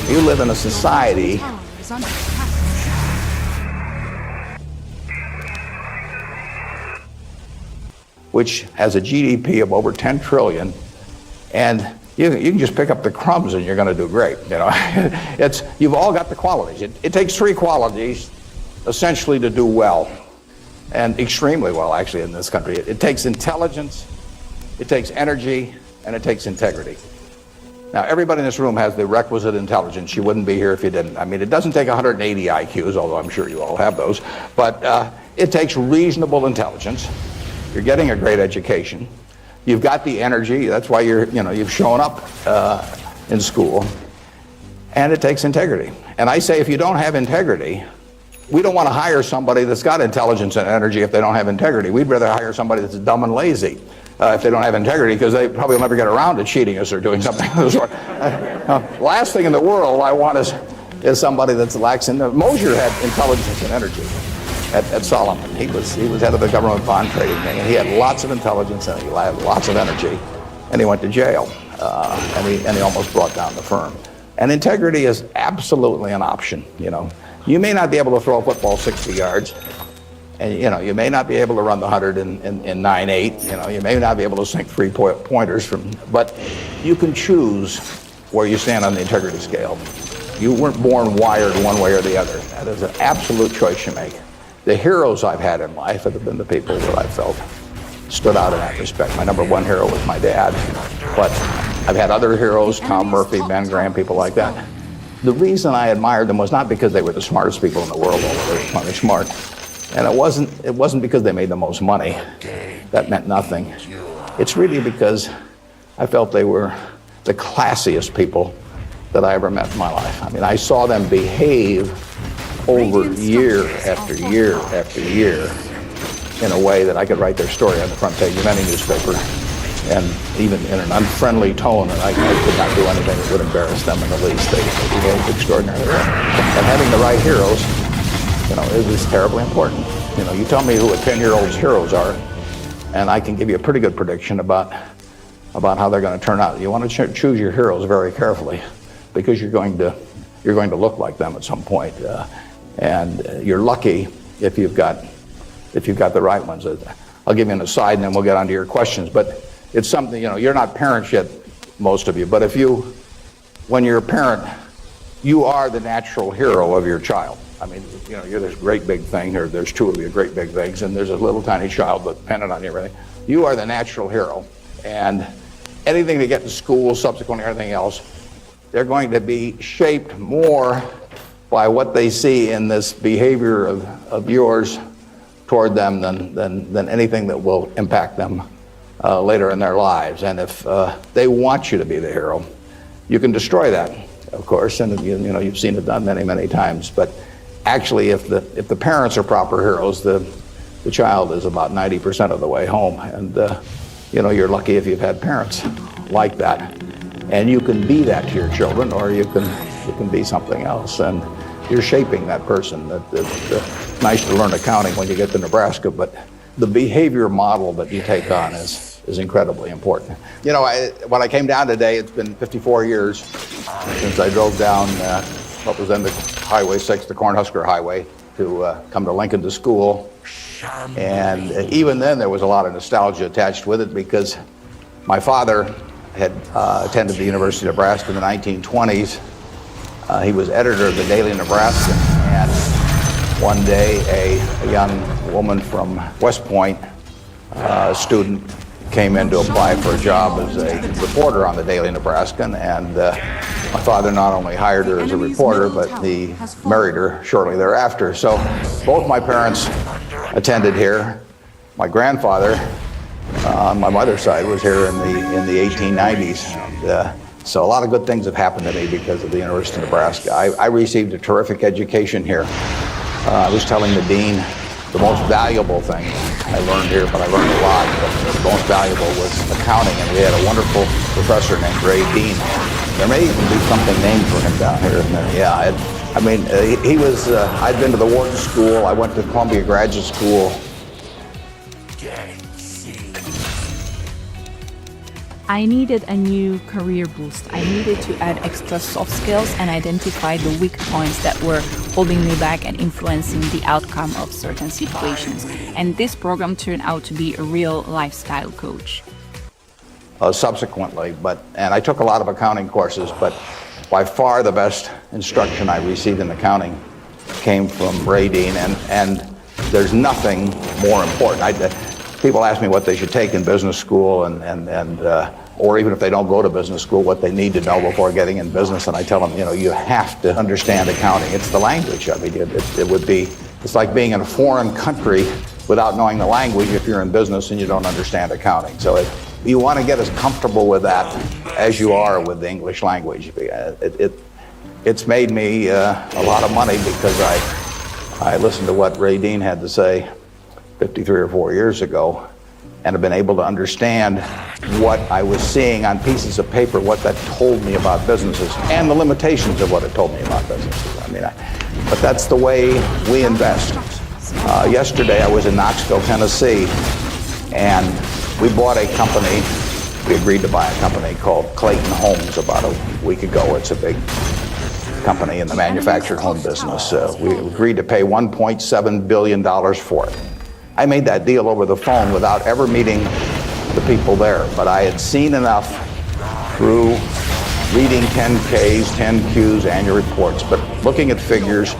You live in a society which has a GDP of over 10 trillion, and you can just pick up the crumbs and you're going to do great. You've all got the qualities. It takes 3 qualities essentially to do well, and extremely well actually in this country. It takes intelligence, it takes energy, and it takes integrity. Now everybody in this room has the requisite intelligence. You wouldn't be here if you didn't. I mean, it doesn't take 180 IQs, although I'm sure you all have those, but it takes reasonable intelligence. You're getting a great education. You've got the energy. That's why you've shown up in school. And it takes integrity. And I say if you don't have integrity, we don't want to hire somebody that's got intelligence and energy if they don't have integrity. We'd rather hire somebody that's dumb and lazy if they don't have integrity, because they probably will never get around to cheating us or doing something of the sort. Last thing in the world I want is somebody that's lacks in. Mosier had intelligence and energy at Solomon. He was head of the government bond trading thing, and he had lots of intelligence and he had lots of energy, and he went to jail, and he almost brought down the firm. And integrity is absolutely an option. You may not be able to throw a football 60 yards, and you may not be able to run the 100 in 9.8. You may not be able to sink 3-pointers but you can choose where you stand on the integrity scale. You weren't born wired one way or the other. That is an absolute choice you make. The heroes I've had in life have been the people that I felt stood out in that respect. My number 1 hero was my dad, but I've had other heroes, Tom Murphy, Ben Graham, people like that. The reason I admired them was not because they were the smartest people in the world, although they're plenty smart, and it wasn't because they made the most money. That meant nothing. It's really because I felt they were the classiest people that I ever met in my life. I mean, I saw them behave over year after year after year in a way that I could write their story on the front page of any newspaper, and even in an unfriendly tone, and I could not do anything that would embarrass them in the least. They behaved extraordinarily well. And having the right heroes, it was terribly important. You tell me who a 10-year-old's heroes are, and I can give you a pretty good prediction about how they're going to turn out. You want to choose your heroes very carefully, because you're going to look like them at some point. And you're lucky if you've got the right ones. I'll give you an aside and then we'll get on to your questions. But it's something, you're not parents yet, most of you, but when you're a parent, you are the natural hero of your child. I mean, you're this great big thing, or there's two of you great big things, and there's a little tiny child dependent on you, and everything. You are the natural hero. And anything they get in school, subsequently everything else, they're going to be shaped more by what they see in this behavior of yours toward them than anything that will impact them later in their lives. And if they want you to be the hero, you can destroy that, of course, and you've seen it done many, many times. But actually, if the parents are proper heroes, the child is about 90% of the way home. And you're lucky if you've had parents like that. And you can be that to your children, or you can be something else. And you're shaping that person. It's nice to learn accounting when you get to Nebraska, but the behavior model that you take on is incredibly important. When I came down today, it's been 54 years since I drove down what was then the Highway 6, the Cornhusker Highway, to come to Lincoln to school. And even then, there was a lot of nostalgia attached with it because my father had attended the University of Nebraska in the 1920s. He was editor of the Daily Nebraskan, and one day a young woman from West Point, a student, came in to apply for a job as a reporter on the Daily Nebraskan, and my father not only hired her as a reporter, but he married her shortly thereafter. So both my parents attended here. My grandfather on my mother's side was here in the 1890s. And, so a lot of good things have happened to me because of the University of Nebraska. I received a terrific education here. I was telling the dean the most valuable thing I learned here, but I learned a lot, but the most valuable was accounting, and we had a wonderful professor named Ray Dean. There may even be something named for him down here. He was, I'd been to the Wharton School, I went to Columbia Graduate School. I needed a new career boost. I needed to add extra soft skills and identify the weak points that were holding me back and influencing the outcome of certain situations. And this program turned out to be a real lifestyle coach. Subsequently, and I took a lot of accounting courses, but by far the best instruction I received in accounting came from Ray Dean, and there's nothing more important. People ask me what they should take in business school, or even if they don't go to business school, what they need to know before getting in business. And I tell them, you have to understand accounting. It's the language. I mean, it's like being in a foreign country without knowing the language if you're in business and you don't understand accounting. So you want to get as comfortable with that as you are with the English language. It's made me a lot of money because I listened to what Ray Dean had to say 53 or 4 years ago, and have been able to understand what I was seeing on pieces of paper, what that told me about businesses, and the limitations of what it told me about businesses. But that's the way we invest. Yesterday I was in Knoxville, Tennessee, and we bought a company. We agreed to buy a company called Clayton Homes about a week ago. It's a big company in the manufactured home business. We agreed to pay $1.7 billion for it. I made that deal over the phone without ever meeting the people there, but I had seen enough through reading 10Ks, 10Qs, annual reports, but looking at figures,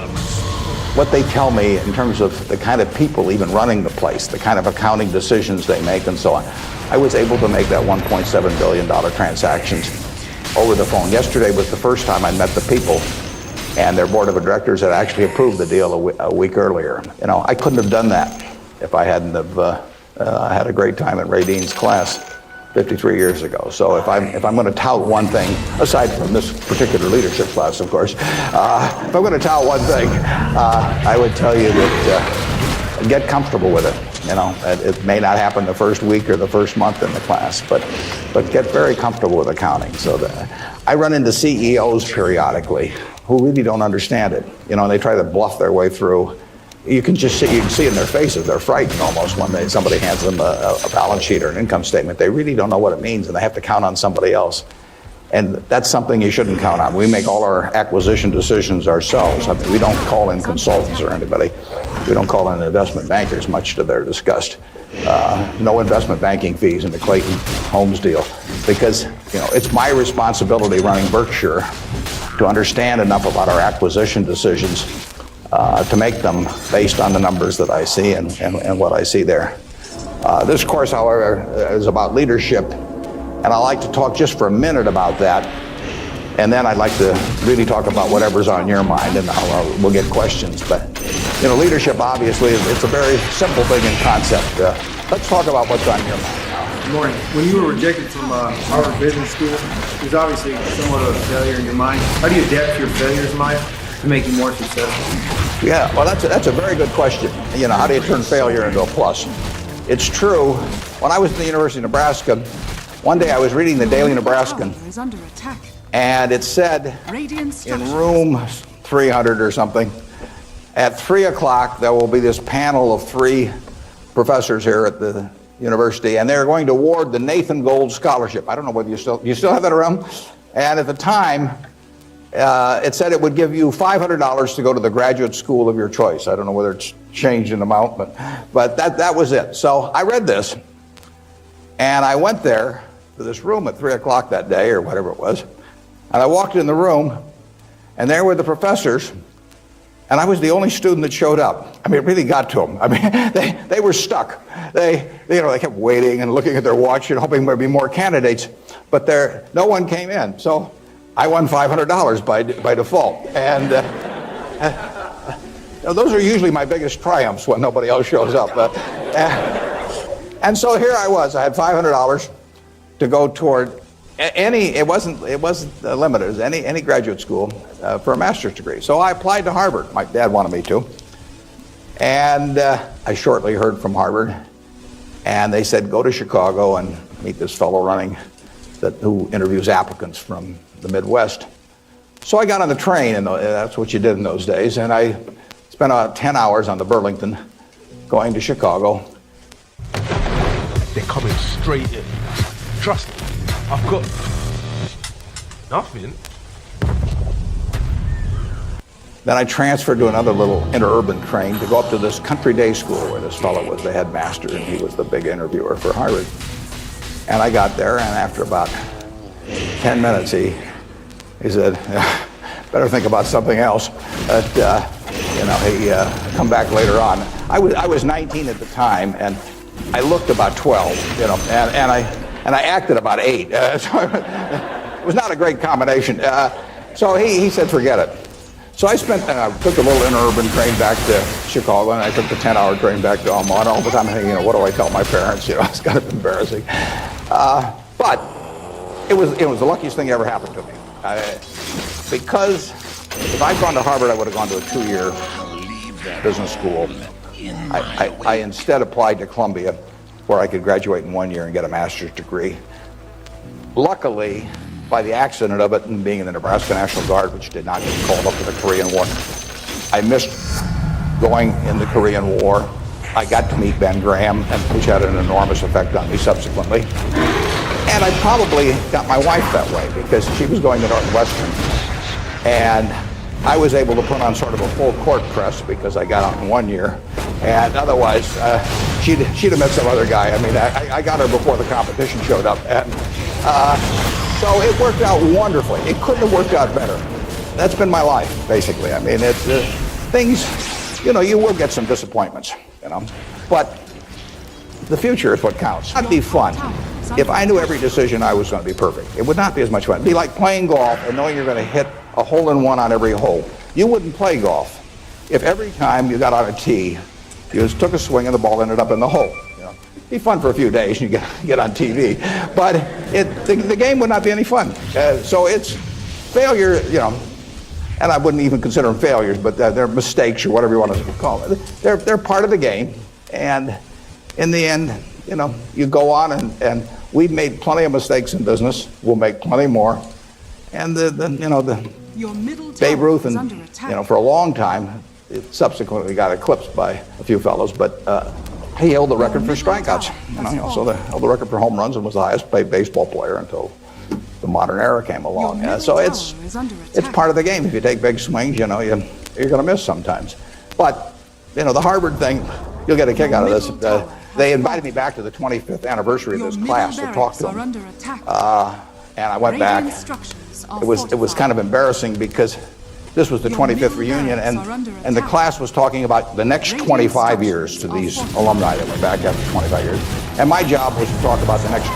what they tell me in terms of the kind of people even running the place, the kind of accounting decisions they make and so on. I was able to make that $1.7 billion transactions over the phone. Yesterday was the first time I met the people, and their board of directors had actually approved the deal a week earlier. I couldn't have done that if I hadn't have had a great time at Ray Dean's class 53 years ago. So if I'm going to tout one thing, aside from this particular leadership class, of course, if I'm going to tout one thing, I would tell you that get comfortable with it. It may not happen the first week or the first month in the class, but get very comfortable with accounting. So I run into CEOs periodically who really don't understand it. They try to bluff their way through. You can see in their faces, they're frightened almost when somebody hands them a balance sheet or an income statement. They really don't know what it means, and they have to count on somebody else. And that's something you shouldn't count on. We make all our acquisition decisions ourselves. I mean, we don't call in consultants or anybody. We don't call in investment bankers, much to their disgust. No investment banking fees in the Clayton Homes deal, because it's my responsibility running Berkshire to understand enough about our acquisition decisions to make them based on the numbers that I see and what I see there. This course, however, is about leadership, and I'd like to talk just for a minute about that, and then I'd like to really talk about whatever's on your mind, and we'll get questions. But leadership, obviously, it's a very simple thing in concept. Let's talk about what's on your mind. Good morning. When you were rejected from Harvard Business School, there's obviously somewhat of a failure in your mind. How do you adapt your failures in life to make you more successful? Yeah, well, that's a very good question. How do you turn failure into a plus? It's true. When I was at the University of Nebraska, one day I was reading the Daily Nebraskan, Is under attack. and it said in room 300 or something, at 3 o'clock there will be this panel of 3 professors here at the university, and they're going to award the Nathan Gold Scholarship. I don't know whether you still have that around. And at the time, it said it would give you $500 to go to the graduate school of your choice. I don't know whether it's changed in amount, but that was it. So I read this, and I went there to this room at 3 o'clock that day, or whatever it was, and I walked in the room, and there were the professors, and I was the only student that showed up. I mean, it really got to them. I mean, they were stuck. They kept waiting and looking at their watch and hoping there'd be more candidates, but no one came in. So I won $500 by default. And those are usually my biggest triumphs when nobody else shows up. And so here I was. I had $500 to go toward it wasn't limited. It was any graduate school for a master's degree. So I applied to Harvard. My dad wanted me to. And I shortly heard from Harvard. And they said, go to Chicago and meet this fellow who interviews applicants from the Midwest. So I got on the train, and that's what you did in those days. And I spent about 10 hours on the Burlington going to Chicago. They're coming straight in. Trust me. I've got nothing. Then I transferred to another little interurban train to go up to this country day school where this fellow was the headmaster, and he was the big interviewer for Harvard. And I got there, and after about 10 minutes, he said, better think about something else. But, he come back later on. I was 19 at the time, and I looked about 12, and I acted about 8. So it was not a great combination. So he said, forget it. So I took a little interurban train back to Chicago, and I took the 10-hour train back to Omaha. And all the time I'm thinking, what do I tell my parents? It's kind of embarrassing. But it was the luckiest thing that ever happened to me. Because if I'd gone to Harvard, I would have gone to a 2-year business school. I instead applied to Columbia, where I could graduate in 1 year and get a master's degree. Luckily, by the accident of it and being in the Nebraska National Guard, which did not get called up to the Korean War, I missed going in the Korean War. I got to meet Ben Graham, which had an enormous effect on me subsequently. And I probably got my wife that way because she was going to Northwestern. And I was able to put on sort of a full court press because I got out in 1 year. And otherwise, she'd have met some other guy. I mean, I got her before the competition showed up. And so it worked out wonderfully. It couldn't have worked out better. That's been my life, basically. I mean, it's things, you will get some disappointments, but the future is what counts. It'd be fun. If I knew every decision I was going to be perfect, it would not be as much fun. It'd be like playing golf and knowing you're going to hit a hole-in-one on every hole. You wouldn't play golf if every time you got on a tee, you just took a swing and the ball ended up in the hole. It'd be fun for a few days and you get on TV, but the game would not be any fun. So it's failure, and I wouldn't even consider them failures, but they're mistakes or whatever you want to call it. They're part of the game, and in the end, you go on, and we've made plenty of mistakes in business. We'll make plenty more, and the Babe Ruth and for a long time, it subsequently got eclipsed by a few fellows, but he held the record for strikeouts. He also held the record for home runs and was the highest paid baseball player until the modern era came along. So it's part of the game. If you take big swings, you know, you're going to miss sometimes. But, you know, the Harvard thing, you'll get a kick out of this. They invited me back to the 25th anniversary of this class to talk to them. And I went back. It was kind of embarrassing because this was the 25th reunion, and the class was talking about the next 25 years to these alumni that were back after 25 years. And my job was to talk about the next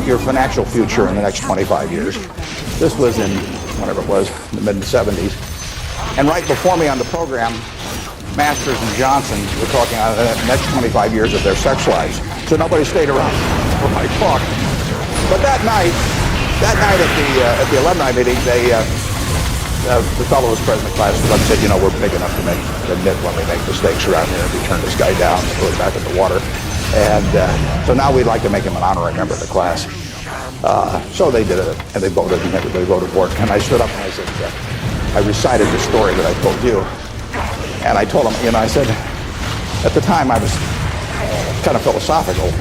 your financial future in the next 25 years. This was in, whatever it was, the mid-70s. And right before me on the program, Masters and Johnson were talking about the next 25 years of their sex lives. So nobody stayed around for my talk. But that night at the alumni meeting, the fellow who was president of the class said, you know, we're big enough to admit when we make mistakes around here. We turn this guy down and throw him back in the water. And so now we'd like to make him an honorary member of the class. So they did it, and they voted, and everybody voted for it. And I stood up and I said, I recited the story that I told you. And I told him, you know, I said, at the time I was kind of philosophical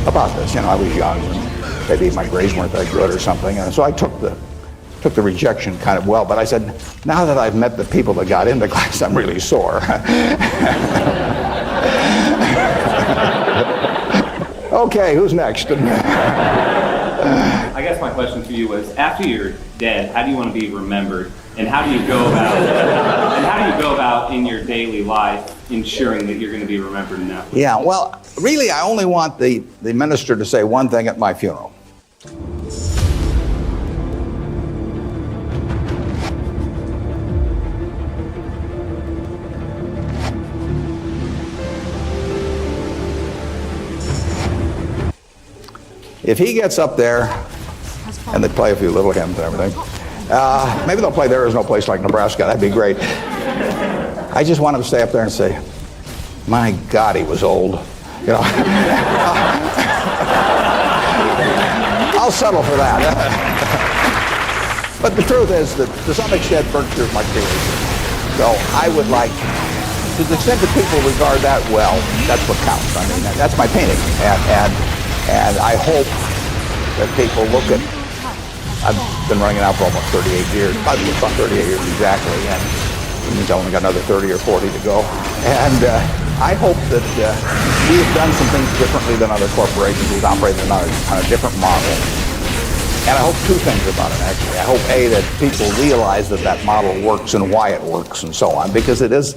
about this. You know, I was young, and maybe my grades weren't that good or something. And so I took the rejection kind of well, but I said, now that I've met the people that got into class, I'm really sore. Okay, who's next? I guess my question for you was, after you're dead, how do you want to be remembered? And how do you go about in your daily life ensuring that you're going to be remembered enough? Yeah, well, really, I only want the minister to say one thing at my funeral. If he gets up there, and they play a few little hymns and everything, maybe they'll play There Is No Place Like Nebraska. That'd be great. I just want him to stay up there and say, my God, he was old. You know, I'll settle for that. But the truth is that to some extent, Berkshire's my creation. So I would like, to the extent that people regard that well, that's what counts. I mean, that's my painting. And I hope that people look at, I've been running it out for almost 38 years, about 38 years exactly, and it means I only got another 30 or 40 to go. And I hope that we have done some things differently than other corporations. We've operated on a different model. And I hope two things about it, actually. I hope, A, that people realize that that model works and why it works and so on, because it does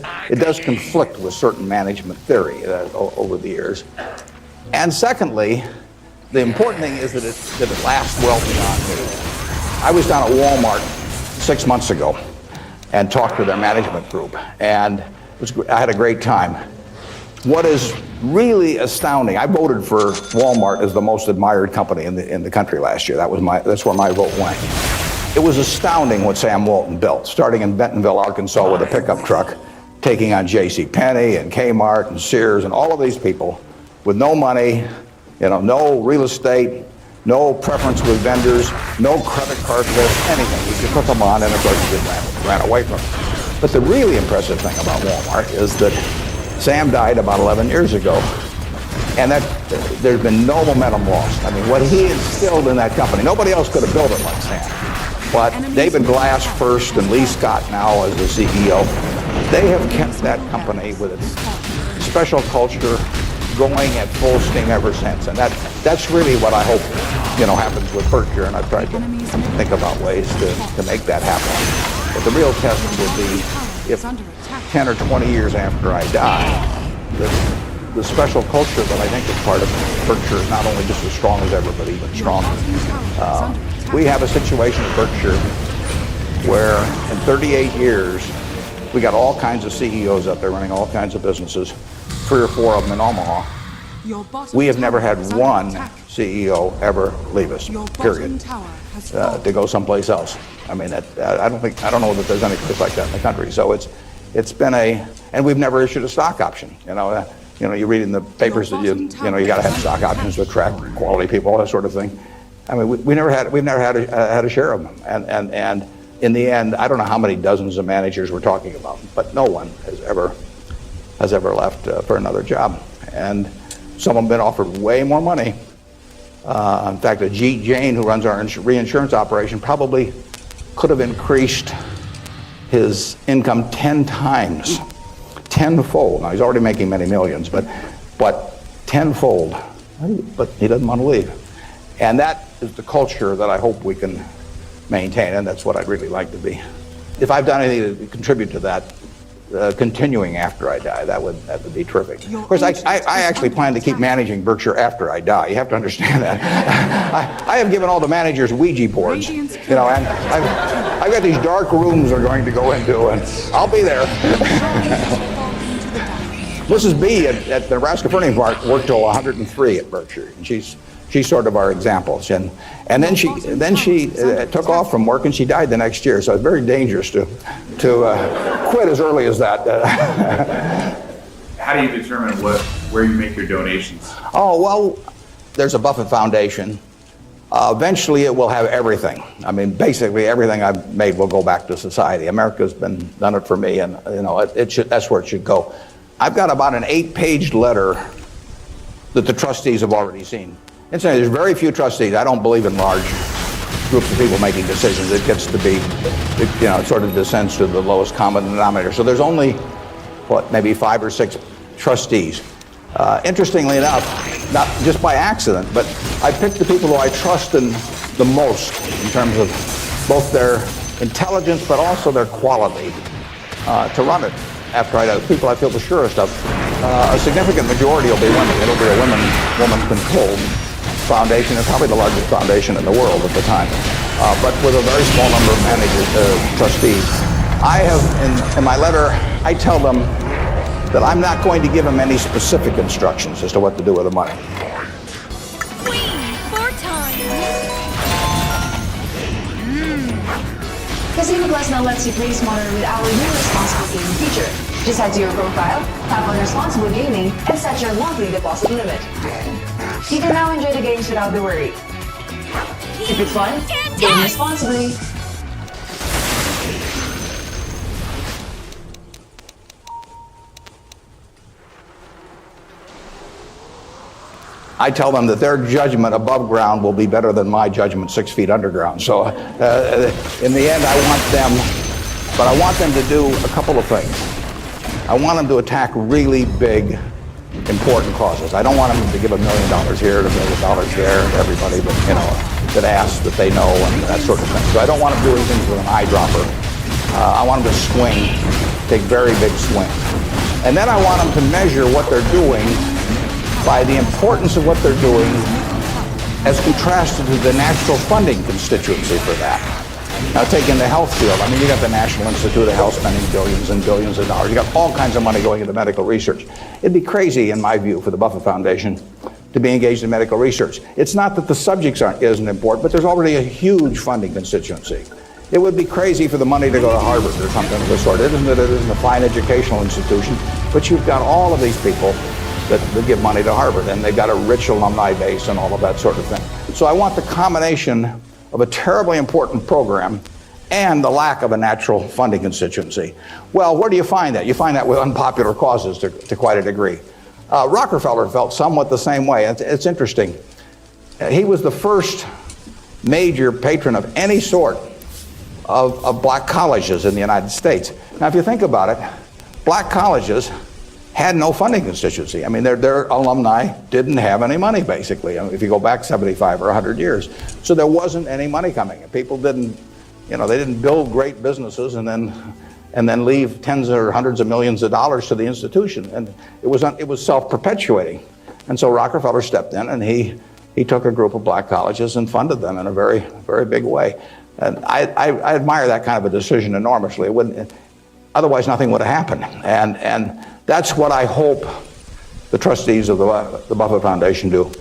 conflict with certain management theory over the years. And secondly, the important thing is that it lasts well beyond me. I was down at Walmart 6 months ago and talked to their management group, and I had a great time. What is really astounding, I voted for Walmart as the most admired company in the country last year. That's where my vote went. It was astounding what Sam Walton built, starting in Bentonville, Arkansas with a pickup truck, taking on JCPenney and Kmart and Sears and all of these people with no money, you know, no real estate, no preference with vendors, no credit card list, anything. You could put them on, and of course you just ran away from them. But the really impressive thing about Walmart is that Sam died about 11 years ago, and that there's been no momentum lost. I mean, what he instilled in that company, nobody else could have built it like Sam. But David Glass first and Lee Scott now as the CEO, they have kept that company with its special culture going at full steam ever since, and that's really what I hope, you know, happens with Berkshire, and I've tried to think about ways to make that happen. But the real test will be if 10 or 20 years after I die, the special culture that I think is part of Berkshire is not only just as strong as ever, but even stronger. We have a situation at Berkshire where in 38 years, we got all kinds of CEOs out there running all kinds of businesses, 3 or 4 of them in Omaha. We have never had one CEO ever leave us, period, to go someplace else. I mean, I don't know that there's any place like that in the country. So it's been and we've never issued a stock option. You know, you read in the papers that you got to have stock options to attract quality people, that sort of thing. I mean, we've never had a share of them. And in the end, I don't know how many dozens of managers we're talking about, but no one has ever left for another job. And some have been offered way more money In fact, Ajit Jain, who runs our reinsurance operation, probably could have increased his income 10 times, tenfold. Now, he's already making many millions, but tenfold. But he doesn't want to leave. And that is the culture that I hope we can maintain, and that's what I'd really like to be. If I've done anything to contribute to that, continuing after I die, that would be terrific. Of course, I actually plan to keep managing Berkshire after I die. You have to understand that. I have given all the managers Ouija boards, you know, and I've got these dark rooms they're going to go into, and I'll be there. Mrs. B at the Nebraska Furniture Mart worked till 103 at Berkshire, and she's sort of our examples. And then she took off from work, and she died the next year. So it's very dangerous to quit as early as that. How do you determine where you make your donations? Oh, well, there's a Buffett Foundation. Eventually, it will have everything. I mean, basically, everything I've made will go back to society. America's done it for me, and you know, that's where it should go. I've got about an 8-page letter that the trustees have already seen. Incidentally, there's very few trustees. I don't believe in large groups of people making decisions. It gets to be, it sort of descends to the lowest common denominator. So there's only, maybe 5 or 6 trustees. Interestingly enough, not just by accident, but I picked the people who I trust the most in terms of both their intelligence but also their quality to run it after I die. The people I feel the surest of. A significant majority will be women. It'll be a woman-controlled foundation. It's probably the largest foundation in the world at the time, but with a very small number of trustees. I have, in my letter, I tell them that I'm not going to give them any specific instructions as to what to do with the money. Casino Plus now lets you play smarter with our new responsible gaming feature. Just head to your profile, tap on responsible gaming, and set your monthly deposit limit. You can now enjoy the games without the worry. Keep it fun, game responsibly. I tell them that their judgment above ground will be better than my judgment 6 feet underground. So in the end, I want them to do a couple of things. I want them to attack really big, important causes. I don't want them to give $1 million here, $1 million there, everybody that asks that they know and that sort of thing. So I don't want them doing things with an eyedropper. I want them to swing, take very big swings. And then I want them to measure what they're doing by the importance of what they're doing as contrasted to the natural funding constituency for that. Now, taking the health field, I mean, you got the National Institute of Health spending billions and billions of dollars. You got all kinds of money going into medical research. It'd be crazy, in my view, for the Buffett Foundation to be engaged in medical research. It's not that the subjects isn't important, but there's already a huge funding constituency. It would be crazy for the money to go to Harvard or something of the sort. It isn't a fine educational institution, but you've got all of these people that give money to Harvard, and they've got a rich alumni base and all of that sort of thing. So I want the combination of a terribly important program and the lack of a natural funding constituency. Well, where do you find that? You find that with unpopular causes to quite a degree. Rockefeller felt somewhat the same way. It's interesting. He was the first major patron of any sort of black colleges in the United States. Now, if you think about it, black colleges had no funding constituency. I mean, their alumni didn't have any money, basically, if you go back 75 or 100 years. So there wasn't any money coming. People didn't, they didn't build great businesses and then leave tens or hundreds of millions of dollars to the institution. And it was self-perpetuating. And so Rockefeller stepped in, and he took a group of black colleges and funded them in a very, very big way. And I admire that kind of a decision enormously. Otherwise, nothing would have happened. And that's what I hope the trustees of the Buffett Foundation do.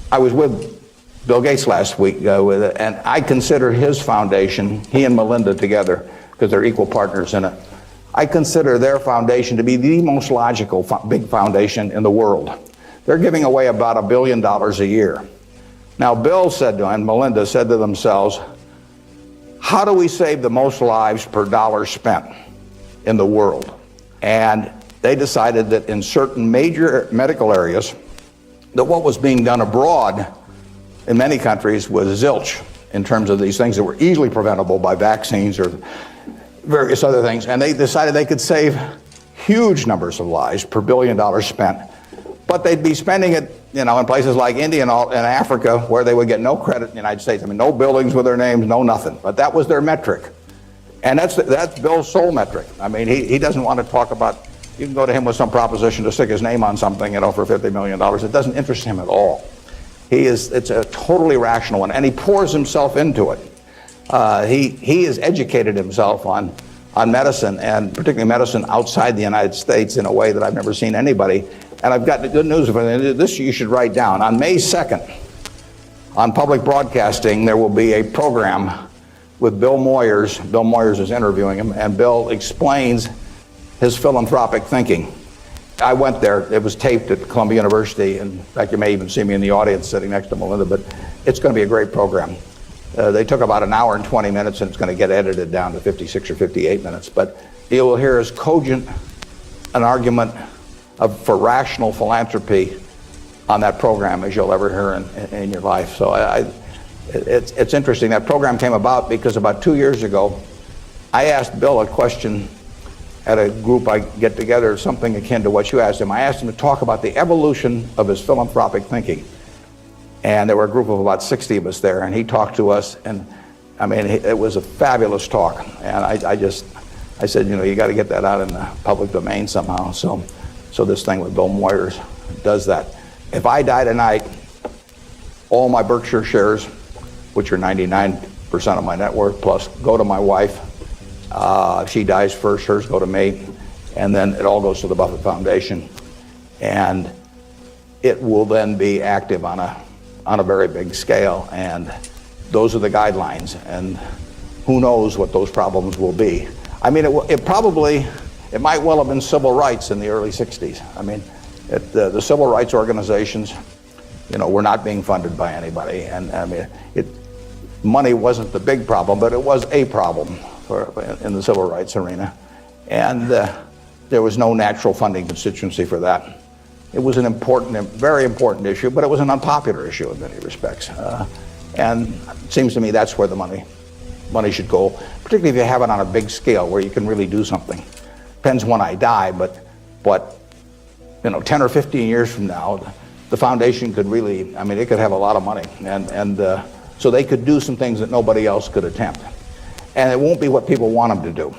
I was with Bill Gates last week, and I consider his foundation, he and Melinda together, because they're equal partners in it, I consider their foundation to be the most logical big foundation in the world. They're giving away about $1 billion a year. Now, Bill said to, and Melinda said to themselves, how do we save the most lives per dollar spent in the world? And they decided that in certain major medical areas, that what was being done abroad in many countries was zilch in terms of these things that were easily preventable by vaccines or various other things. And they decided they could save huge numbers of lives per $1 billion spent. But they'd be spending it, in places like India and Africa, where they would get no credit in the United States. I mean, no buildings with their names, no nothing. But that was their metric. And that's Bill's sole metric. I mean, he doesn't want to talk about, you can go to him with some proposition to stick his name on something, for $50 million. It doesn't interest him at all. It's a totally rational one, and he pours himself into it. He has educated himself on medicine, and particularly medicine outside the United States, in a way that I've never seen anybody. And I've got the good news for you. This you should write down. On May 2nd, on public broadcasting, there will be a program with Bill Moyers. Bill Moyers is interviewing him, and Bill explains his philanthropic thinking. I went there. It was taped at Columbia University. And in fact, you may even see me in the audience sitting next to Melinda, but it's going to be a great program. They took about an hour and 20 minutes, and it's going to get edited down to 56 or 58 minutes. But you will hear as cogent an argument for rational philanthropy on that program as you'll ever hear in your life. So it's interesting. That program came about because about 2 years ago, I asked Bill a question at a group I get together, something akin to what you asked him. I asked him to talk about the evolution of his philanthropic thinking. And there were a group of about 60 of us there, and he talked to us, and I mean, it was a fabulous talk. And I said, you got to get that out in the public domain somehow. So this thing with Bill Moyers does that. If I die tonight, all my Berkshire shares, which are 99% of my net worth plus, go to my wife. If she dies first, hers go to me, and then it all goes to the Buffett Foundation, and it will then be active on a very big scale. And those are the guidelines, and who knows what those problems will be. I mean, it might well have been civil rights in the early 60s. I mean, the civil rights organizations, were not being funded by anybody, and I mean, money wasn't the big problem, but it was a problem in the civil rights arena, and there was no natural funding constituency for that. It was an very important issue, but it was an unpopular issue in many respects. And it seems to me that's where the money should go, particularly if you have it on a big scale where you can really do something. Depends when I die, but 10 or 15 years from now, the foundation could really, it could have a lot of money, and so they could do some things that nobody else could attempt. And it won't be what people want them to do.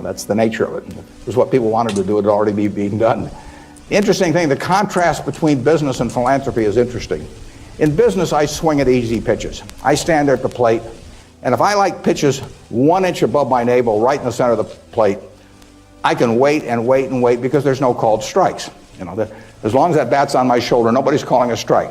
That's the nature of it. If it was what people wanted to do, it'd already be being done. The interesting thing, the contrast between business and philanthropy is interesting. In business, I swing at easy pitches. I stand there at the plate, and if I like pitches 1 inch above my navel, right in the center of the plate, I can wait and wait and wait because there's no called strikes. As long as that bat's on my shoulder, nobody's calling a strike.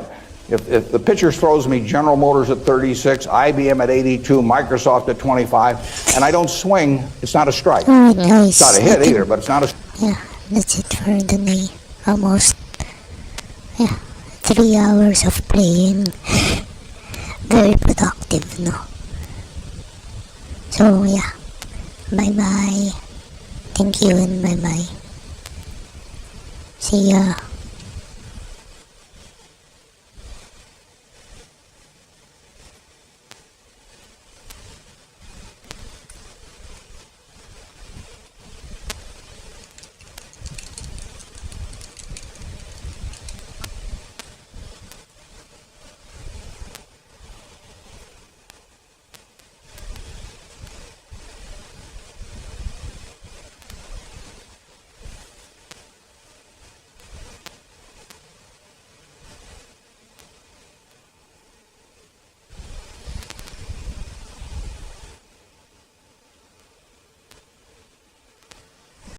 If the pitcher throws me General Motors at 36, IBM at 82, Microsoft at 25, and I don't swing, it's not a strike. Oh, nice. It's not a hit either, but it's not a... Yeah, that's it for the day. Almost 3 hours of playing. Very productive, no? So yeah, bye-bye. Thank you and bye-bye. See ya.